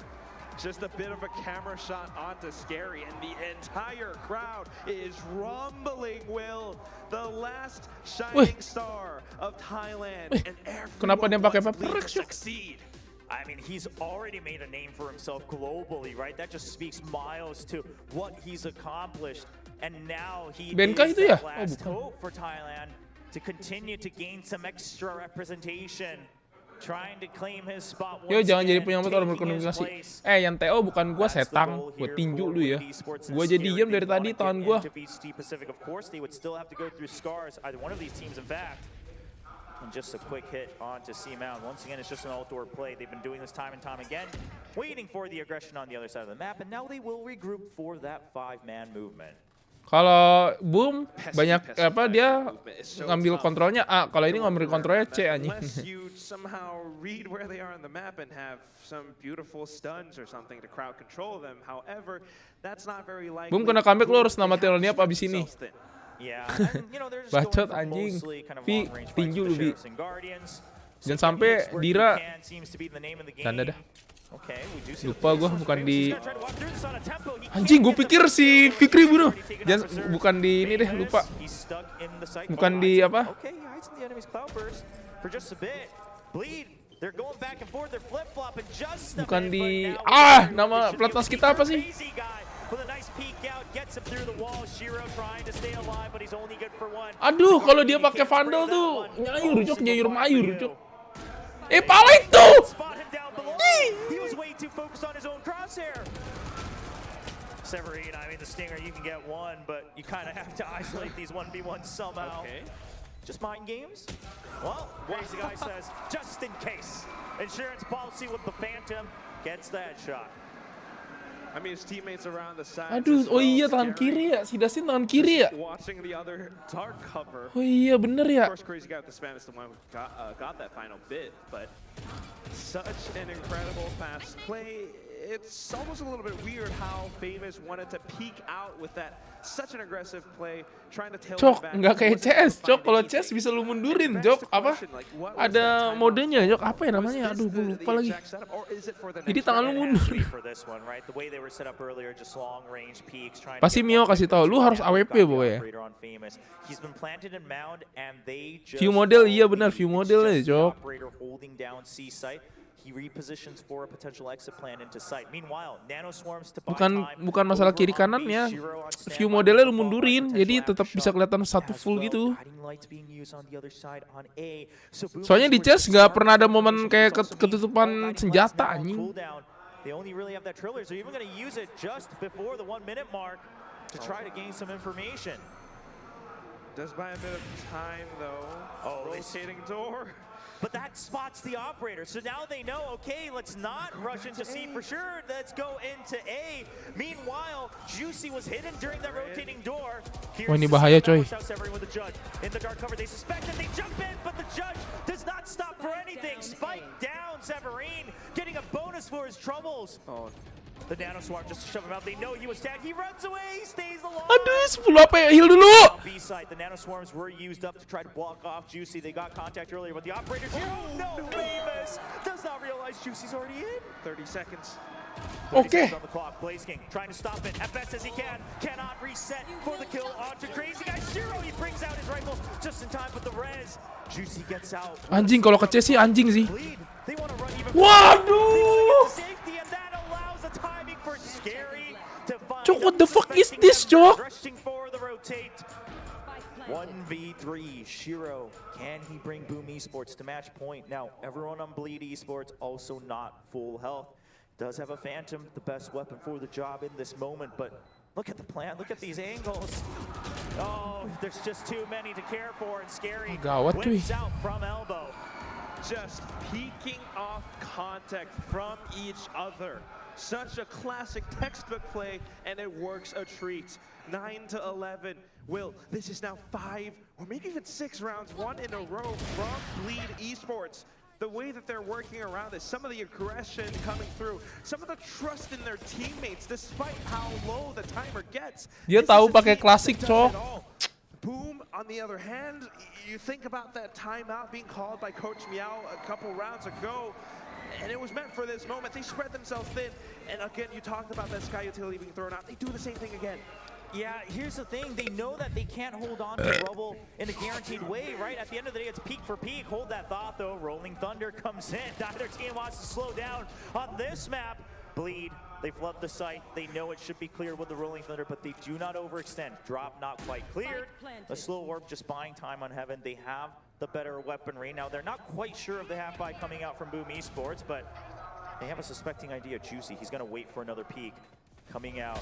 just a bit of a camera shot onto Skuyyyy, and the entire crowd is rumbling, Will. The last shining star of Thailand, and everyone wants Bleed to succeed. I mean, he's already made a name for himself globally, right? That just speaks miles to what he's accomplished. And now he is the last hope for Thailand to continue to gain some extra representation. Trying to claim his spot. Yo, jangan jadi penyambut orang berkomunikasi. Yang TO bukan gua setang, gua tinju lu ya. Gua jadi diam dari tadi tangan gua. Of course, they would still have to go through scars. Either one of these teams, in fact. And just a quick hit onto C-Mount. Once again, it's just an outdoor play. They've been doing this time and time again, waiting for the aggression on the other side of the map, and now they will regroup for that 5-man movement. Kalau Boom banyak apa dia ngambil kontrolnya A, kalau ini ngambil kontrolnya C anjing. Unless you somehow read where they are on the map and have some beautiful stuns or something to crowd control them. However, that's not very likely. Boom kena comeback, lo harus namatin Niap abis ini. Yeah, and, you know, they're just Bacot going for anjing. mostly kind of Vi, long-range fights tinju with lu, Vi. Sheriffs and Guardians. Jangan So sampai getting hits where you Dira. can seems to be the name of the game. Canda dah. Okay, we do see Lupa the gua pace. bukan He's di gonna try to walk through this on a tempo. He anjing, can't gue get the pikir first si kill. Fikri He's bunuh. already taken Jangan, out Berserk. bukan di ini deh, lupa. He's stuck in the site. Bukan Oh, di hides- apa? Okay, he hides in the enemy's cloud burst for just a bit. Bleed. They're going back and forth. They're flip-flopping just a Bukan bit, di but now nama should be pelatnas a kita apa sih? crazy guy with a nice peek out, gets him through the wall. Shiro trying to stay alive, but he's only good for one. Aduh, kalau dia pakai vandal tuh nyayur, Jok, nyayur mayur, Jok. Pala itu. Spot him down below. He was way too focused on his own crosshair. Severine, I mean, the Stinger, you can get one, but you kind of have to isolate these 1v1s somehow. Okay. Just mind games? Well, Crazy Guy says, just in case. Insurance policy with the Phantom gets the headshot. I mean, his teammates around the side. Aduh, oh iya tangan kiri ya, si Dasin tangan kiri ya. Watching the other dark cover. Oh iya bener ya. Of course, Crazy Guy with the spam is the one who got that final bit, but such an incredible fast play. It's almost a little bit weird how Famous wanted to peek out with that such an aggressive play, trying to tail Cok, back. nggak kayak Wasn't able CS, to Cok. find Kalau anything. CS bisa lu mundurin, And that's Jok. the Apa? question, like, what was Ada that timeout? modenya, Jok. Apa ya namanya? Was Aduh, this gue the lupa lagi. exact setup, or is it for the Jadi next tangan round? lu It has to mundur. be for this one, right? The way they were set up earlier, just long range peaks, trying to Pasti get Mio one kasih hit, tahu, but lu harus now AWP, got the boy, ya. operator on Famous. He's been planted in mound, and they just View model, iya hold benar, the view lead. It's model ya, just the Jok. operator holding down C site. He repositions for a potential exit plan into site. Meanwhile, Nano swarms to buy time. Bukan masalah Over kiri on kanan B, ya. Shiro on View standby modelnya with lu the ball, mundurin, potential jadi tetap bisa aftershock kelihatan satu as full well. gitu. Guiding lights being used on the other side on A. So Boom Soalnya di Esports CS nggak start pernah ada formation momen is kayak also being ketutupan all guiding senjata, lights now on anjing. cooldown. They only really have that trailer, so you're even going to use it just before the 1 minute mark to try to gain some information. Does buy a bit of time though. Oh, rotating door. But that spots the operator. So now they know, okay, let's not rush into C for sure. Let's go into A. Meanwhile, Juicy was hidden during that rotating door. Wah, ini bahaya, coy. With the judge. In the dark cover, they suspect that they jump in, but the judge does not stop for anything. Spike down Severine, getting a bonus for his troubles. Oh. The Nano Swarm just shove him out. They know he was tagged. He runs away, he stays alive. Aduh, 10 apa ya? Heal dulu. B side, the Nano Swarms were used up to try to block off Juicy. They got contact earlier, but the operators here. Oh no, Famous does not realize Juicy's already in. 30 seconds. 30 seconds on the clock. Blaze King trying to stop it as best as he can. Cannot reset for the kill onto Crazy Guy. Shiro, he brings out his rifle just in time with the res. Juicy gets out. Anjing, kalau ke CS sih anjing sih. Bleed. They want to run even Waduh. safety, and that allows the timing for Skuyyyy to find Cok, what the fuck is this, Cok? rushing for the rotate. 1v3, Shiro, can he bring Boom Esports to match point? Now, everyone on Bleed Esports also not full health. Does have a Phantom, the best weapon for the job in this moment, but look at the plan, look at these angles. Oh, there's just too many to care for, and Skuyyyy Gawat, cuy. whips out from elbow. Just peeking off contact from each other. Such a classic textbook play, and it works a treat. 9-11. Will, this is now 5 or maybe even 6 rounds, 1 in a row from Bleed Esports. The way that they're working around this, some of the aggression coming through, some of the trust in their teammates, despite how low the timer gets. Dia This tahu is a pakai team klasik, that does it Cok. all. Boom, on the other hand, you think about that timeout being called by Coach Meow a couple rounds ago, and it was meant for this moment. They spread themselves thin, and again, you talked about that Sky utility being thrown out. They do the same thing again. Yeah, here's the thing. They know that they can't hold on to Rubble in a guaranteed way, right? At the end of the day, it's peak for peak. Hold that thought, though. Rolling Thunder comes in. Neither team wants to slow down on this map. Bleed. They flood the site. They know it should be cleared with the Rolling Thunder, but they do not overextend. Drop not quite cleared. A slow orb just buying time on Heaven. They have the better weaponry. Now, they're not quite sure of the half-buy coming out from Boom Esports, but they have a suspecting idea. Juicy, he's going to wait for another peek coming out.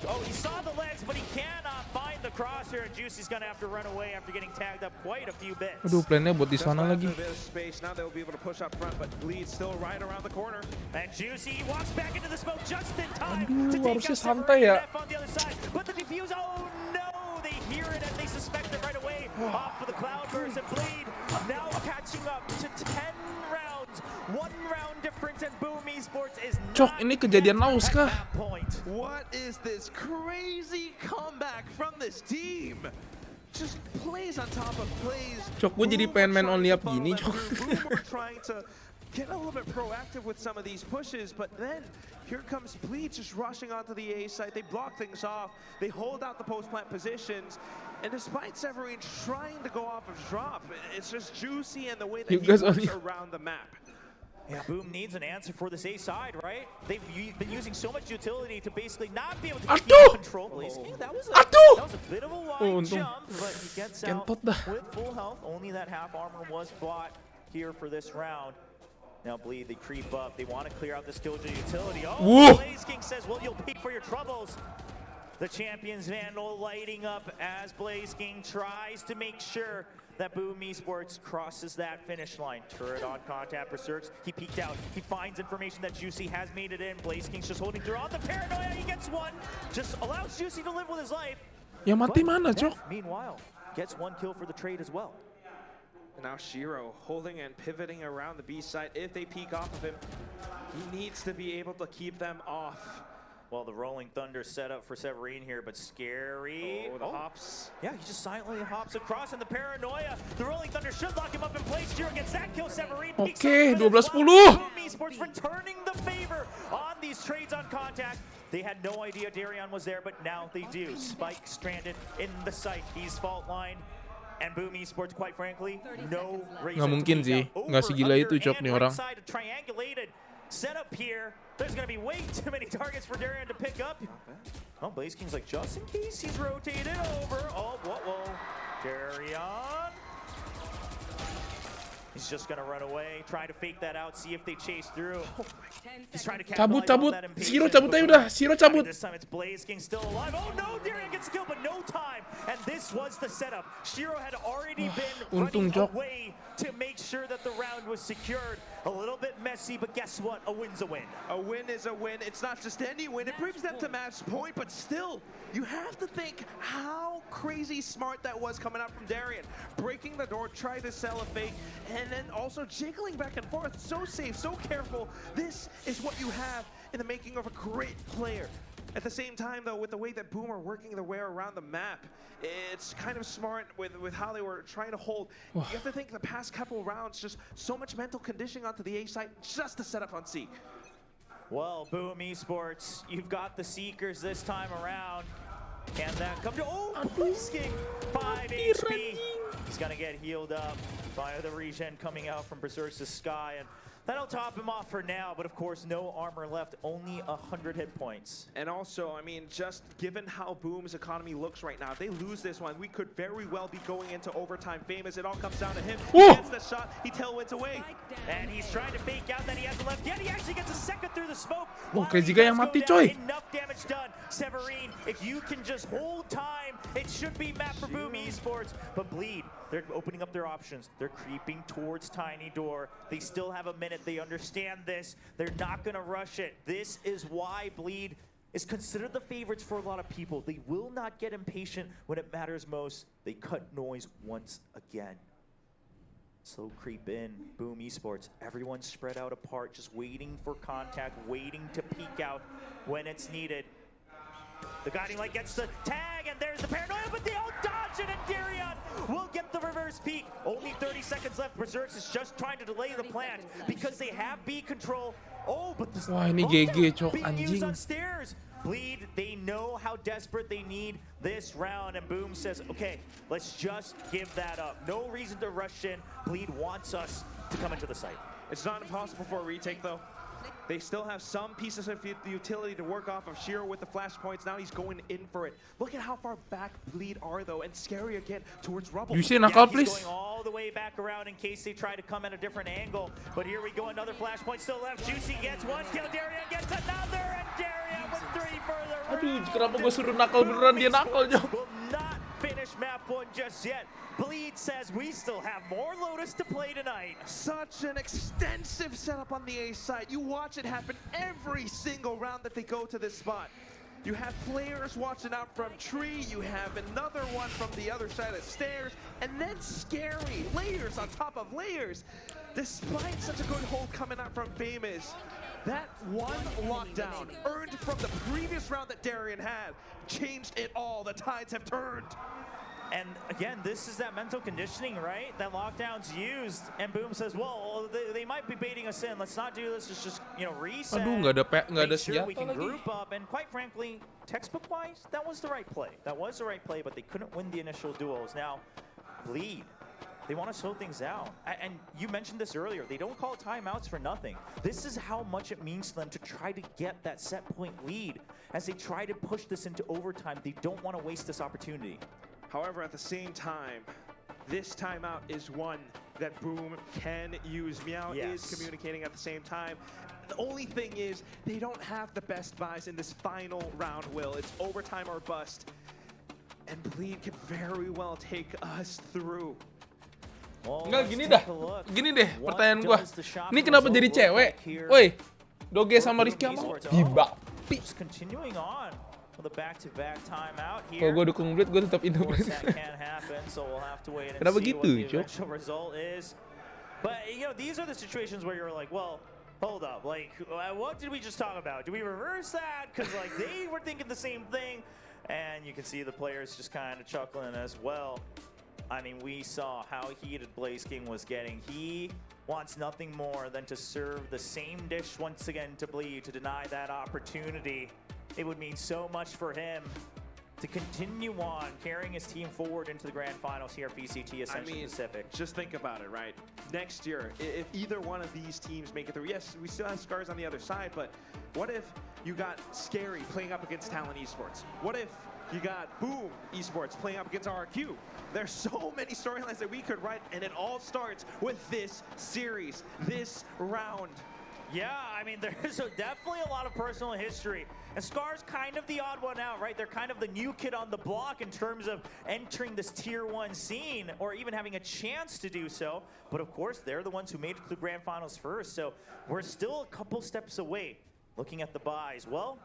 Oh, he saw the legs, but he cannot find the crosshair, and Juicy's going to have to run away after getting tagged up quite a few bits. Aduh, plannya buat di sana Just lagi. a bit of space. Now they'll be able to push up front, but Bleed still right around the corner. And Juicy walks back into the smoke just in time Aduh, to take harusnya out santai Severine ya. F on the other side. But the defuse, oh no! They hear it and they suspect it right away. Off for the Cloudburst, and Bleed now catching up to 10 rounds. 1 round difference, and Boom Esports is Cok, ini kejadian naus kah? What is this crazy comeback from this team? just plays on top of plays. Cok, gue jadi pengen main only up gini, Cok. We're trying to get a little bit proactive with some of these pushes, but then here comes Bleed just rushing onto the A side. They block things off. They hold out the post-plant positions. And despite Severine trying to go off of drop, it's just Juicy and the way that he works around the map. Yeah, Boom needs an answer for this A side, right? They've been using so much utility to basically not be able to keep control. That was a bit of a wide jump, but he gets out with full health. Only that half armor was bought here for this round. Now Bleed, they creep up. They want to clear out this Killjoy utility. Oh, Blaze King says, well, you'll pay for your troubles. The Champions Vandal lighting up as Blaze King tries to make sure that Boom Esports crosses that finish line. Turret on contact, Berserks. He peeked out. He finds information that Juicy has made it in. Blaze King's just holding through on the paranoia. He gets one. Just allows Juicy to live with his life. Ya mati mana, Cok? Meanwhile, gets one kill for the trade as well. And now Shiro holding and pivoting around the B side. If they peek off of him, he needs to be able to keep them off. Well, the Rolling Thunder set up for Severine here, but Skuyyyy. Oh, the hops. Yeah, he just silently hops across, and the paranoia. The Rolling Thunder should lock him up in place. Shiro gets that kill. Severine peeks Okay, 12-10. Boom Esports returning the favor on these trades on contact. They had no idea Darion was there, but now they do. Spike stranded in the site. He's fault line. And Boom Esports, quite frankly, no reason. Nggak mungkin sih, nggak segila itu, Cok, nih orang. Triangulated setup here. There's going to be way too many targets for Darion to pick up. Oh, Blaze King's like, just in case he's rotated over. Oh, whoa. Darion. He's just going to run away, try to fake that out, see if they chase through. He's trying to capitalize on that impatience. Shiro cabut aja udah, Shiro cabut. This time it's Blaze King still alive. Oh no, Darion gets killed, but no time. And this was the setup. Shiro had already been running away to make sure that the round was secured. A little bit messy, but guess what? A win's a win. A win is a win. It's not just any win. It brings them to match point, but still, you have to think how crazy smart that was coming out from Darion. Breaking the door, trying to sell a fake, and then also jiggling back and forth. So safe, so careful. This is what you have in the making of a great player. At the same time, though, with the way that Boom are working their way around the map, it's kind of smart with how they were trying to hold. You have to think the past couple rounds, just so much mental conditioning onto the A side just to set up on C. Well, Boom Esports, you've got the Seekers this time around. Can that come to... Oh, Blaze King, 5 HP. He's going to get healed up by the regen coming out from Berserk's Sky. And that'll top him off for now, but of course, no armor left, only 100 hit points. And also, I mean, just given how Boom's economy looks right now, if they lose this one, we could very well be going into overtime famous. It all comes down to him. He gets the shot, he tailwinds away. And he's trying to fake out that he hasn't left yet. He actually gets a second through the smoke. Crazy guy yang mati, coy. Enough damage done. Severine, if you can just hold time, it should be map for Boom Esports. But Bleed, they're opening up their options. They're creeping towards Tiny Door. They still have a minute. They understand this. They're not going to rush it. This is why Bleed is considered the favorites for a lot of people. They will not get impatient when it matters most. They cut noise once again. Slow creep in. Boom Esports. Everyone's spread out apart, just waiting for contact, waiting to peek out when it's needed. The guiding light gets the tag, and there's the paranoia, but they all dodge it, and Darion will get the reverse peek. Only 30 seconds left. Berserks is just trying to delay the plant because they have B control. Oh, but the wah, ini GG, Cok, being used anjing. on stairs. Bleed, they know how desperate they need this round, and Boom says, okay, let's just give that up. No reason to rush in. Bleed wants us to come into the site. It's not impossible for a retake, though. They still have some pieces of utility to work off of. Shiro with the flashpoints. Now he's going in for it. Look at how far back Bleed are, though. And Skuyyyy again towards Rubble. You see Nakal, please? He's going all the way back around in case they try to come at a different angle. But here we go. Another flashpoint still left. Juicy gets one kill. Darion gets another. And Darion with 3 further. Aduh, kenapa gue suruh nakal beneran, dia nakal, Cok. Will not finish map 1 just yet. Bleed says we still have more Lotus to play tonight. Such an extensive setup on the A side. You watch it happen every single round that they go to this spot. You have players watching out from tree, you have another one from the other side of stairs, and then Skuyyyy, layers on top of layers. Despite such a good hold coming out from Famous, that one lockdown earned from the previous round that Darion had changed it all. The tides have turned. And again, this is that mental conditioning, right? That lockdown's used, and Boom says, well, they might be baiting us in. Let's not do this. Let's just, you know, reset. Aduh, nggak ada Make sure we senjata can lagi. group up. And quite frankly, textbook-wise, that was the right play. That was the right play, but they couldn't win the initial duels. Now, lead. They want to slow things down. And you mentioned this earlier. They don't call timeouts for nothing. This is how much it means to them to try to get that set point lead. As they try to push this into overtime, they don't want to waste this opportunity. However, at the same time, this timeout is one that Boom can use. Meow is communicating at the same time. The only thing is, they don't have the best buys in this final round, Will. It's overtime or bust. And Bleed can very well take us through. Enggak, gini deh pertanyaan gua. Ini kenapa jadi cewek? Woi, Doge sama Rizky mau dibapi. Continuing on. The back-to-back timeout here. Kalau gue dukung Blade, gue tetap Indo. Kenapa gitu, Cok? But you know, these are the situations where you're like, well, hold up, like, what did we just talk about? Do we reverse that? Because like they were thinking the same thing, and you can see the players just kind of chuckling as well. I mean, we saw how heated Blaze King was getting. He wants nothing more than to serve the same dish once again to Bleed, to deny that opportunity. It would mean so much for him to continue on carrying his team forward into the grand finals here at VCT Ascension Pacific. Just think about it, right? Next year, if either one of these teams make it through, yes, we still have Scars on the other side, but what if you got Skuyyyy playing up against Talent Esports? What if you got Boom Esports playing up against RQ? There's so many storylines that we could write, and it all starts with this series, this round. Yeah, I mean, there's definitely a lot of personal history. And Scar's kind of the odd one out, right? They're kind of the new kid on the block in terms of entering this Tier 1 scene or even having a chance to do so. But of course, they're the ones who made it to the Grand Finals first. So we're still a couple steps away looking at the buys. Well,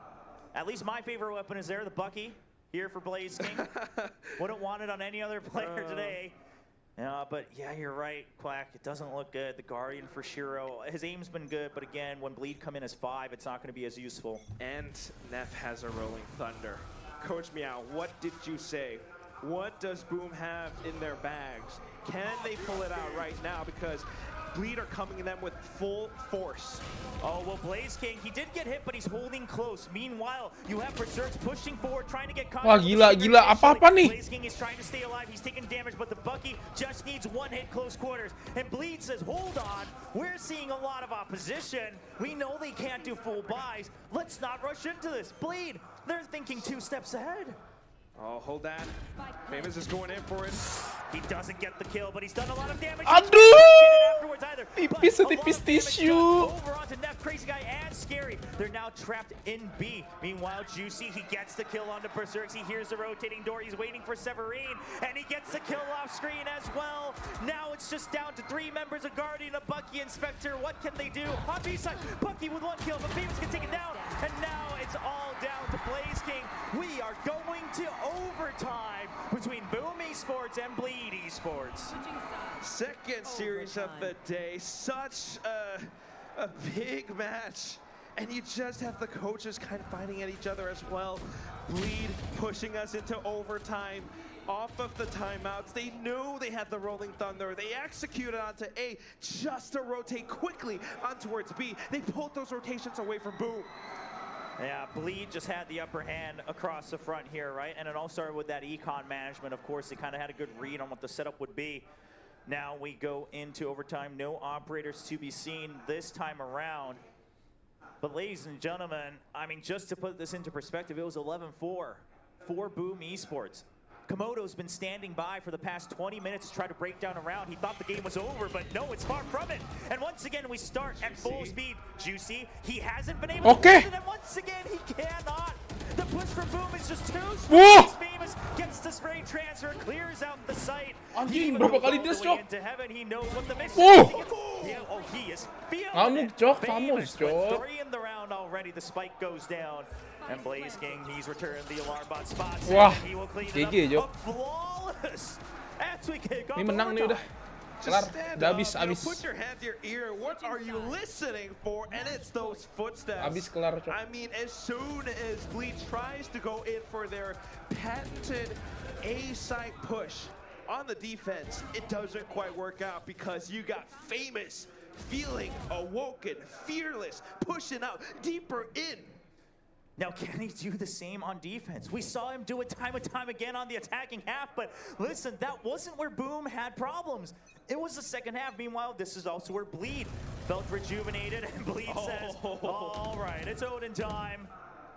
at least my favorite weapon is there, the Bucky, here for Blaze King. Wouldn't want it on any other player today. But yeah, you're right, Quack. It doesn't look good. The Guardian for Shiro, his aim's been good, but again, when Bleed come in as 5, it's not going to be as useful. And Neff has a Rolling Thunder. Coach Meow, what did you say? What does Boom have in their bags? Can they pull it out right now? Because Bleed are coming in them with full force. Oh, well, Blaze King, he did get hit, but he's holding close. Meanwhile, you have Berserks pushing forward, trying to get contact. Wah, gila, apa-apa nih? Blaze King is trying to stay alive. He's taking damage, but the Bucky just needs one hit close quarters. And Bleed says, hold on, we're seeing a lot of opposition. We know they can't do full buys. Let's not rush into this. Bleed, they're thinking 2 steps ahead. Oh, hold that. Famous is going in for it. He doesn't get the kill, but he's done a lot of damage. Aduh! Tipis setipis tisu. Over onto Neff, Crazy Guy, and Skuyyyy. They're now trapped in B. Meanwhile, Juicy, he gets the kill onto Berserks. He hears the rotating door. He's waiting for Severine, and he gets the kill off screen as well. Now it's just down to 3 members of Guardian, a Bucky, and Spectre. What can they do? On B side, Bucky with 1 kill, but Famous can take it down. And now it's all down to Blaze King. We are going to overtime between Boom Esports and Bleed Esports. Second series of the day. Such a big match. And you just have the coaches kind of fighting at each other as well. Bleed pushing us into overtime. Off of the timeouts, they knew they had the Rolling Thunder. They executed onto A just to rotate quickly on towards B. They pulled those rotations away from Boom. Yeah, Bleed just had the upper hand across the front here, right? And it all started with that econ management. Of course, they kind of had a good read on what the setup would be. Now we go into overtime. No operators to be seen this time around. But ladies and gentlemen, I mean, just to put this into perspective, it was 11-4 for Boom Esports. Komodo's been standing by for the past 20 minutes to try to break down a round. He thought the game was over, but no, it's far from it. And once again, we start at full speed. Juicy, he hasn't been able to do it, and once again, he cannot. The push for Boom is just too strong. Famous gets the spray transfer, clears out the site. Anjing, berapa kali dia shock? Into heaven, he knows what the mission is. He is feeling it. Famous with 3 in the round already. The spike goes down. And Blaze King, he's returned the alarm bot spot. Wah, he will clean GG, it Jok. up. Flawless. As we kick off Ini menang nih udah. Kelar, udah habis. Put your hand to your ear. What are you listening for? And it's those footsteps. Habis kelar, Cok. I mean, as soon as Bleach tries to go in for their patented A-side push on the defense, it doesn't quite work out because you got Famous feeling awoken, fearless, pushing out deeper in. Now, can he do the same on defense? We saw him do it time and time again on the attacking half, but listen, that wasn't where Boom had problems. It was the second half. Meanwhile, this is also where Bleed felt rejuvenated, and Bleed says, all right, it's Odin time.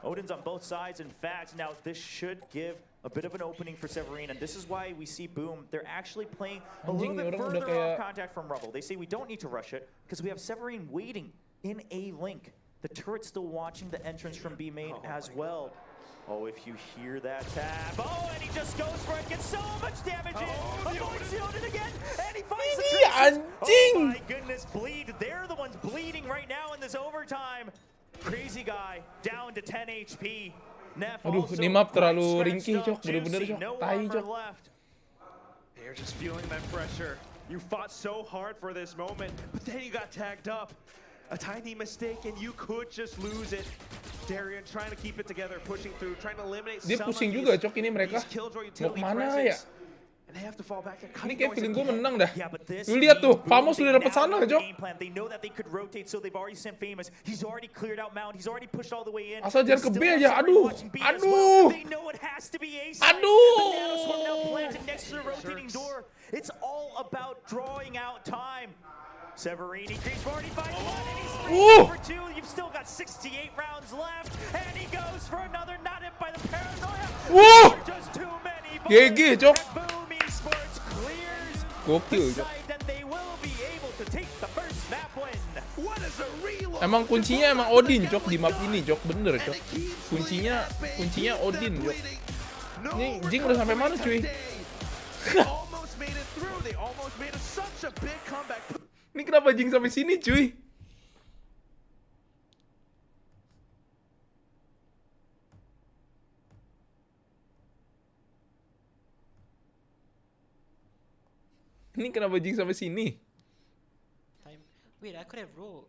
Odin's on both sides, in fact. Now, this should give a bit of an opening for Severine, and this is why we see Boom. They're actually playing a little bit further off contact from Rubble. They say we don't need to rush it because we have Severine waiting in A link. The turret's still watching the entrance from B main as well. Oh, if you hear that tap. Oh, and he just goes for it, gets so much damage in. Avoids the Odin again, and he finds the traces. Oh my goodness, Bleed. They're the ones bleeding right now in this overtime. Crazy guy down to 10 HP. Neff Aduh, ini map terlalu ringkih, Cok. Bener-bener, Cok. Tai, Cok. They're just feeling that pressure. You fought so hard for this moment, but then you got tagged up. A tiny mistake and you could just lose it. Darian trying to keep it together, pushing through, trying to eliminate Dia pusing juga, Cok, ini mereka. Mau kemana ya? Ini kayak feeling gue menang dah. Lu lihat tuh, Famos udah dapet sana, Cok. Asal jangan ke B aja, aduh. Aduh. It's all about drawing out time. Severini creeps 45 and he's for 2. You've still got 68 rounds left, and he goes for another. Not hit by the paranoia. Just too many. GG, Cok. Boom Esports clears Gokil, Cok. and they will be able to take the first map win. What is a reload? Emang kuncinya emang Odin, Cok, di map ini, Cok. Bener, Cok. Kuncinya Odin, Cok. Ini Jing udah sampai mana, cuy? Ini kenapa Jing sampai sini, cuy? Ini kenapa Jing sampai sini? Wait, I could have rolled.